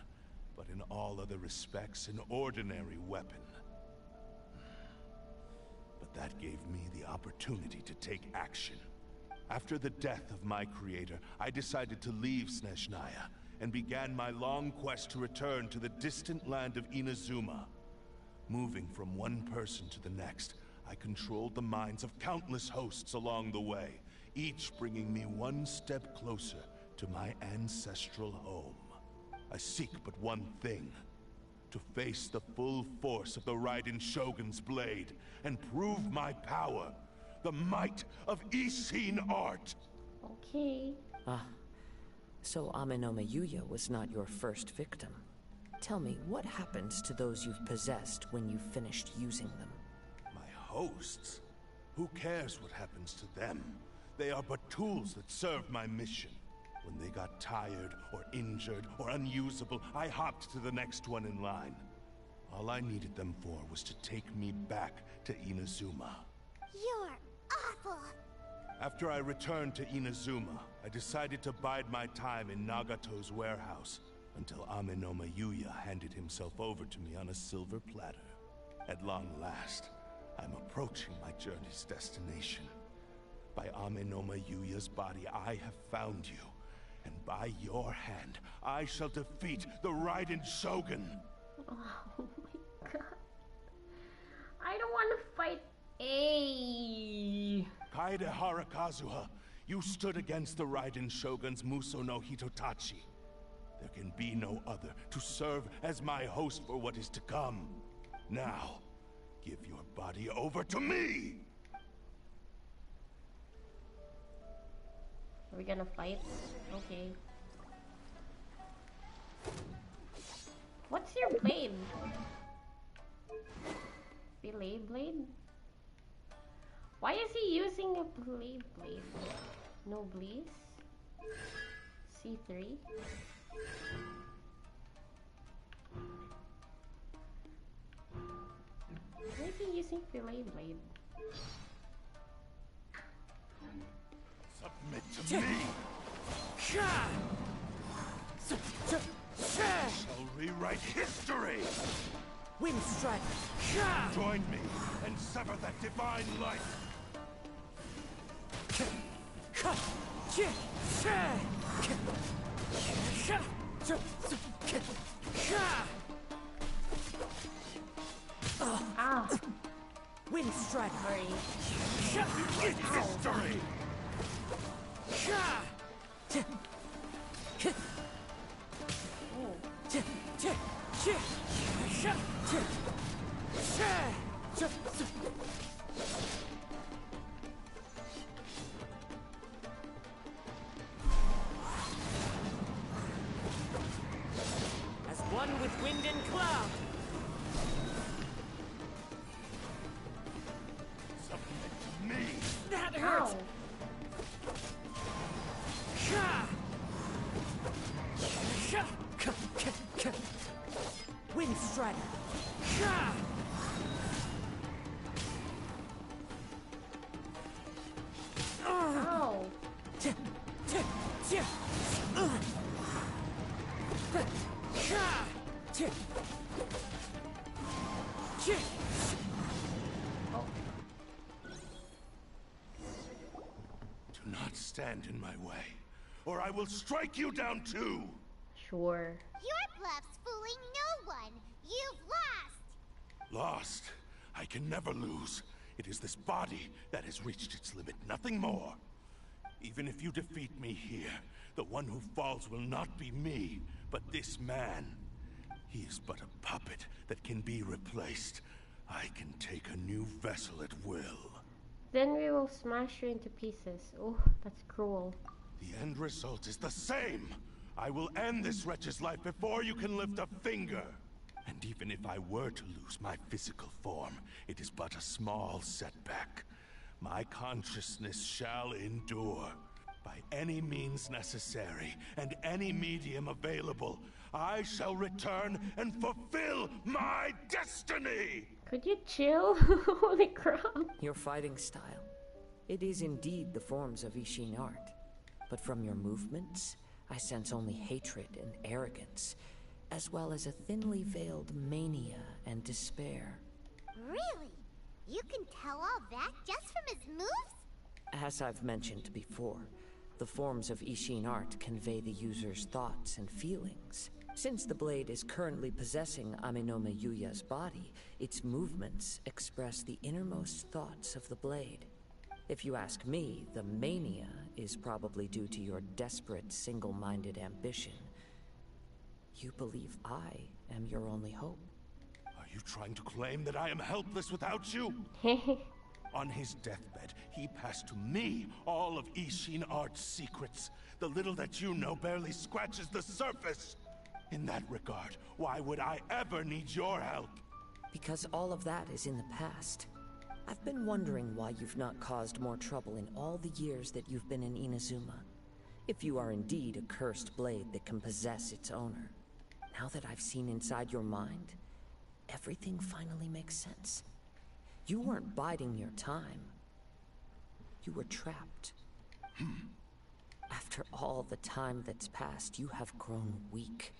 but in all other respects an ordinary weapon. But that gave me the opportunity to take action. After the death of my creator, I decided to leave Snezhnaya and began my long quest to return to the distant land of Inazuma. Moving from one person to the next, I controlled the minds of countless hosts along the way, each bringing me one step closer to my ancestral home. I seek but one thing: to face the full force of the Raiden Shogun's blade and prove my power, the might of Ishin art.
Okay.
Ah, so Amenoma Yuya was not your first victim. Tell me, what happens to those you've possessed when you've finished using them?
My hosts? Who cares what happens to them? They are but tools that serve my mission. When they got tired, or injured, or unusable, I hopped to the next one in line. All I needed them for was to take me back to Inazuma.
You're awful.
After I returned to Inazuma, I decided to bide my time in Nagato's warehouse until Amenoma Yuya handed himself over to me on a silver platter. At long last, I'm approaching my journey's destination. By Amenoma Yuya's body, I have found you. And by your hand, I shall defeat the Raiden Shogun!
Oh my god. I don't want to fight A.
Kaedehara Kazuha, you stood against the Raiden Shogun's Muso no Hitotachi. There can be no other to serve as my host for what is to come. Now, give your body over to me!
Are we gonna fight? Okay. What's your blade? Belay blade? Why is he using a belay blade? No bleeds? C3? Why is he using belay blade?
Submit to me! Shall rewrite history!
Wind strike!
Join me and sever that divine life!
Ah.
Wind Strider.
History.
As one with wind and cloud.
Submit to me.
That hurts.
Wind Strider.
Ow.
Do not stand in my way, or I will strike you down too.
Sure.
Your bluff's fooling no one. You've lost.
Lost? I can never lose. It is this body that has reached its limit, nothing more. Even if you defeat me here, the one who falls will not be me, but this man. He is but a puppet that can be replaced. I can take a new vessel at will.
Then we will smash you into pieces. Oh, that's cruel.
The end result is the same. I will end this wretch's life before you can lift a finger. And even if I were to lose my physical form, it is but a small setback. My consciousness shall endure. By any means necessary, and any medium available, I shall return and fulfill my destiny!
Could you chill? Holy crap.
Your fighting style. It is indeed the forms of Ishin art. But from your movements, I sense only hatred and arrogance, as well as a thinly veiled mania and despair.
Really? You can tell all that just from his moves?
As I've mentioned before, the forms of Ishin art convey the user's thoughts and feelings. Since the blade is currently possessing Aminome Yuya's body, its movements express the innermost thoughts of the blade. If you ask me, the mania is probably due to your desperate, single-minded ambition. You believe I am your only hope.
Are you trying to claim that I am helpless without you? On his deathbed, he passed to me all of Ishin Art's secrets. The little that you know barely scratches the surface. In that regard, why would I ever need your help?
Because all of that is in the past. I've been wondering why you've not caused more trouble in all the years that you've been in Inazuma. If you are indeed a cursed blade that can possess its owner. Now that I've seen inside your mind, everything finally makes sense. You weren't biding your time. You were trapped. After all the time that's passed, you have grown weak.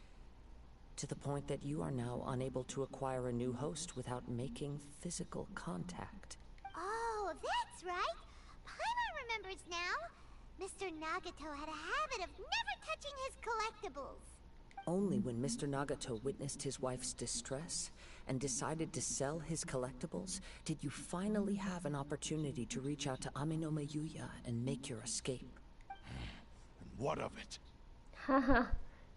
To the point that you are now unable to acquire a new host without making physical contact.
Oh, that's right. Paimon remembers now. Mr. Nagato had a habit of never touching his collectibles.
Only when Mr. Nagato witnessed his wife's distress and decided to sell his collectibles did you finally have an opportunity to reach out to Aminome Yuya and make your escape.
And what of it?
Haha,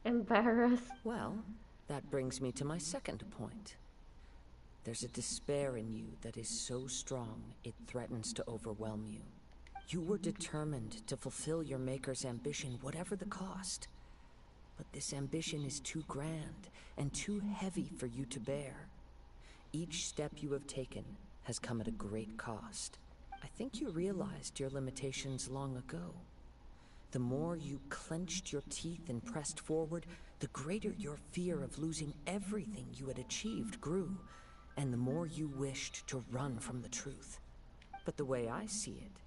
embarrassed.
Well, that brings me to my second point. There's a despair in you that is so strong it threatens to overwhelm you. You were determined to fulfill your maker's ambition, whatever the cost. But this ambition is too grand and too heavy for you to bear. Each step you have taken has come at a great cost. I think you realized your limitations long ago. The more you clenched your teeth and pressed forward, the greater your fear of losing everything you had achieved grew, and the more you wished to run from the truth. But the way I see it,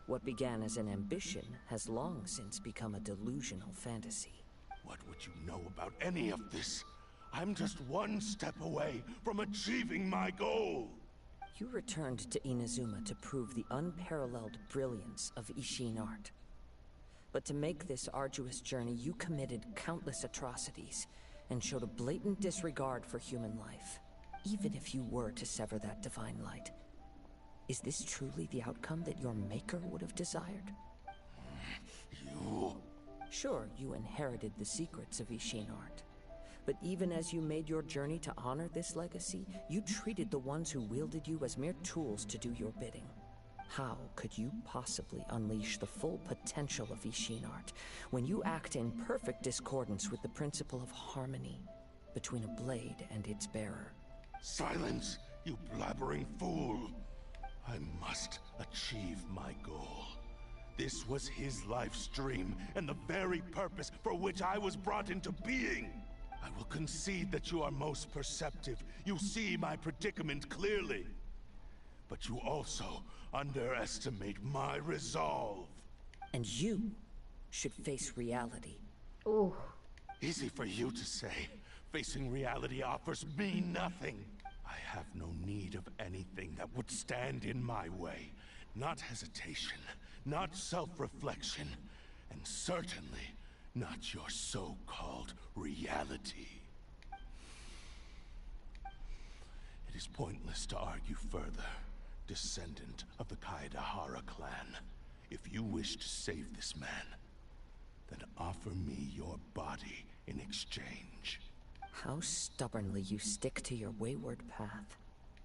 what began as an ambition has long since become a delusional fantasy.
What would you know about any of this? I'm just one step away from achieving my goal!
You returned to Inazuma to prove the unparalleled brilliance of Ishin art. But to make this arduous journey, you committed countless atrocities and showed a blatant disregard for human life, even if you were to sever that divine light. Is this truly the outcome that your maker would have desired?
You...
Sure, you inherited the secrets of Ishin art. But even as you made your journey to honor this legacy, you treated the ones who wielded you as mere tools to do your bidding. How could you possibly unleash the full potential of Ishin art when you act in perfect discordance with the principle of harmony between a blade and its bearer?
Silence, you blabbering fool! I must achieve my goal. This was his life's dream, and the very purpose for which I was brought into being. I will concede that you are most perceptive. You see my predicament clearly. But you also underestimate my resolve.
And you should face reality.
Ooh.
Easy for you to say. Facing reality offers me nothing. I have no need of anything that would stand in my way. Not hesitation, not self-reflection, and certainly not your so-called reality. It is pointless to argue further, descendant of the Kaedahara clan. If you wish to save this man, then offer me your body in exchange.
How stubbornly you stick to your wayward path.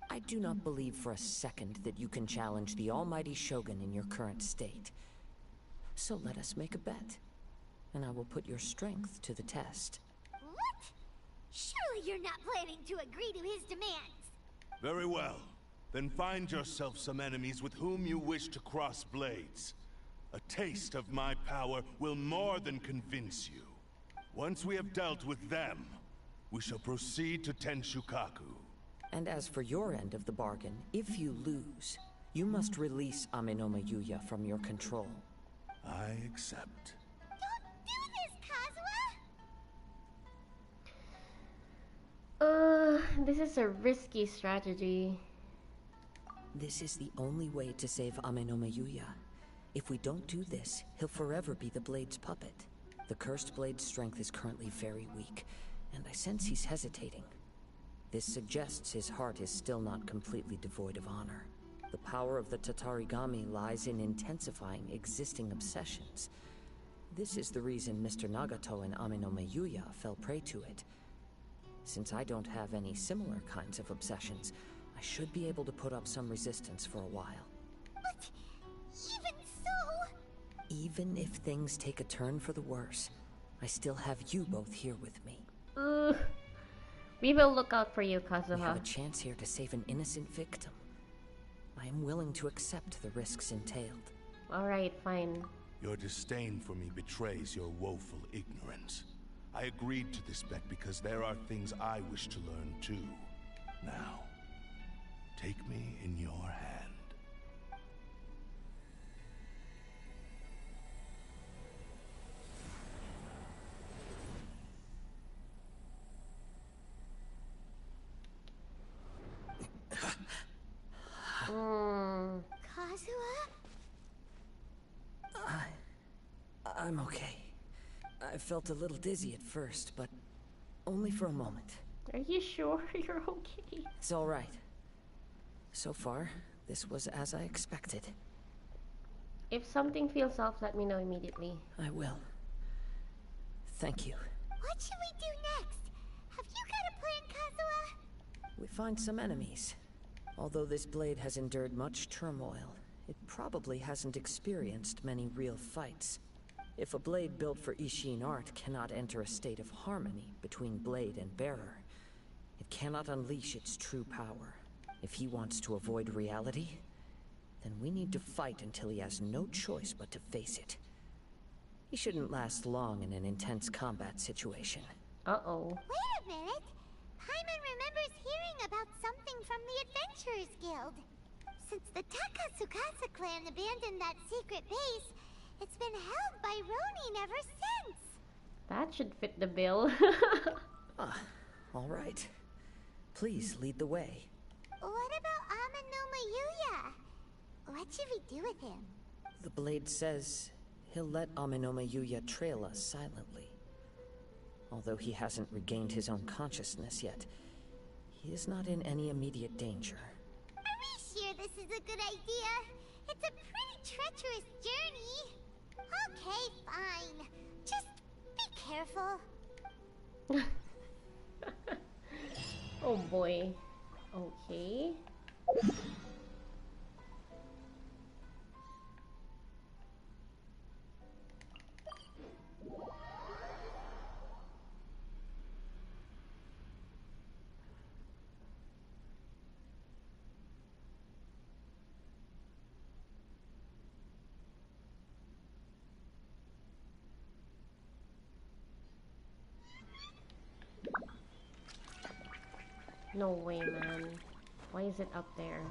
I do not believe for a second that you can challenge the almighty Shogun in your current state. So let us make a bet, and I will put your strength to the test.
What? Surely you're not planning to agree to his demands.
Very well. Then find yourself some enemies with whom you wish to cross blades. A taste of my power will more than convince you. Once we have dealt with them, we shall proceed to Tenshukaku.
And as for your end of the bargain, if you lose, you must release Amenoma Yuya from your control.
I accept.
Don't do this, Kazuha!
This is a risky strategy.
This is the only way to save Amenoma Yuya. If we don't do this, he'll forever be the Blade's puppet. The Cursed Blade's strength is currently very weak, and I sense he's hesitating. This suggests his heart is still not completely devoid of honor. The power of the Tatarigami lies in intensifying existing obsessions. This is the reason Mr. Nagato and Amenoma Yuya fell prey to it. Since I don't have any similar kinds of obsessions, I should be able to put up some resistance for a while.
But even so...
Even if things take a turn for the worse, I still have you both here with me.
We will look out for you,
We have a
Kazuha.
chance here to save an innocent victim. I am willing to accept the risks entailed.
Alright, fine.
Your disdain for me betrays your woeful ignorance. I agreed to this bet because there are things I wish to learn too. Now, take me in your hand.
Kazuha?
I'm okay. I felt a little dizzy at first, but only for a moment.
Are you sure you're okay?
It's all right. So far, this was as I expected.
If something feels off, let me know immediately.
I will. Thank you.
What should we do next? Have you got a plan, Kazuha?
We find some enemies. Although this blade has endured much turmoil, it probably hasn't experienced many real fights. If a blade built for Ishin art cannot enter a state of harmony between blade and bearer, it cannot unleash its true power. If he wants to avoid reality, then we need to fight until he has no choice but to face it. He shouldn't last long in an intense combat situation.
Uh-oh.
Wait a minute. Paimon remembers hearing about something from the Adventurers Guild. Since the Takasukasa clan abandoned that secret base, it's been held by Ronin ever since.
That should fit the bill.
All right. Please lead the way.
What about Amenoma Yuya? What should we do with him?
The blade says he'll let Amenoma Yuya trail us silently. Although he hasn't regained his own consciousness yet, he is not in any immediate danger.
Are we sure this is a good idea? It's a pretty treacherous journey. Okay, fine. Just be careful.
Oh boy. Okay. No way, man. Why is it up there?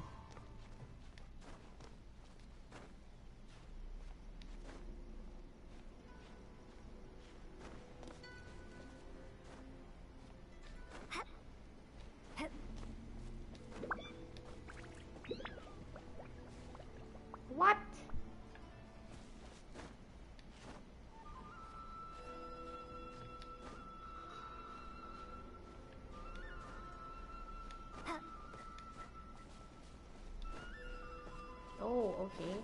What? Oh, okay.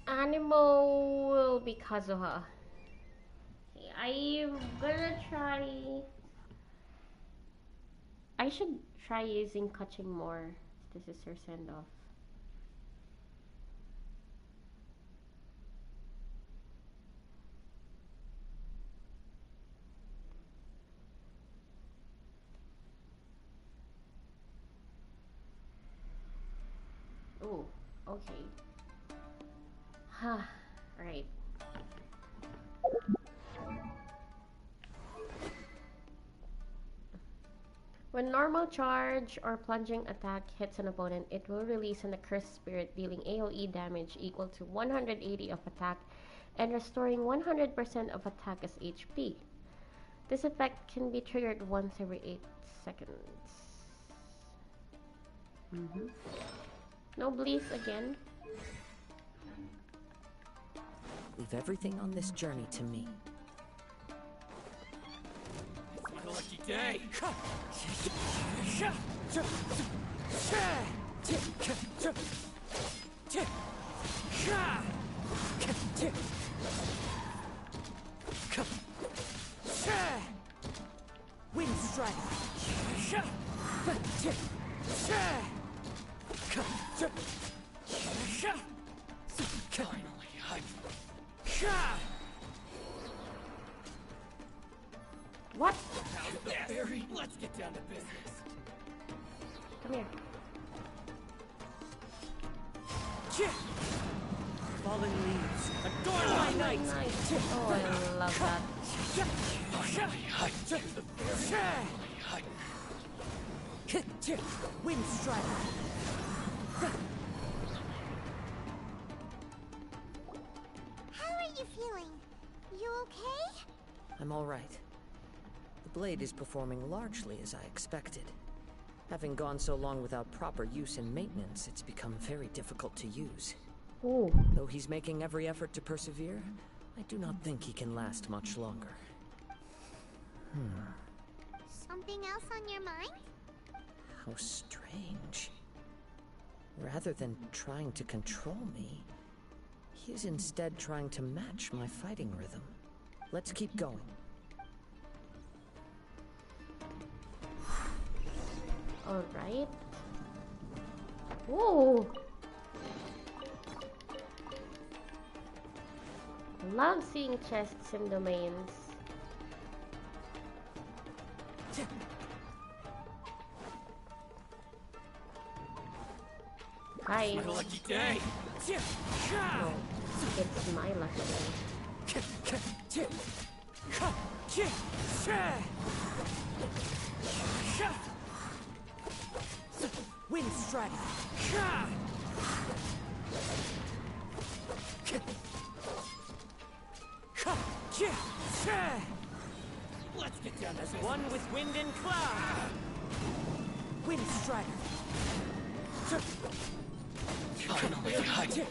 Animo will be Kazuha. I'm gonna try... I should try using Kaching more. This is her send-off. Oh, okay. Huh, right. When normal charge or plunging attack hits an opponent, it will release an accursed spirit dealing AoE damage equal to 180 of attack and restoring 100% of attack as HP. This effect can be triggered once every 8 seconds. No bleeds again.
Leave everything on this journey to me.
It's my lucky day!
Wind strike!
What?
Let's get down to business.
Come here.
Fallen leaves, adorn my night.
Oh, I love that.
Wind strike!
How are you feeling? You okay?
I'm all right. The blade is performing largely as I expected. Having gone so long without proper use and maintenance, it's become very difficult to use.
Ooh.
Though he's making every effort to persevere, I do not think he can last much longer.
Something else on your mind?
How strange. Rather than trying to control me, he's instead trying to match my fighting rhythm. Let's keep going.
Alright. Whoa! Love seeing chests and domains. Hi.
It's my lucky day!
No, it's my lucky day.
Wind strike!
Let's get down to business. One with wind and cloud!
Wind strider!
Finally cut.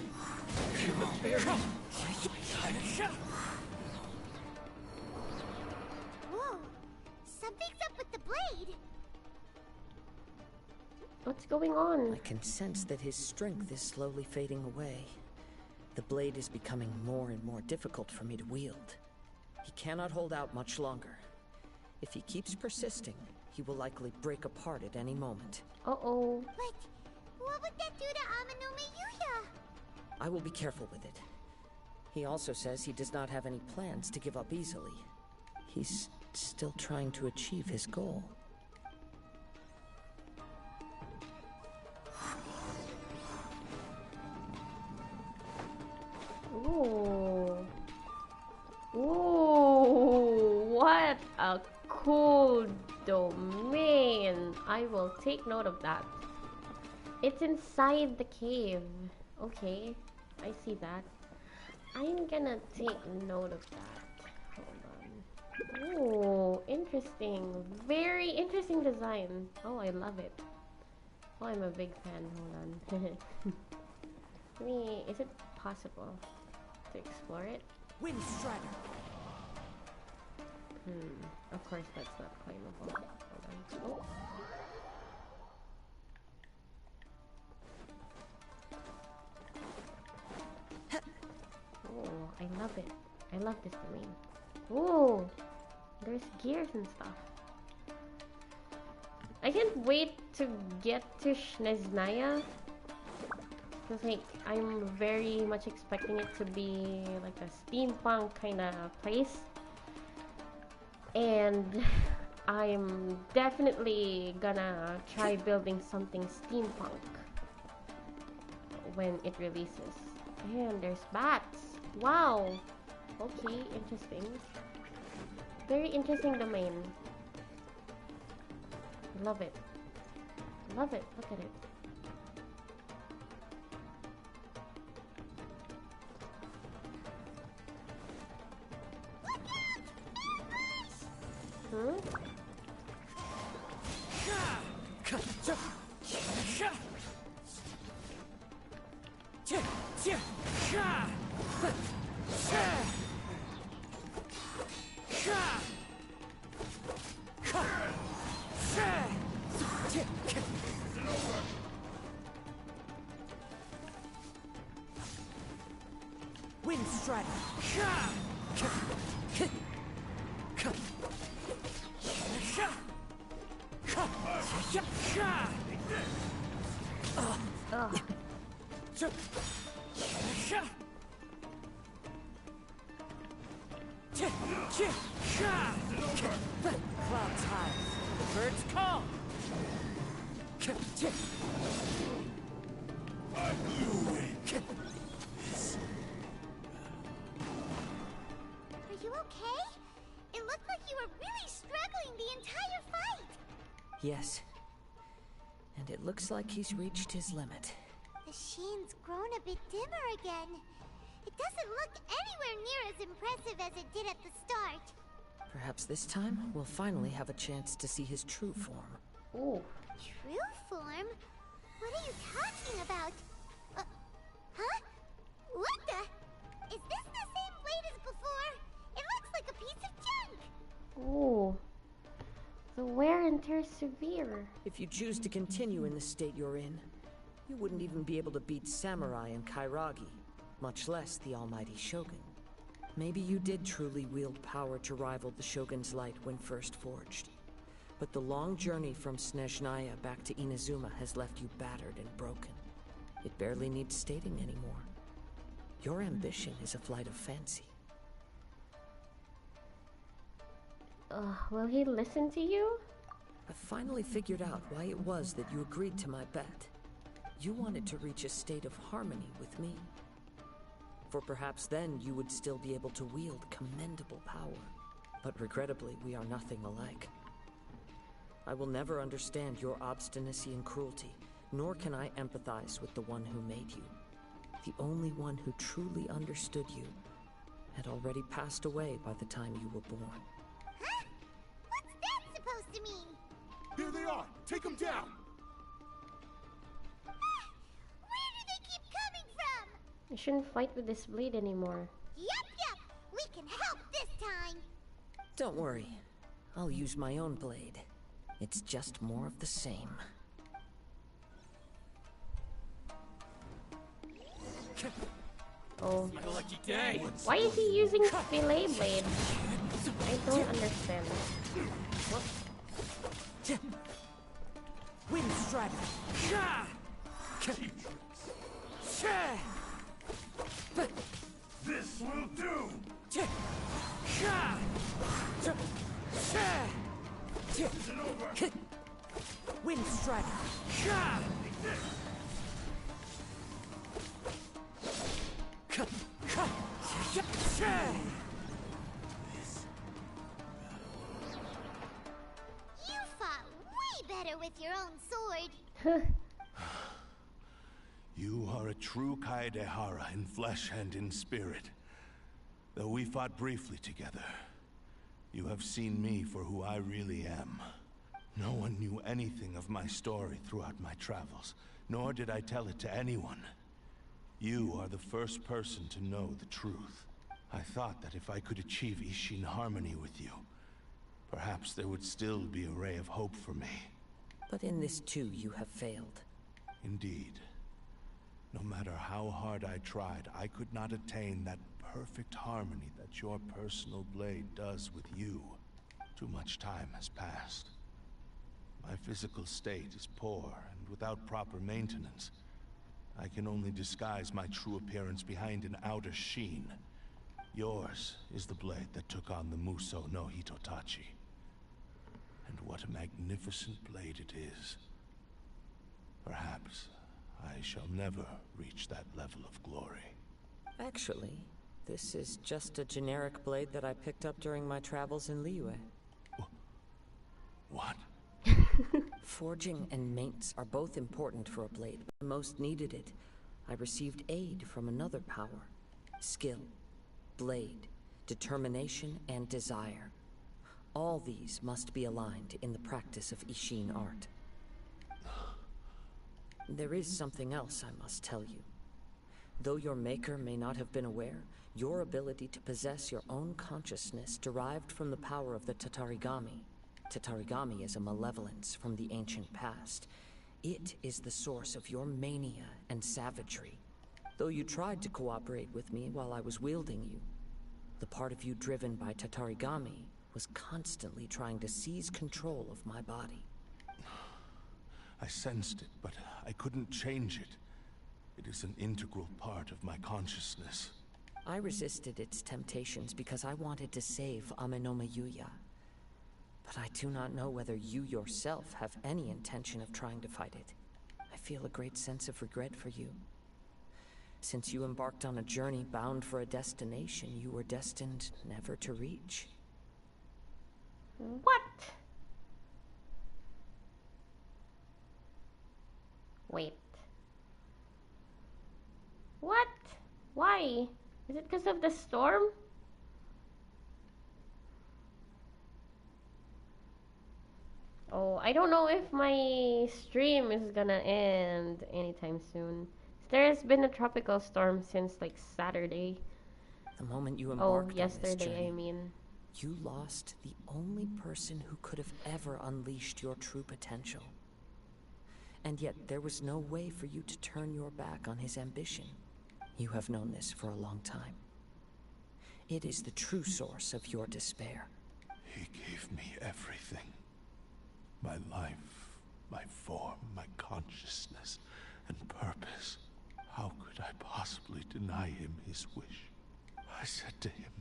Whoa! Something's up with the blade!
What's going on?
I can sense that his strength is slowly fading away. The blade is becoming more and more difficult for me to wield. He cannot hold out much longer. If he keeps persisting, he will likely break apart at any moment.
Uh-oh.
But what would that do to Amanome Yuya?
I will be careful with it. He also says he does not have any plans to give up easily. He's still trying to achieve his goal.
Ooh. Ooh, what a cool domain. I will take note of that. It's inside the cave. Okay, I see that. I'm gonna take note of that. Hold on. Ooh, interesting. Very interesting design. Oh, I love it. Oh, I'm a big fan. Hold on. Is it possible to explore it?
Wind Strider.
Of course that's not claimable. Hold on. Oh, I love it. I love this domain. Oh, there's gears and stuff. I can't wait to get to Snezhnaya. Because like, I'm very much expecting it to be like a steampunk kind of place. And I'm definitely gonna try building something steampunk when it releases. And there's bats. Wow. Okay, interesting. Very interesting domain. Love it. Love it. Look at it.
Wind Strider. Clouds high, the birds call.
Are you okay? It looked like you were really struggling the entire fight.
Yes. And it looks like he's reached his limit.
The sheen's grown a bit dimmer again. It doesn't look anywhere near as impressive as it did at the start.
Perhaps this time, we'll finally have a chance to see his true form.
Ooh.
True form? What are you talking about? Huh? What the? Is this the same blade as before? It looks like a piece of junk!
Ooh. The wear and tear is severe.
If you choose to continue in the state you're in, you wouldn't even be able to beat Samurai and Kairagi, much less the almighty Shogun. Maybe you did truly wield power to rival the Shogun's light when first forged. But the long journey from Snezhnaya back to Inazuma has left you battered and broken. It barely needs stating anymore. Your ambition is a flight of fancy.
Will he listen to you?
I finally figured out why it was that you agreed to my bet. You wanted to reach a state of harmony with me. For perhaps then you would still be able to wield commendable power. But regrettably, we are nothing alike. I will never understand your obstinacy and cruelty, nor can I empathize with the one who made you. The only one who truly understood you had already passed away by the time you were born.
Huh? What's that supposed to mean?
Here they are! Take them down!
Ah!
I shouldn't fight with this blade anymore.
Yep. We can help this time.
Don't worry. I'll use my own blade. It's just more of the same.
Oh.
My lucky day.
Why is he using fillet blade? I don't understand. What?
Wind Strider.
This will do!
Isn't over. Wind Strider.
You fought way better with your own sword.
You are a true Kaedehara in flesh and in spirit. Though we fought briefly together, you have seen me for who I really am. No one knew anything of my story throughout my travels, nor did I tell it to anyone. You are the first person to know the truth. I thought that if I could achieve Ishin harmony with you, perhaps there would still be a ray of hope for me.
But in this too, you have failed.
Indeed. No matter how hard I tried, I could not attain that perfect harmony that your personal blade does with you. Too much time has passed. My physical state is poor, and without proper maintenance, I can only disguise my true appearance behind an outer sheen. Yours is the blade that took on the Muso no Hitotachi. And what a magnificent blade it is. Perhaps I shall never reach that level of glory.
Actually, this is just a generic blade that I picked up during my travels in Liyue.
What?
Forging and maints are both important for a blade, but I most needed it. I received aid from another power. Skill, blade, determination, and desire. All these must be aligned in the practice of Ishin art. There is something else I must tell you. Though your maker may not have been aware, your ability to possess your own consciousness derived from the power of the Tatarigami. Tatarigami is a malevolence from the ancient past. It is the source of your mania and savagery. Though you tried to cooperate with me while I was wielding you, the part of you driven by Tatarigami was constantly trying to seize control of my body.
I sensed it, but I couldn't change it. It is an integral part of my consciousness.
I resisted its temptations because I wanted to save Amenoma Yuya. But I do not know whether you yourself have any intention of trying to fight it. I feel a great sense of regret for you. Since you embarked on a journey bound for a destination you were destined never to reach.
What? Wait. What? Why? Is it because of the storm? Oh, I don't know if my stream is gonna end anytime soon. There's been a tropical storm since like Saturday.
The moment you embarked on this journey,
yesterday, I mean.
You lost the only person who could have ever unleashed your true potential. And yet there was no way for you to turn your back on his ambition. You have known this for a long time. It is the true source of your despair.
He gave me everything. My life, my form, my consciousness, and purpose. How could I possibly deny him his wish? I said to him,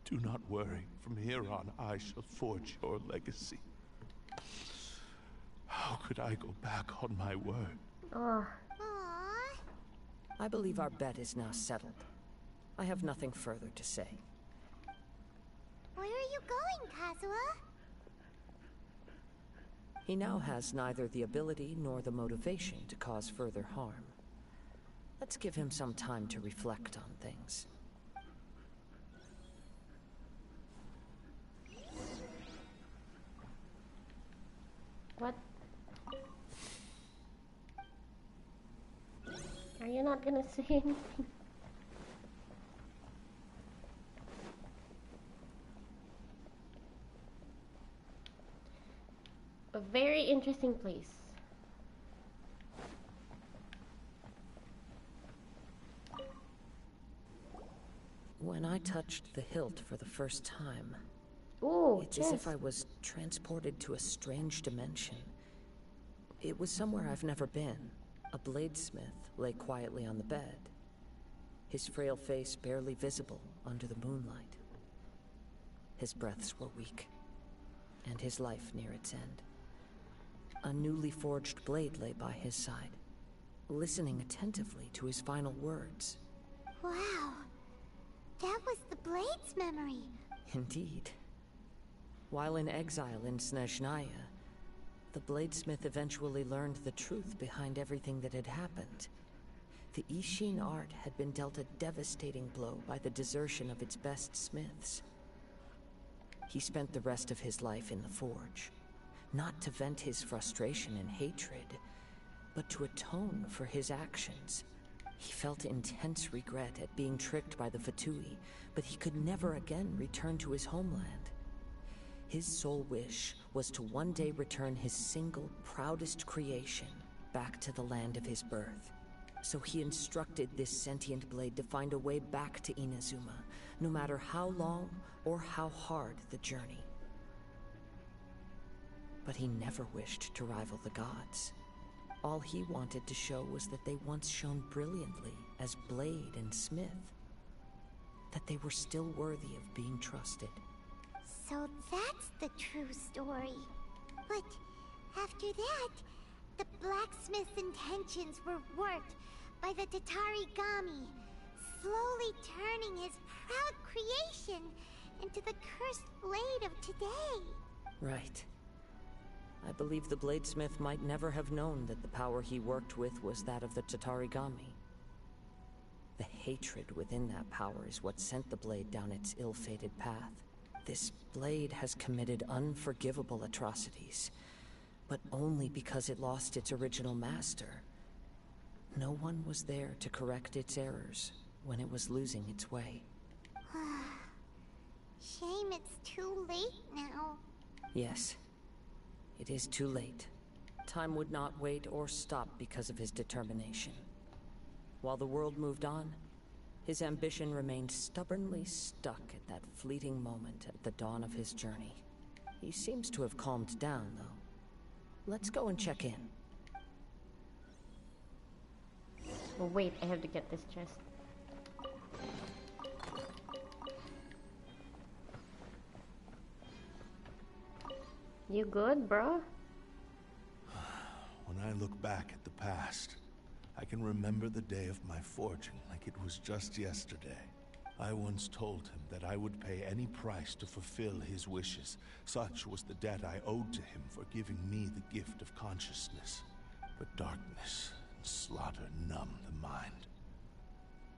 "Do not worry. From here on, I shall forge your legacy." How could I go back on my word?
I believe our bet is now settled. I have nothing further to say.
Where are you going, Kazuha?
He now has neither the ability nor the motivation to cause further harm. Let's give him some time to reflect on things.
What? Are you not gonna say anything? very interesting place.
When I touched the hilt for the first time,
ooh,
it's as if I was transported to a strange dimension. It was somewhere I've never been. A bladesmith lay quietly on the bed, his frail face barely visible under the moonlight. His breaths were weak, and his life near its end. A newly forged blade lay by his side, listening attentively to his final words.
Wow. That was the Blade's memory.
Indeed. While in exile in Snezhnaya, the bladesmith eventually learned the truth behind everything that had happened. The Ishin art had been dealt a devastating blow by the desertion of its best smiths. He spent the rest of his life in the forge, not to vent his frustration and hatred, but to atone for his actions. He felt intense regret at being tricked by the Fatui, but he could never again return to his homeland. His sole wish was to one day return his single, proudest creation back to the land of his birth. So he instructed this sentient blade to find a way back to Inazuma, no matter how long or how hard the journey. But he never wished to rival the gods. All he wanted to show was that they once shone brilliantly as blade and smith. That they were still worthy of being trusted.
So that's the true story. But after that, the blacksmith's intentions were worked by the Tatarigami, slowly turning his proud creation into the cursed blade of today.
Right. I believe the bladesmith might never have known that the power he worked with was that of the Tatarigami. The hatred within that power is what sent the blade down its ill-fated path. This blade has committed unforgivable atrocities, but only because it lost its original master. No one was there to correct its errors when it was losing its way.
Shame it's too late now.
Yes. It is too late. Time would not wait or stop because of his determination. While the world moved on, his ambition remained stubbornly stuck at that fleeting moment at the dawn of his journey. He seems to have calmed down, though. Let's go and check in.
Oh, wait, I have to get this chest. You good, bro?
When I look back at the past, I can remember the day of my forging like it was just yesterday. I once told him that I would pay any price to fulfill his wishes. Such was the debt I owed to him for giving me the gift of consciousness. But darkness and slaughter numbed the mind.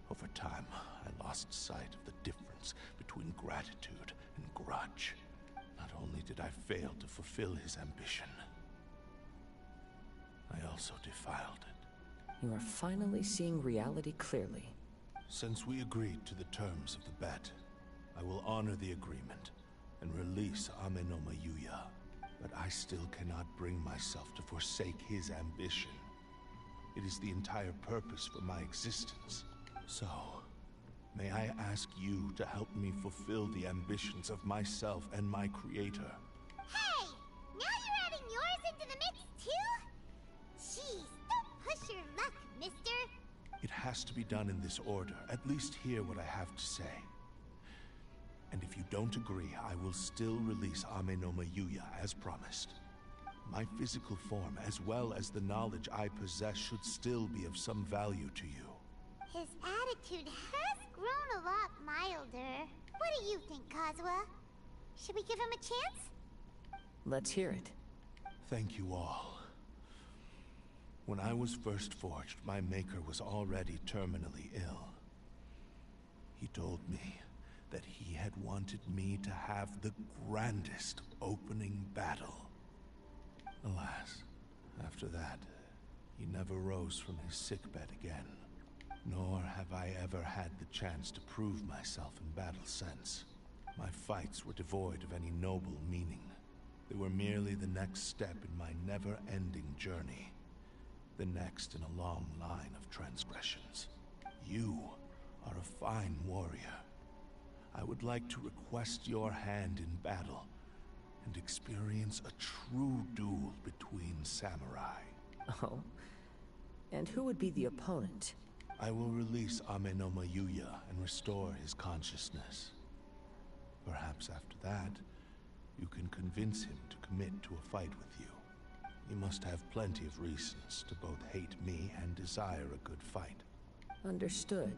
Over time, I lost sight of the difference between gratitude and grudge. Not only did I fail to fulfill his ambition, I also defiled it.
You are finally seeing reality clearly.
Since we agreed to the terms of the bet, I will honor the agreement and release Amenoma Yuya. But I still cannot bring myself to forsake his ambition. It is the entire purpose for my existence. So, may I ask you to help me fulfill the ambitions of myself and my creator?
Hey! Now you're adding yours into the mix, too? Jeez, don't push your luck, mister.
It has to be done in this order. At least hear what I have to say. And if you don't agree, I will still release Amenoma Yuya as promised. My physical form, as well as the knowledge I possess, should still be of some value to you.
His attitude has grown a lot milder. What do you think, Kazuha? Should we give him a chance?
Let's hear it.
Thank you all. When I was first forged, my maker was already terminally ill. He told me that he had wanted me to have the grandest opening battle. Alas, after that, he never rose from his sickbed again. Nor have I ever had the chance to prove myself in battle since. My fights were devoid of any noble meaning. They were merely the next step in my never-ending journey. The next in a long line of transgressions. You are a fine warrior. I would like to request your hand in battle and experience a true duel between samurai.
Oh? And who would be the opponent?
I will release Amenoma Yuya and restore his consciousness. Perhaps after that, you can convince him to commit to a fight with you. He must have plenty of reasons to both hate me and desire a good fight.
Understood.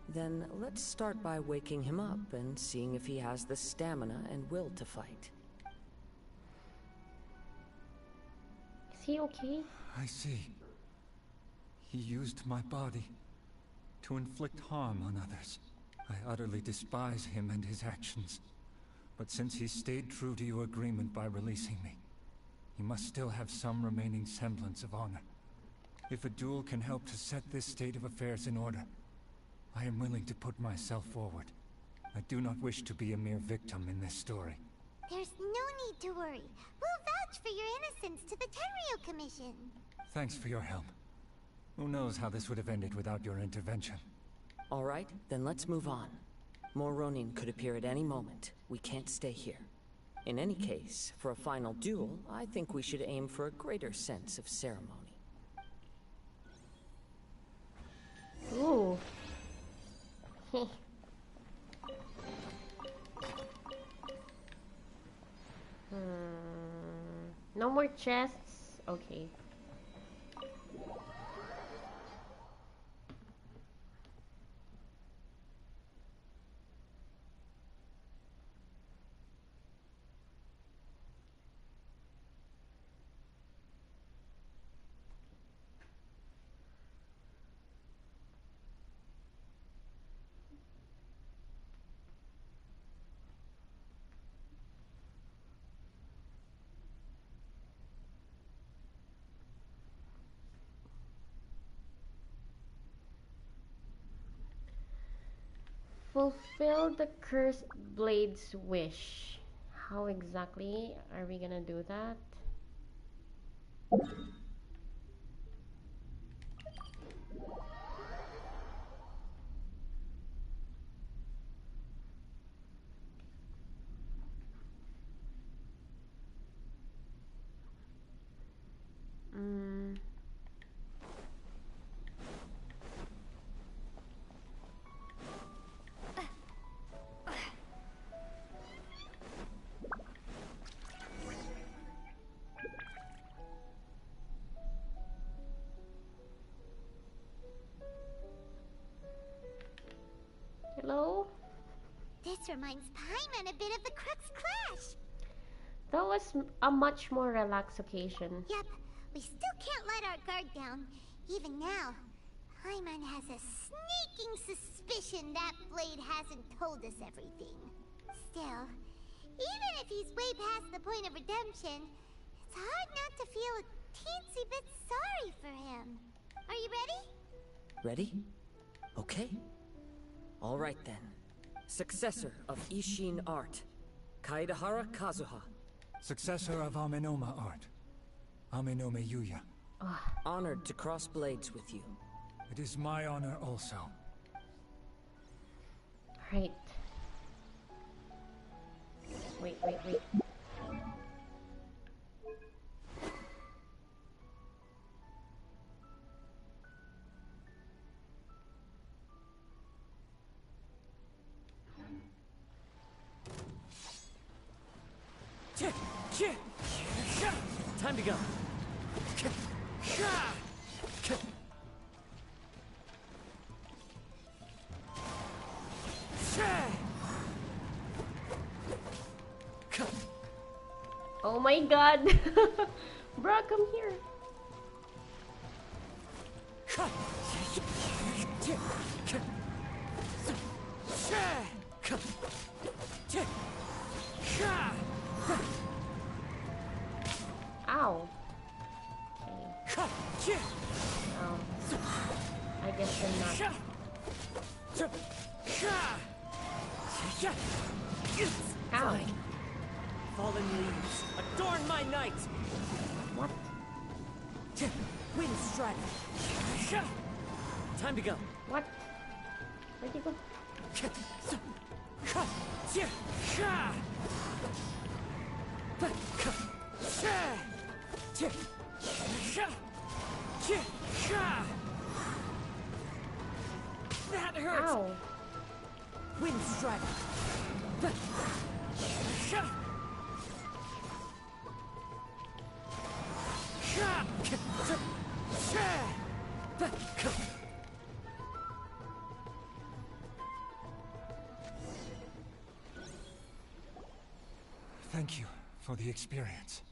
Then let's start by waking him up and seeing if he has the stamina and will to fight.
Is he okay?
I see. He used my body to inflict harm on others. I utterly despise him and his actions. But since he stayed true to your agreement by releasing me, he must still have some remaining semblance of honor. If a duel can help to set this state of affairs in order, I am willing to put myself forward. I do not wish to be a mere victim in this story.
There's no need to worry. We'll vouch for your innocence to the Tenryo Commission.
Thanks for your help. Who knows how this would have ended without your intervention.
All right, then let's move on. More Ronin could appear at any moment. We can't stay here. In any case, for a final duel, I think we should aim for a greater sense of ceremony.
Ooh. No more chests? Okay. Fulfill the Cursed Blade's wish. How exactly are we gonna do that? Hello?
This reminds Paimon a bit of the Crux Clash.
That was a much more relaxed occasion.
Yep, we still can't let our guard down. Even now, Paimon has a sneaking suspicion that Blade hasn't told us everything. Still, even if he's way past the point of redemption, it's hard not to feel a teensy bit sorry for him. Are you ready?
Ready? Okay. All right then. Successor of Ishin Art, Kaedehara Kazuha.
Successor of Amenoma Art, Amenoma Yuya.
Honored to cross blades with you.
It is my honor also.
Right. Wait.
Time to go.
Oh my god. Bro, come here. Ow. Okay. I guess they're not. Ow.
fallen leaves, adorn my night!
What?
Wind Strider! Time to go.
What? Where'd you go?
That hurts!
Ow.
Wind Strider!
Thank you for the experience.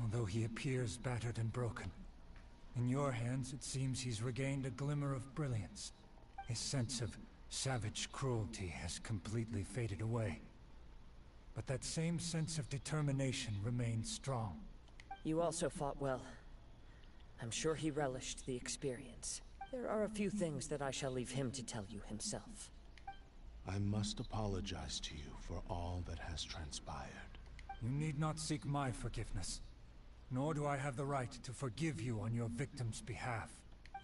Although he appears battered and broken. In your hands, it seems he's regained a glimmer of brilliance. His sense of savage cruelty has completely faded away. But that same sense of determination remains strong.
You also fought well. I'm sure he relished the experience. There are a few things that I shall leave him to tell you himself.
I must apologize to you for all that has transpired.
You need not seek my forgiveness. Nor do I have the right to forgive you on your victim's behalf.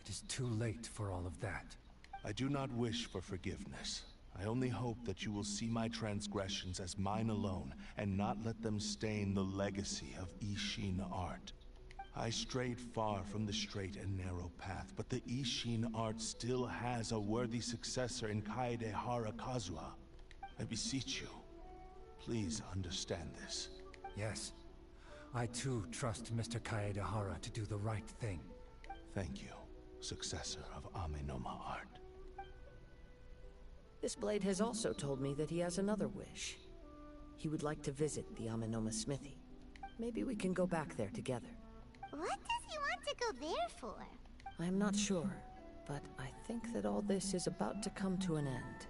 It is too late for all of that.
I do not wish for forgiveness. I only hope that you will see my transgressions as mine alone, and not let them stain the legacy of Ishin art. I strayed far from the straight and narrow path, but the Ishin art still has a worthy successor in Kaedehara Kazuha. I beseech you, please understand this.
Yes. I too trust Mr. Kaedehara to do the right thing.
Thank you, successor of Amenoma art.
This blade has also told me that he has another wish. He would like to visit the Amenoma smithy. Maybe we can go back there together.
What does he want to go there for?
I am not sure, but I think that all this is about to come to an end.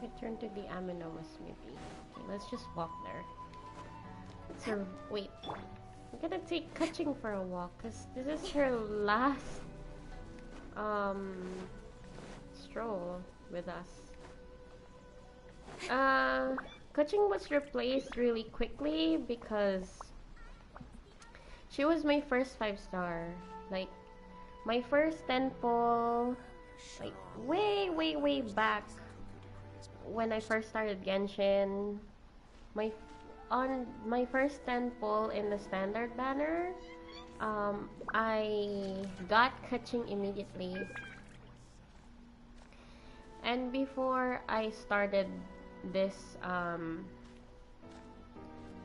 Return to the Amenoma smithy. Okay, let's just walk there. So, wait. I'm gonna take Kaching for a walk, because this is her last, stroll with us. Kaching was replaced really quickly because she was my first 5-star. Like, my first 10 pull, like, way back when I first started Genshin. On my first 10 pull in the standard banner, I got Kaching immediately. And before I started this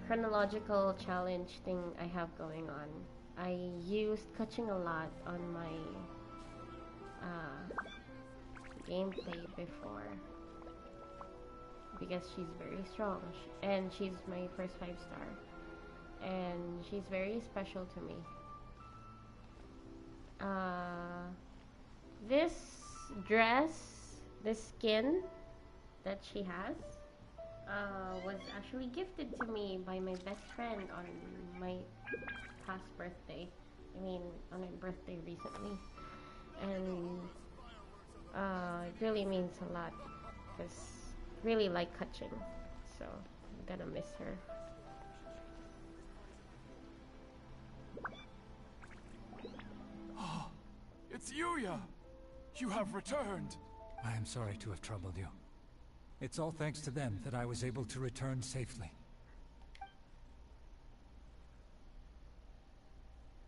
chronological challenge thing I have going on, I used Kaching a lot on my gameplay before. Because she's very strong, and she's my first 5-star, and she's very special to me. This dress, this skin that she has, was actually gifted to me by my best friend on my past birthday. I mean, on my birthday recently, and it really means a lot, because really like Kaching, so I'm gonna miss her.
Oh, it's Yuya! You have returned!
I am sorry to have troubled you. It's all thanks to them that I was able to return safely.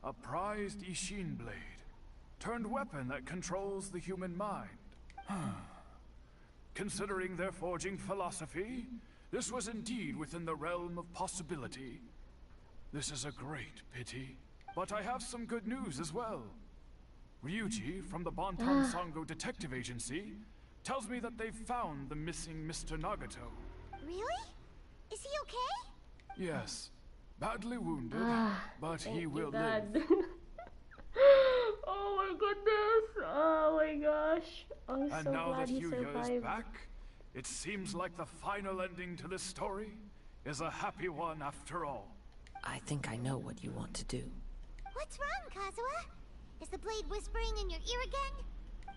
A prized Ishin blade, turned weapon that controls the human mind. Considering their forging philosophy, this was indeed within the realm of possibility. This is a great pity. But I have some good news as well. Ryuji from the Bonton Sango Detective Agency tells me that they've found the missing Mr. Nagato.
Really? Is he okay?
Yes. Badly wounded, but he will live.
Oh my goodness! Oh my gosh! I'm
And
so
now
glad
that
he
Yuya is
survived.
back, it seems like the final ending to this story is a happy one after all.
I think I know what you want to do.
What's wrong, Kazuha? Is the blade whispering in your ear again?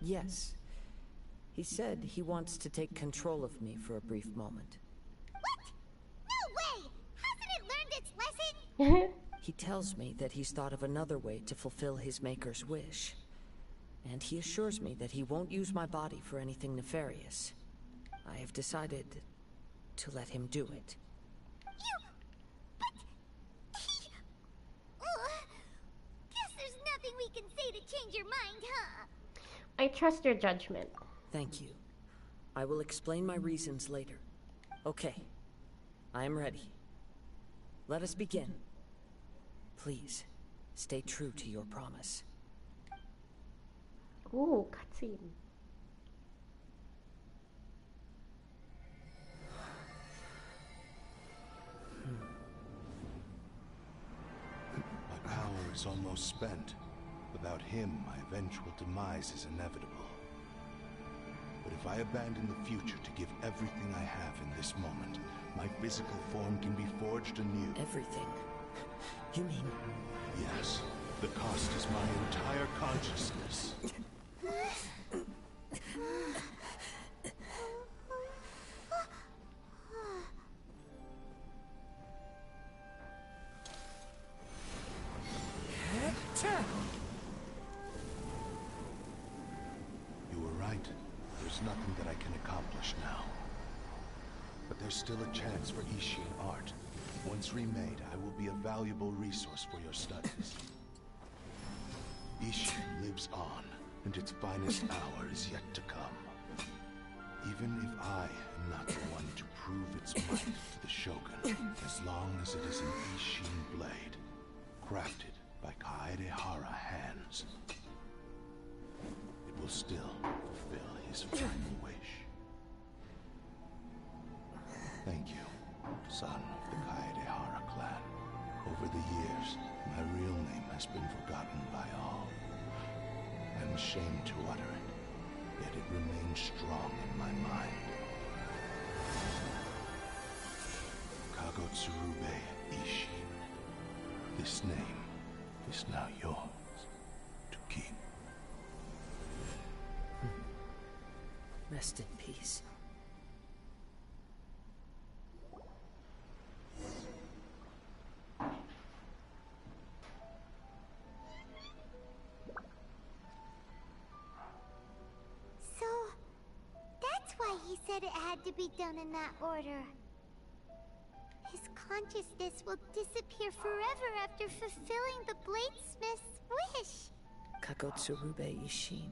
Yes. He said he wants to take control of me for a brief moment.
What? No way! Hasn't it learned its lesson?
He tells me that he's thought of another way to fulfill his maker's wish. And he assures me that he won't use my body for anything nefarious. I have decided to let him do it.
Guess there's nothing we can say to change your mind, huh?
I trust your judgment.
Thank you. I will explain my reasons later. Okay. I am ready. Let us begin. Please, stay true to your promise.
Ooh, cutscene.
My power is almost spent. Without him, my eventual demise is inevitable. But if I abandon the future to give everything I have in this moment, my physical form can be forged anew.
Everything? You mean...
Yes. The cost is my entire consciousness. You were right. There's nothing that I can accomplish now. But there's still a chance for Ishin art. Once remade, I will be a valuable resource for your studies. Ishin lives on, and its finest hour is yet to come. Even if I am not the one to prove its might to the Shogun, as long as it is an Ishin blade, crafted by Kaedehara hands, it will still fulfill his final wish. Thank you, son of the Kaedehara clan. Over the years, my real name has been forgotten by all. I'm ashamed to utter it, yet it remains strong in my mind. Kagotsurube Ishin. This name is now yours to keep.
Rest in peace.
So, that's why he said it had to be done in that order. His consciousness will disappear forever after fulfilling the bladesmith's wish.
Kagotsurube Ishin.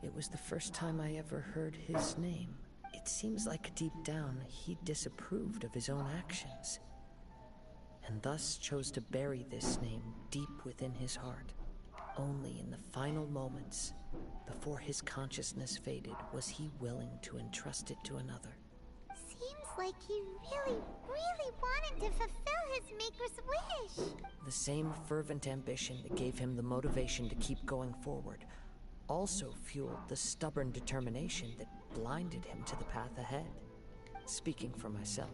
It was the first time I ever heard his name. It seems like deep down he disapproved of his own actions, and thus chose to bury this name deep within his heart. Only in the final moments, before his consciousness faded, was he willing to entrust it to another.
Seems like he really wanted to fulfill his maker's wish.
The same fervent ambition that gave him the motivation to keep going forward also fueled the stubborn determination that blinded him to the path ahead. Speaking for myself,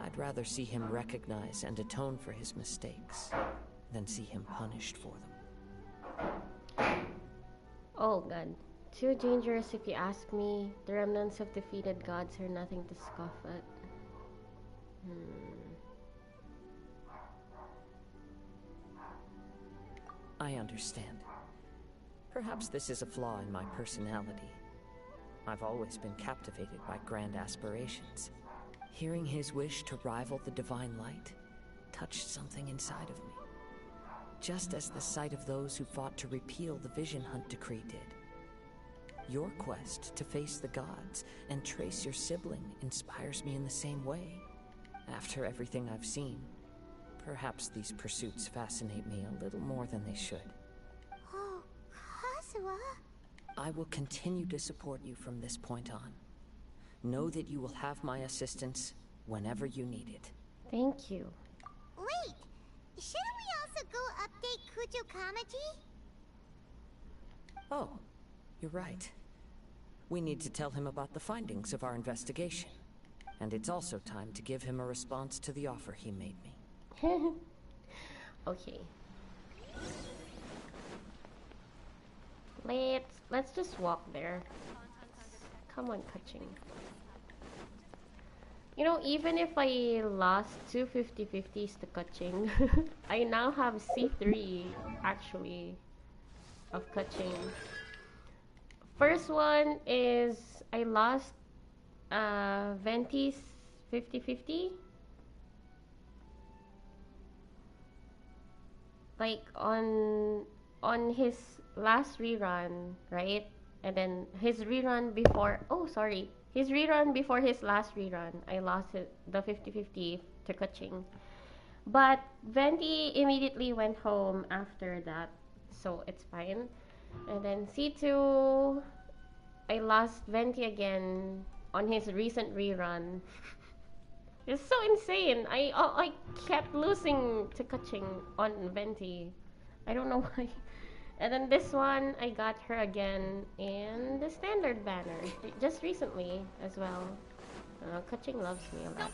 I'd rather see him recognize and atone for his mistakes than see him punished for them.
Oh god. Too dangerous if you ask me. The remnants of defeated gods are nothing to scoff at.
I understand. Perhaps this is a flaw in my personality. I've always been captivated by grand aspirations. Hearing his wish to rival the divine light touched something inside of me. Just as the sight of those who fought to repeal the Vision Hunt decree did. Your quest to face the gods and trace your sibling inspires me in the same way. After everything I've seen, perhaps these pursuits fascinate me a little more than they should.
Oh, Kazuha?
I will continue to support you from this point on. Know that you will have my assistance whenever you need it.
Thank you.
Wait! Shouldn't we also go update Kujo Kamaji?
Oh, you're right. We need to tell him about the findings of our investigation. And it's also time to give him a response to the offer he made me.
Okay. Let's just walk there. Come on, Kaching. You know, even if I lost two 50-50s to Kaching, I now have C3 actually of Kaching. First one is I lost Venti's 50-50. Like on his last rerun, right? And then his rerun before, oh sorry, his rerun before his last rerun, I lost it, the 50-50 to Kaching. But Venti immediately went home after that, so it's fine. And then C2, I lost Venti again on his recent rerun. It's so insane. I kept losing to Kaching on Venti. I don't know why. And then this one, I got her again in the standard banner, just recently as well. Kaching loves me a lot.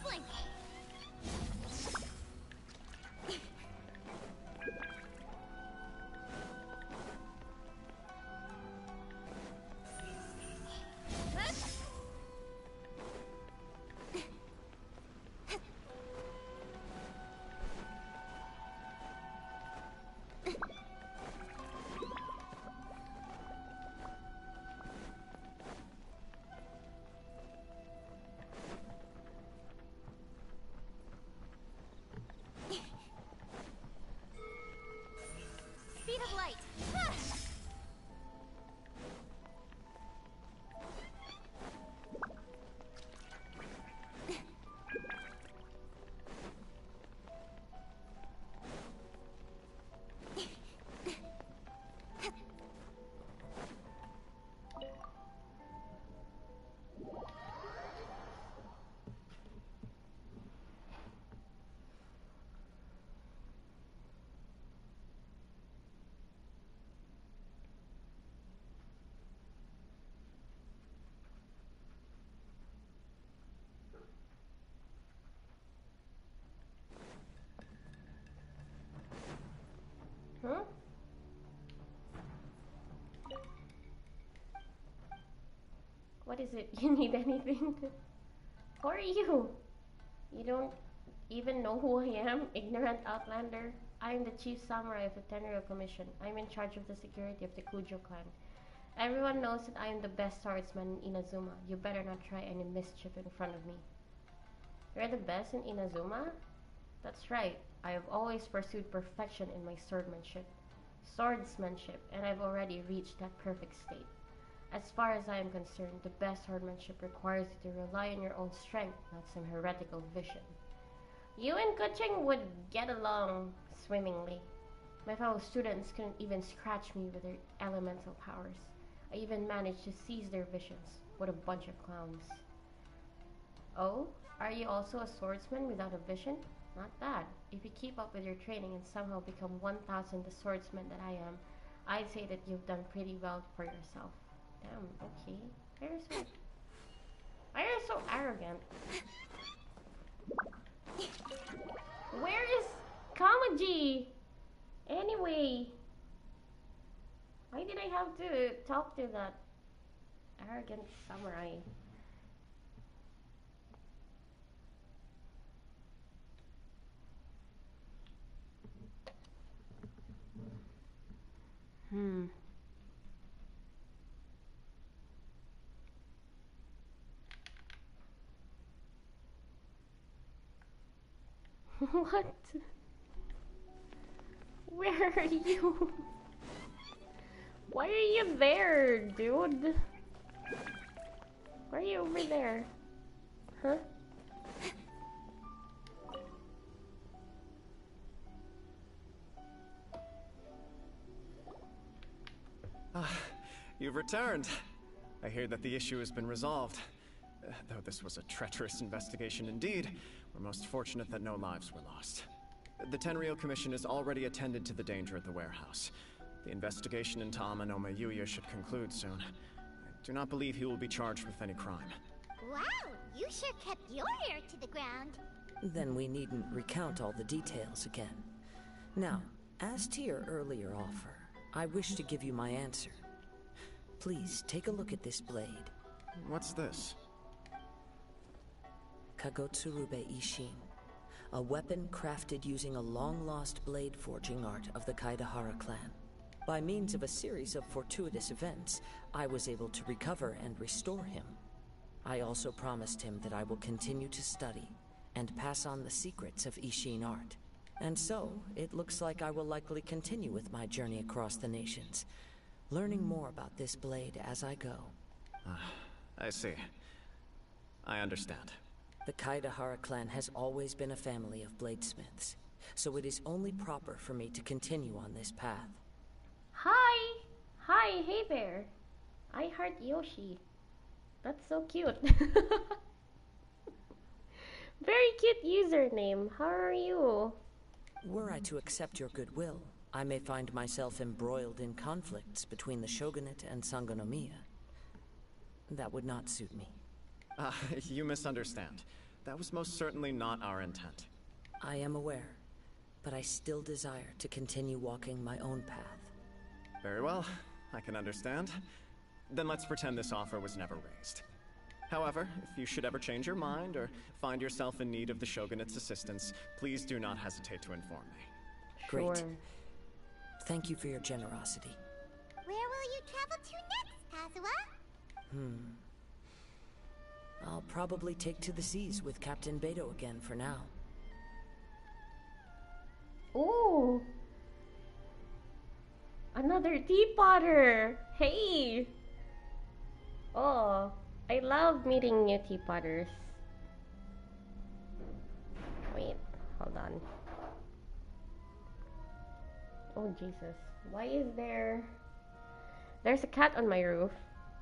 Speed of light.
Huh? What is it? You need anything? Who are you? You don't even know who I am, ignorant outlander? I am the chief samurai of the Tenryou Commission. I am in charge of the security of the Kujo clan. Everyone knows that I am the best swordsman in Inazuma. You better not try any mischief in front of me. You're the best in Inazuma? That's right. I have always pursued perfection in my swordsmanship, and I've already reached that perfect state. As far as I am concerned, the best swordsmanship requires you to rely on your own strength, not some heretical vision. You and Kaching would get along swimmingly. My fellow students couldn't even scratch me with their elemental powers. I even managed to seize their visions. What a bunch of clowns. Oh, are you also a swordsman without a vision? Not bad. If you keep up with your training and somehow become 1,000 the swordsman that I am, I'd say that you've done pretty well for yourself. Damn, okay. Why are you so arrogant? Where is Kamaji? Anyway, why did I have to talk to that arrogant samurai? What? Where are you? Why are you there, dude? Why are you over there? Huh?
You've returned. I hear that the issue has been resolved. Though this was a treacherous investigation indeed, we're most fortunate that no lives were lost. The Tenryou Commission has already attended to the danger at the warehouse. The investigation into Amanome Yuya should conclude soon. I do not believe he will be charged with any crime.
Wow, you sure kept your ear to the ground.
Then we needn't recount all the details again. Now, as to your earlier offer, I wish to give you my answer. Please, take a look at this blade.
What's this?
Kagotsurube Ishin. A weapon crafted using a long-lost blade forging art of the Kaidahara clan. By means of a series of fortuitous events, I was able to recover and restore him. I also promised him that I will continue to study and pass on the secrets of Ishin art. And so, it looks like I will likely continue with my journey across the nations, learning more about this blade as I go.
I see. I understand.
The Kaidahara clan has always been a family of bladesmiths, so it is only proper for me to continue on this path.
Hi! Hi, hey there. I heart Yoshi. That's so cute. Very cute username. How are you?
Were I to accept your goodwill, I may find myself embroiled in conflicts between the Shogunate and Sangonomiya. That would not suit me.
You misunderstand. That was most certainly not our intent.
I am aware, but I still desire to continue walking my own path.
Very well, I can understand. Then let's pretend this offer was never raised. However, if you should ever change your mind or find yourself in need of the Shogunate's assistance, please do not hesitate to inform me.
Great. Sure. Thank you for your generosity.
Where will you travel to next, Kazuha?
I'll probably take to the seas with Captain Beto again for now.
Ooh! Another teapotter! Hey! Oh, I love meeting new teapotters. Wait, hold on. Oh, Jesus. Why is there... There's a cat on my roof.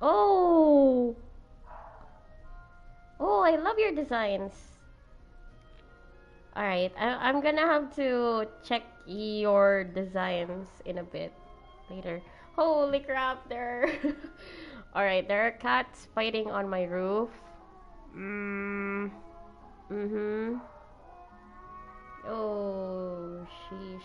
Oh! Oh, I love your designs. Alright, I'm gonna have to check your designs in a bit later. Holy crap, there. Alright, there are cats fighting on my roof. Oh, sheesh.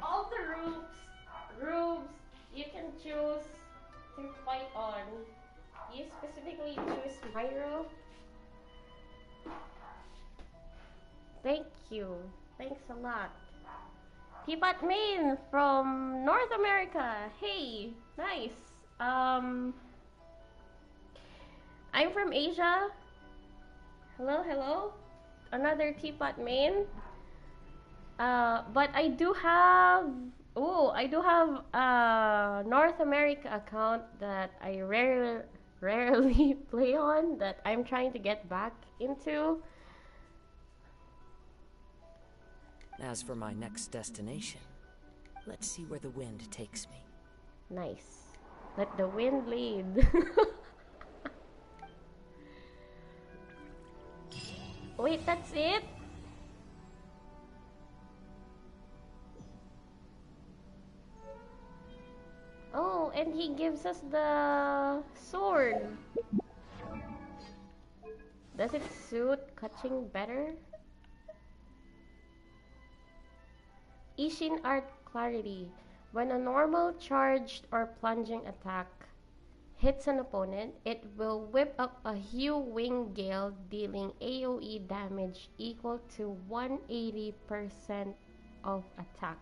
All the roofs you can choose to fight on. You specifically choose my roof. Thank you. Thanks a lot. Teapot Main from North America. Hey, nice. I'm from Asia. Hello, hello. Another Teapot Main. But I do have a North America account that I rarely play on, that I'm trying to get back into.
As for my next destination, let's see where the wind takes me.
Nice. Let the wind lead. Wait, that's it? Oh, and he gives us the sword. Does it suit catching better? Ishin Art Clarity. When a normal charged or plunging attack hits an opponent, it will whip up a Hue Wing Gale, dealing AoE damage equal to 180% of attack,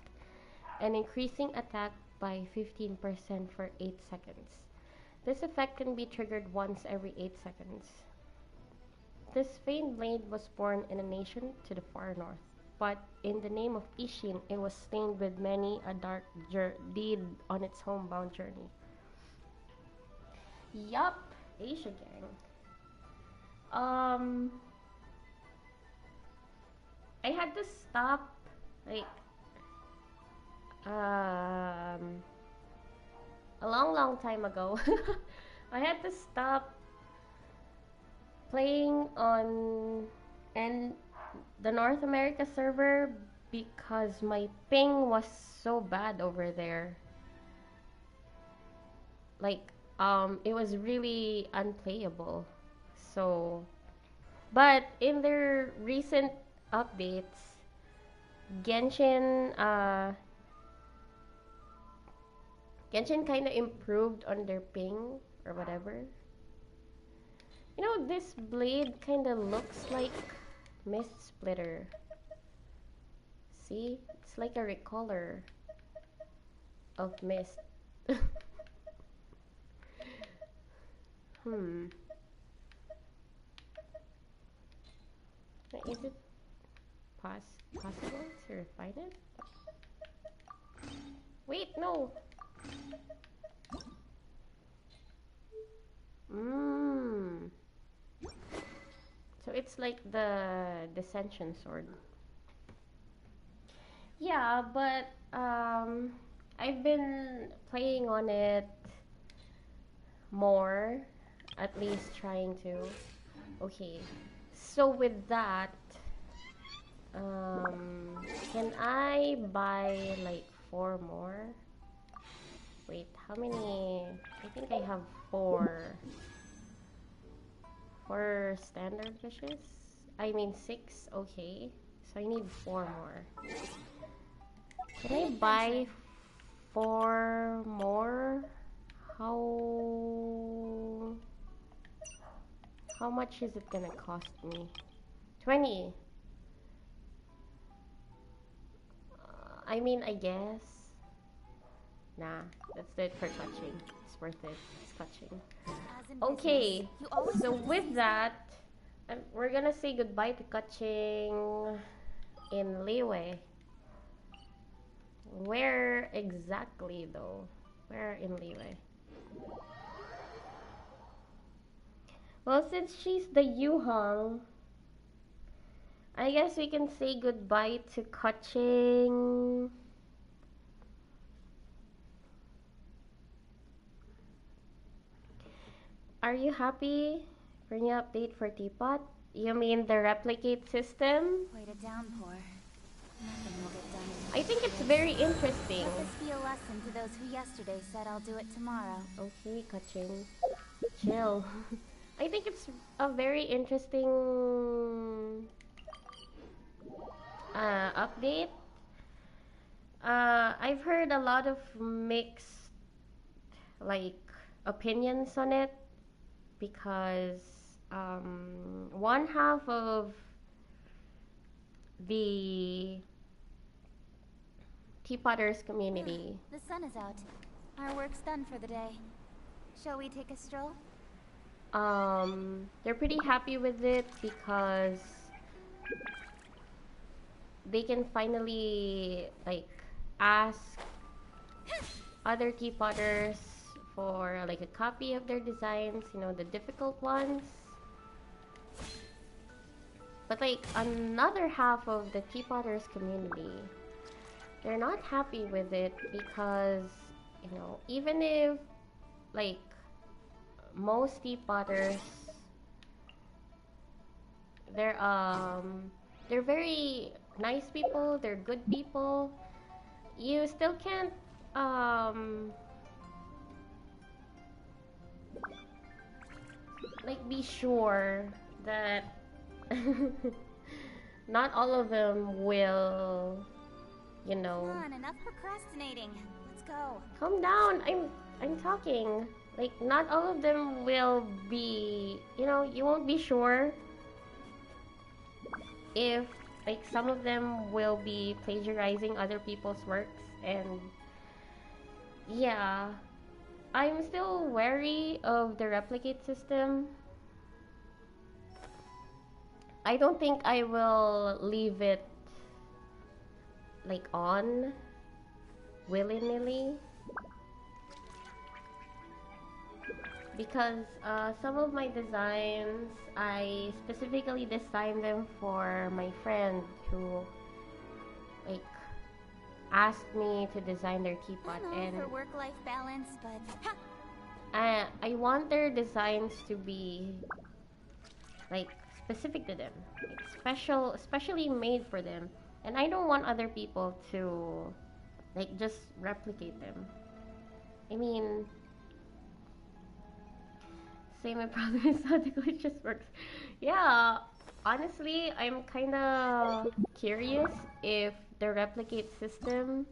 and increasing attack by 15% for 8 seconds. This effect can be triggered once every 8 seconds. This famed blade was born in a nation to the far north, but in the name of Ishin, it was stained with many a dark deed on its homebound journey. Yup, Asia gang. I had to stop, like, a long time ago. I had to stop playing on the North America server because my ping was so bad over there. Like, it was really unplayable. So, but in their recent updates, Genshin kind of improved on their ping or whatever. You know, this blade kind of looks like Mist Splitter. See? It's like a recolor of Mist. Is it possible to refine it? Wait, no! So it's like the Dissension Sword. Yeah, but I've been playing on it more, at least trying to. Okay, so with that, can I buy like 4 more? Wait, how many? I think I have 4 standard wishes. I mean 6, okay. So I need 4 more. Can I buy 4 more? How much is it gonna cost me? 20. I mean, I guess. Nah, let's do it for touching. It's worth it. It's touching. Okay, so with that, we're gonna say goodbye to Kaching in Liyue. Where exactly though? Where in Liyue? Well, since she's the Yuhong, I guess we can say goodbye to Kaching. Are you happy for new update for Teapot? You mean the replicate system?
Quite a downpour. Nothing will get done.
I think it's very interesting.
Let this be a lesson to those who yesterday said I'll do it tomorrow.
Okay, Kaching. Chill. I think it's a very interesting update. I've heard a lot of mixed opinions on it because one half of the Teapotters community.
The sun is out. Our work's done for the day. Shall we take a stroll?
They're pretty happy with it because they can finally ask other Teapotters for a copy of their designs, you know, the difficult ones. But another half of the Teapotters community, they're not happy with it because, you know, even if most Teapotters, they're very nice people, they're good people, you still can't be sure that not all of them will, you know.
Come on, enough procrastinating. Let's go.
Calm down. I'm talking. Not all of them will be, you know, you won't be sure if some of them will be plagiarizing other people's works, and yeah, I'm still wary of the replicate system. I don't think I will leave it on willy-nilly. because some of my designs, I specifically designed them for my friend who like asked me to design their teapot,
I'm all
and
for work-life balance, but
I want their designs to be like specific to them, like especially made for them, and I don't want other people to like just replicate them. I mean, say my problem is how the glitches works. Yeah, honestly, I'm kind of curious if the replicate system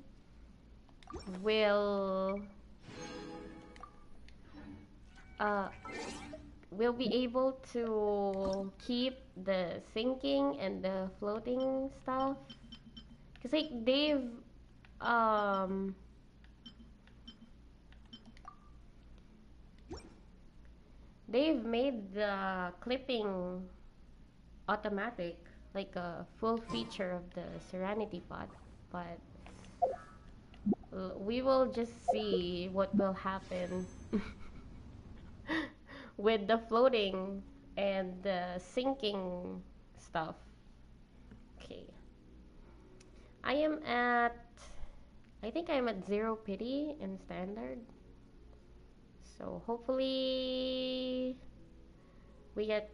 will will be able to keep the sinking and the floating stuff, because like um they've made the clipping automatic, like a full feature of the Serenity Pod, but we will just see what will happen with the floating and the sinking stuff. Okay. I think I'm at 0 pity in standard. So hopefully we get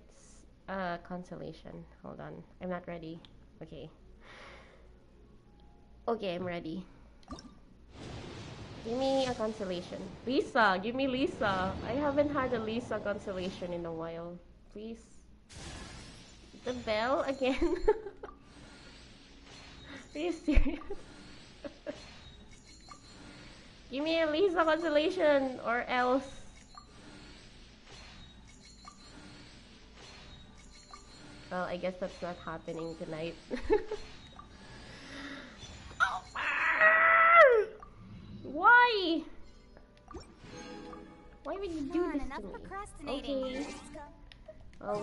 consolation. Hold on. I'm not ready. Okay. Okay, I'm ready. Give me a consolation. Lisa! Give me Lisa! I haven't had a Lisa consolation in a while. Please. The bell again? Are you serious? Give me a Lisa consolation or else. Well, I guess that's not happening tonight. Why? Why would you do this to me? Okay.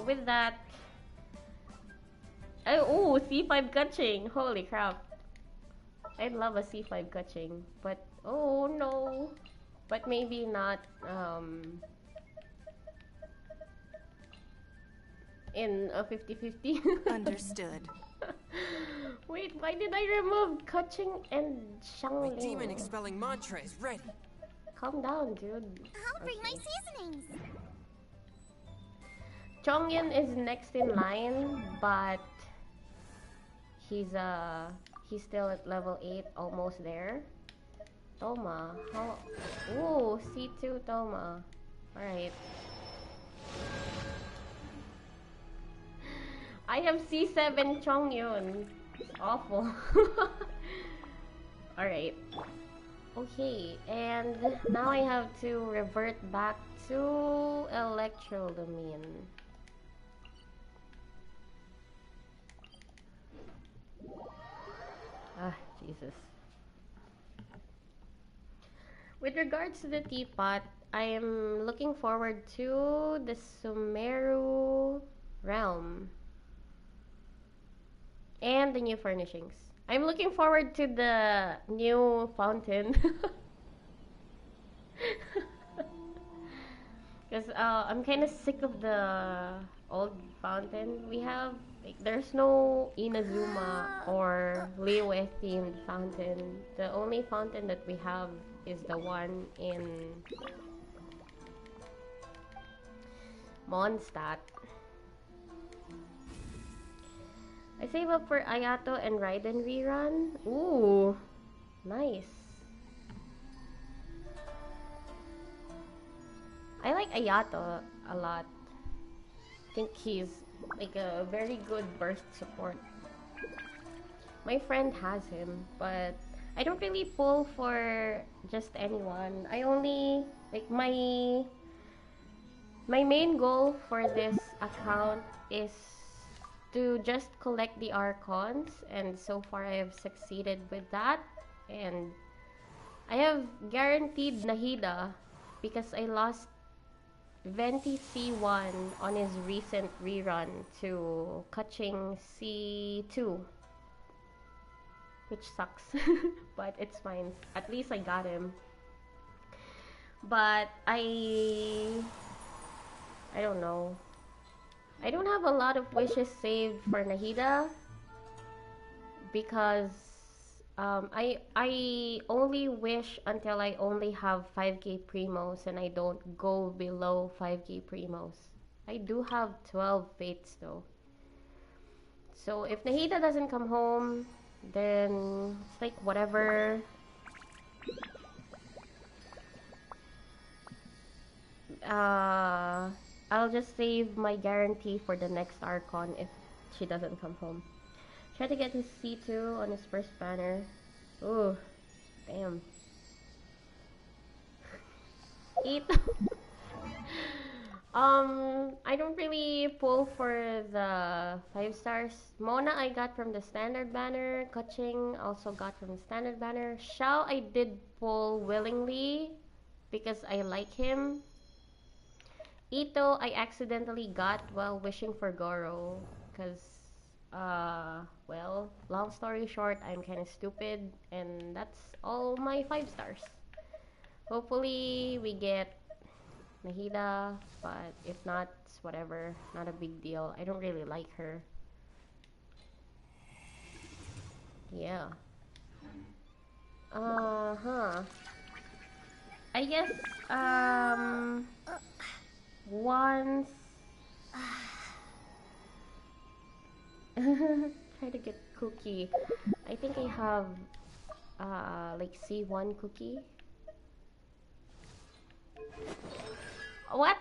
With that. Oh, C5 Gutching. Holy crap. I'd love a C5 Gutching. But, oh no. But maybe not, in a 50-50.
Understood.
Wait, why did I remove Kaching and Xiangling?
My demon expelling mantra is ready.
Calm down, dude.
I'll bring my seasonings.
Chongyun is next in line, but he's still at level 8, almost there. Toma, how? Ooh, C2 Toma. Alright. I have C7 Chongyun. It's awful. Alright. Okay, and now I have to revert back to Electro Domain. Ah, Jesus. With regards to the teapot, I am looking forward to the Sumeru realm and the new furnishings. I'm looking forward to the new fountain. Because I'm kind of sick of the old fountain we have. Like, there's no Inazuma or Liyue themed fountain. The only fountain that we have is the one in Mondstadt. I save up for Ayato and Raiden rerun. Ooh, nice. I like Ayato a lot. I think he's like a very good burst support. My friend has him, but I don't really pull for just anyone. I only like my main goal for this account is to just collect the Archons, and so far I have succeeded with that. And I have guaranteed Nahida because I lost Venti C1 on his recent rerun to Kaching C2, which sucks. But it's fine, at least I got him. But I I don't know. I don't have a lot of wishes saved for Nahida because I only wish until I only have 5k primos and I don't go below 5k primos. I do have 12 fates though. So if Nahida doesn't come home, then it's like whatever. I'll just save my guarantee for the next Archon if she doesn't come home. Try to get his C2 on his first banner. Ooh, damn. Eat. I don't really pull for the 5 stars. Mona I got from the standard banner. Kaching also got from the standard banner. Shao I did pull willingly because I like him. Ito I accidentally got while wishing for Goro because well, long story short, I'm kind of stupid and that's all my 5 stars. Hopefully we get Nahida, but if not, it's whatever, not a big deal. I don't really like her. Yeah. I guess once try to get cookie. I think I have like C1 cookie. What?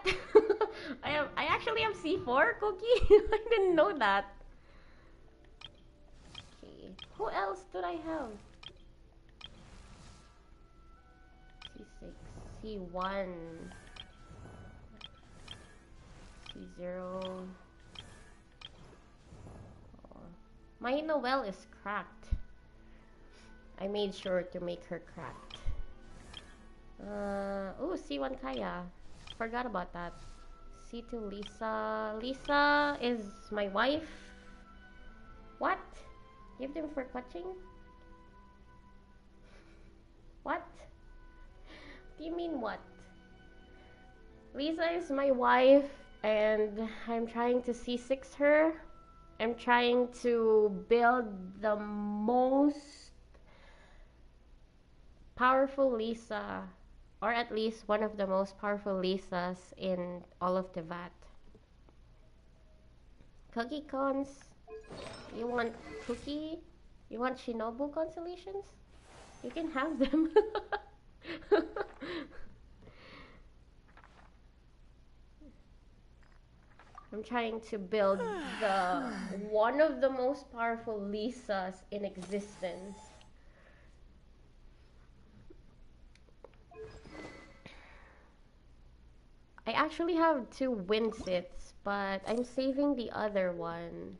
I actually have C4 cookie? I didn't know that. Okay. Who else did I have? C6, C1, C0. Oh. My Noelle is cracked. I made sure to make her cracked. Oh, C1 Kaya. Forgot about that. C2 Lisa. Lisa is my wife. What? Give them for clutching? What? Do you mean what? Lisa is my wife and I'm trying to C6 her. I'm trying to build the most powerful Lisa, or at least one of the most powerful Lisas in all of the VAT. Cookie cons? You want cookie? You want Shinobu constellations? You can have them. I'm trying to build the one of the most powerful Lisas in existence. I actually have 2 Winsits, but I'm saving the other one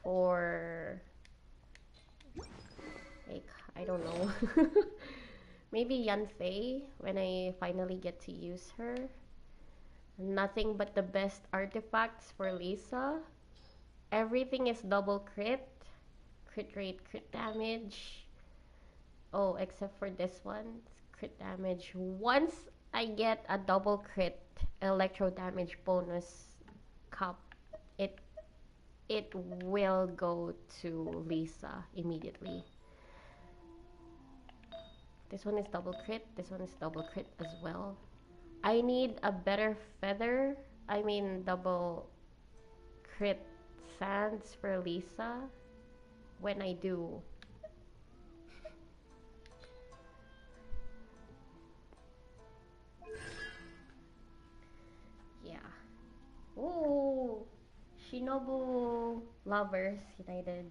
for, like, I don't know. Maybe Yanfei when I finally get to use her. Nothing but the best artifacts for Lisa. Everything is double crit. Crit rate, crit damage. Oh, except for this one. Crit damage. Once I get a double crit electro damage bonus cup, it will go to Lisa immediately. This one is double crit. This one is double crit as well. I need a better feather. I mean double crit sands for Lisa when I do. Yeah. Ooh, Shinobu Lovers United.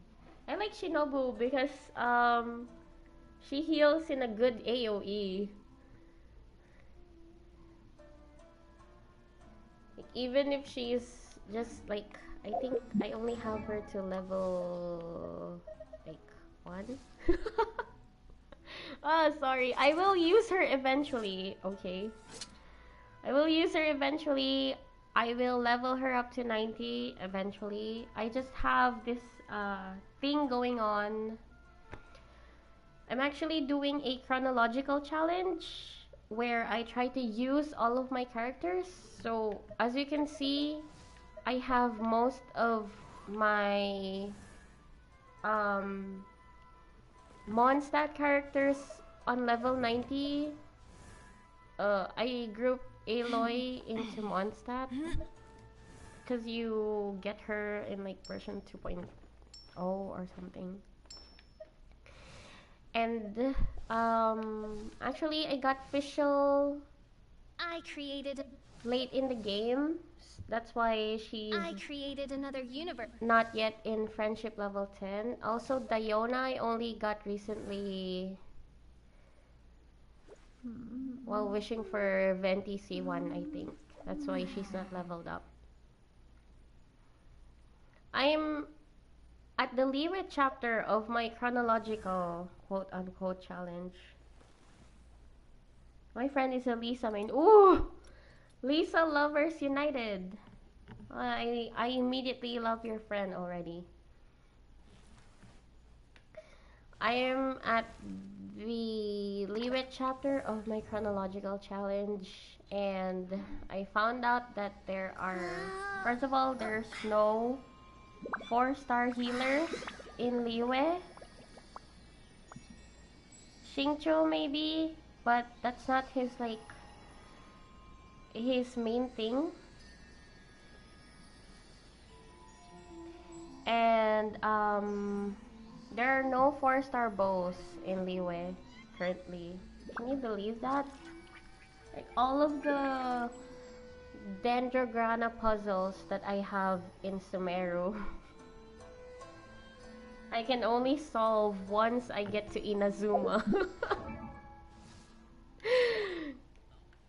I like Shinobu because she heals in a good AoE. Even if she's just like, I think I only have her to level like 1. Oh, sorry. I will use her eventually. Okay. I will use her eventually. I will level her up to 90 eventually. I just have this thing going on. I'm actually doing a chronological challenge where I try to use all of my characters. So as you can see, I have most of my Mondstadt characters on level 90. I grouped Aloy into Mondstadt because you get her in like version 2.0 or something. And actually I got Fischl
I created
late in the game. That's why she's
I created another universe.
not yet in friendship level 10. Also Diona I only got recently while wishing for Venti C1, I think. That's why she's not leveled up. I'm at the Liyue chapter of my chronological quote-unquote challenge. My friend is a Lisa main. Ooh! Lisa lovers united. I immediately love your friend already. I am at the Liyue chapter of my chronological challenge, and I found out that there are, first of all, there's no 4-star healers in Liyue. Xingqiu maybe, but that's not his his main thing. And there are no 4-star bows in Liyue currently. Can you believe that? Like all of the Dendrograna puzzles that I have in Sumeru, I can only solve once I get to Inazuma.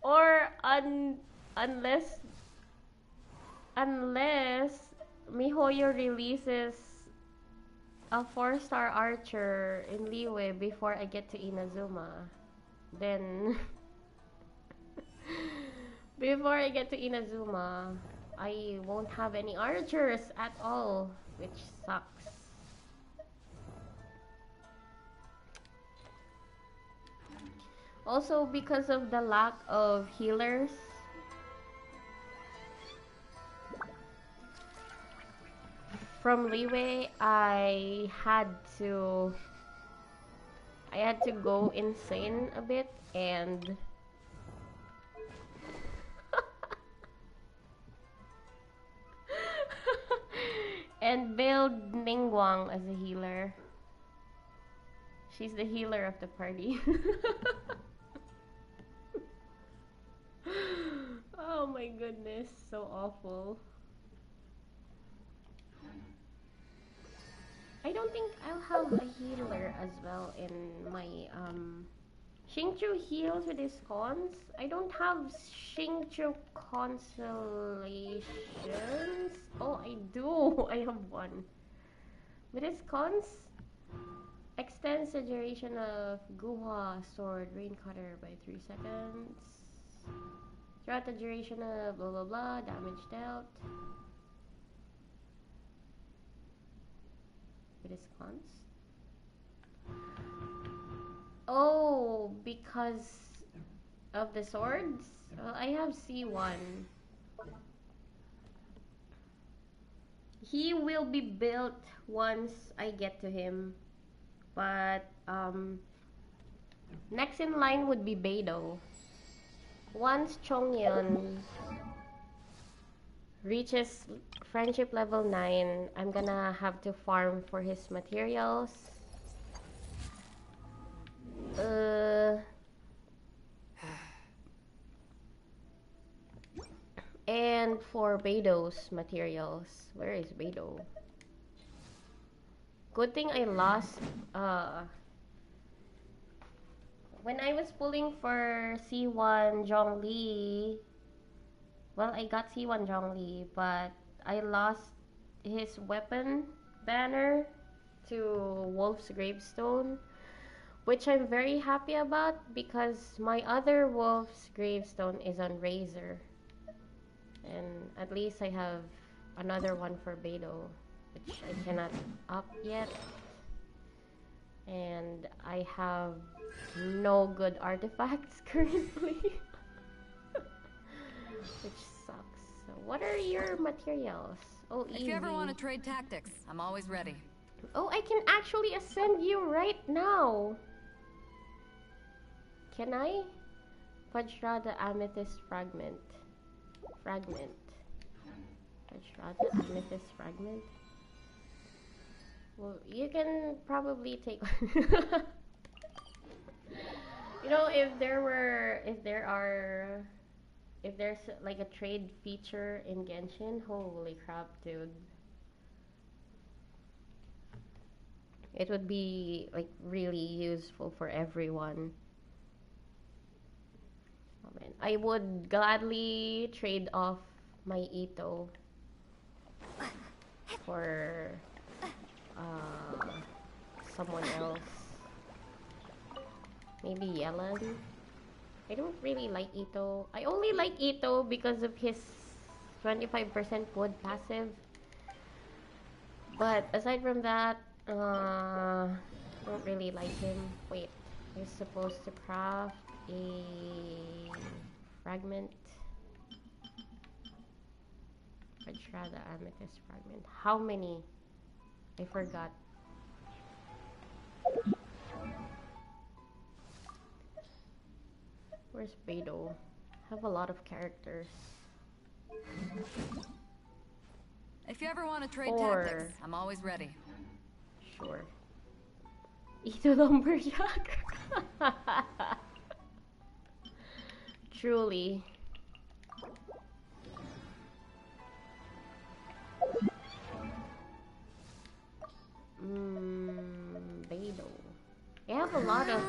Or unless MiHoYo releases a 4-star archer in Liyue before I get to Inazuma, then before I get to Inazuma, I won't have any archers at all, which sucks. Also, because of the lack of healers, from Liyue, I had to go insane a bit and and build Ningguang as a healer. She's the healer of the party. Oh my goodness, so awful. I don't think I'll have a healer as well in my Xingqiu heals with his cons. I don't have Xingqiu consolations. Oh, I do. I have one. With his cons, extends the duration of Guhua sword rain cutter by 3 seconds. Throughout the duration of blah blah blah, damage dealt. With his cons. Oh, because of the swords? Well, I have C1. He will be built once I get to him. But next in line would be Beidou. Once Chongyun reaches friendship level 9, I'm gonna have to farm for his materials. And for Beidou's materials. Where is Beidou? Good thing I lost when I was pulling for C1 Zhongli. Well, I got C1 Zhongli, but I lost his weapon banner to Wolf's Gravestone, which I'm very happy about because my other Wolf's Gravestone is on Razor. And at least I have another one for Beidou, which I cannot up yet. And I have no good artifacts currently. Which sucks. So what are your materials? Oh, easy.
If you ever want to trade tactics, I'm always ready.
Oh, I can actually ascend you right now. Can I? Vajrada Amethyst Fragment. Vajrada Amethyst Fragment. Well, you can probably take You know, if there's like a trade feature in Genshin, holy crap, dude. It would be like really useful for everyone. Oh man, I would gladly trade off my Ito for someone else. Maybe Yelan. I don't really like Ito. I only like Ito because of his 25% wood passive. But aside from that, I don't really like him. Wait, I'm supposed to craft a fragment. Vajrada Amethyst fragment. How many? I forgot. Where's Beidou? Have a lot of characters.
If you ever want to trade tactics, I'm always ready.
Sure. Ito Lumberjack. Truly. Beidou. I have a lot of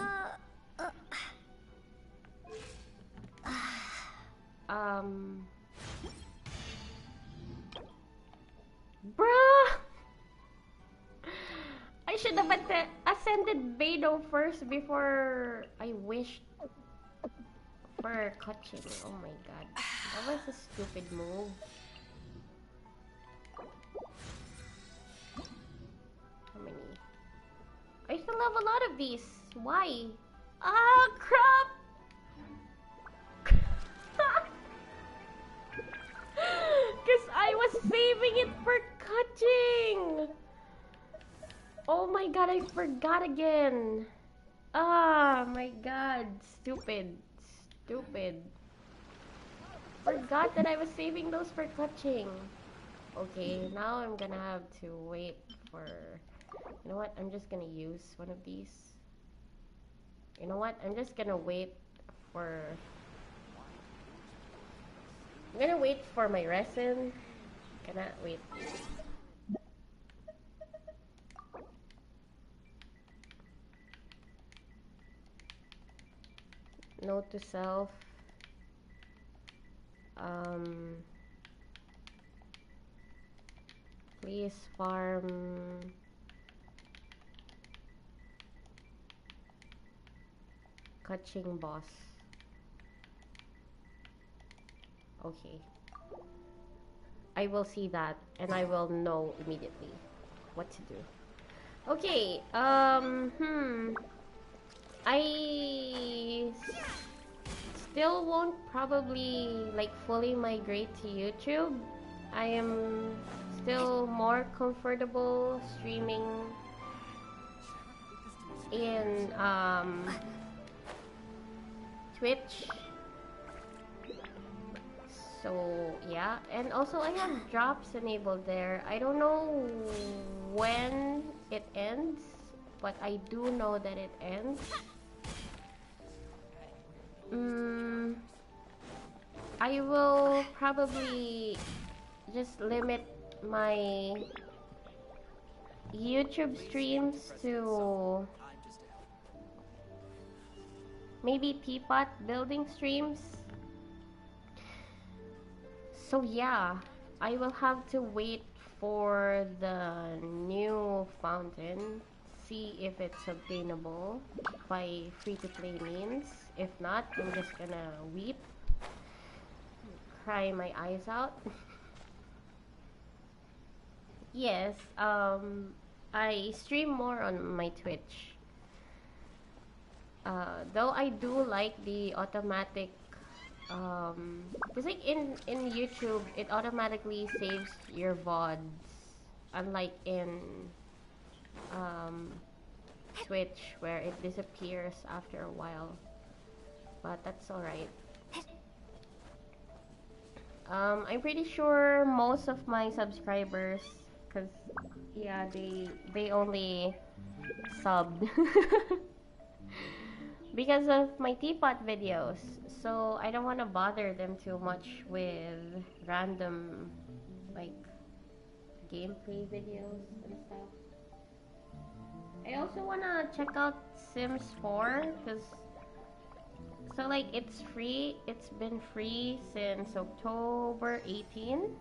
bruh! I should have ascended Beidou first before I wished for Kachin. Oh my god. That was a stupid move. How many? I still have a lot of these. Why? Ah, crap! Because I was saving it for Kaching! Oh my god, I forgot again. Ah, my god. Stupid. Stupid. Forgot that I was saving those for clutching. Okay, now I'm gonna have to wait for... You know what? I'm just gonna use one of these. You know what? I'm just gonna wait for... I'm gonna wait for my resin. Cannot wait. Note to self. Please farm Kaching boss. Okay. I will see that and I will know immediately what to do. Okay, I still won't probably like fully migrate to YouTube. I am still more comfortable streaming in Twitch. So yeah, and also I have drops enabled there. I don't know when it ends, but I do know that it ends. I will probably just limit my YouTube streams to maybe teapot building streams. So yeah, I will have to wait for the new fountain, see if it's obtainable by free-to-play means. If not, I'm just gonna weep, cry my eyes out. Yes, I stream more on my Twitch. Though I do like the automatic, because like in YouTube, it automatically saves your VODs, unlike in Twitch, where it disappears after a while. But that's alright. I'm pretty sure most of my subscribers, cause yeah, they only subbed because of my teapot videos. So I don't want to bother them too much with random like gameplay videos and stuff. I also want to check out Sims 4 because so like it's free. It's been free since October 18.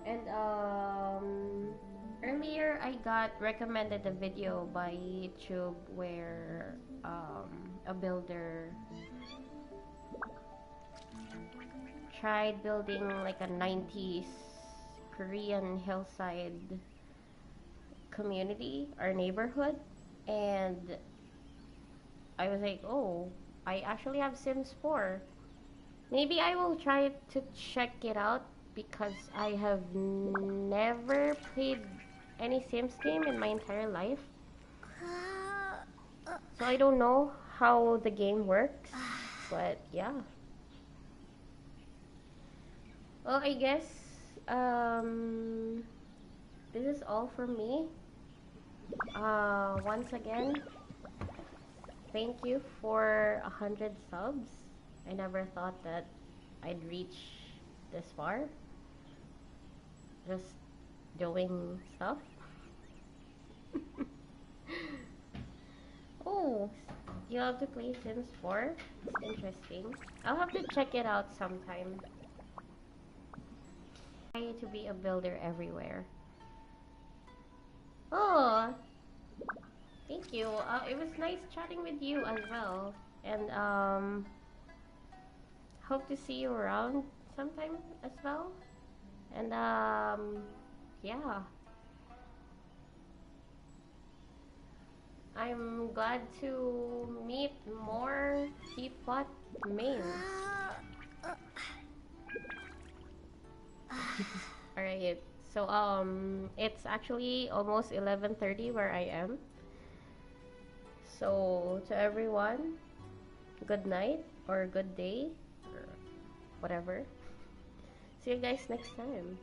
And earlier I got recommended a video by YouTube where a builder tried building like a 90s Korean hillside community or neighborhood, and I was like, oh, I actually have Sims 4. Maybe I will try to check it out because I have never played any Sims game in my entire life. So I don't know how the game works, but yeah. Well, I guess this is all from me. Once again, thank you for 100 subs. I never thought that I'd reach this far. Just doing stuff. Oh, you have to play Sims 4? Interesting. I'll have to check it out sometime. Try to be a builder everywhere. Oh, thank you. It was nice chatting with you as well. And hope to see you around sometime as well. And yeah. I'm glad to meet more teapot mains. Alright, so it's actually almost 11:30 where I am. So to everyone, good night or good day or whatever. See you guys next time.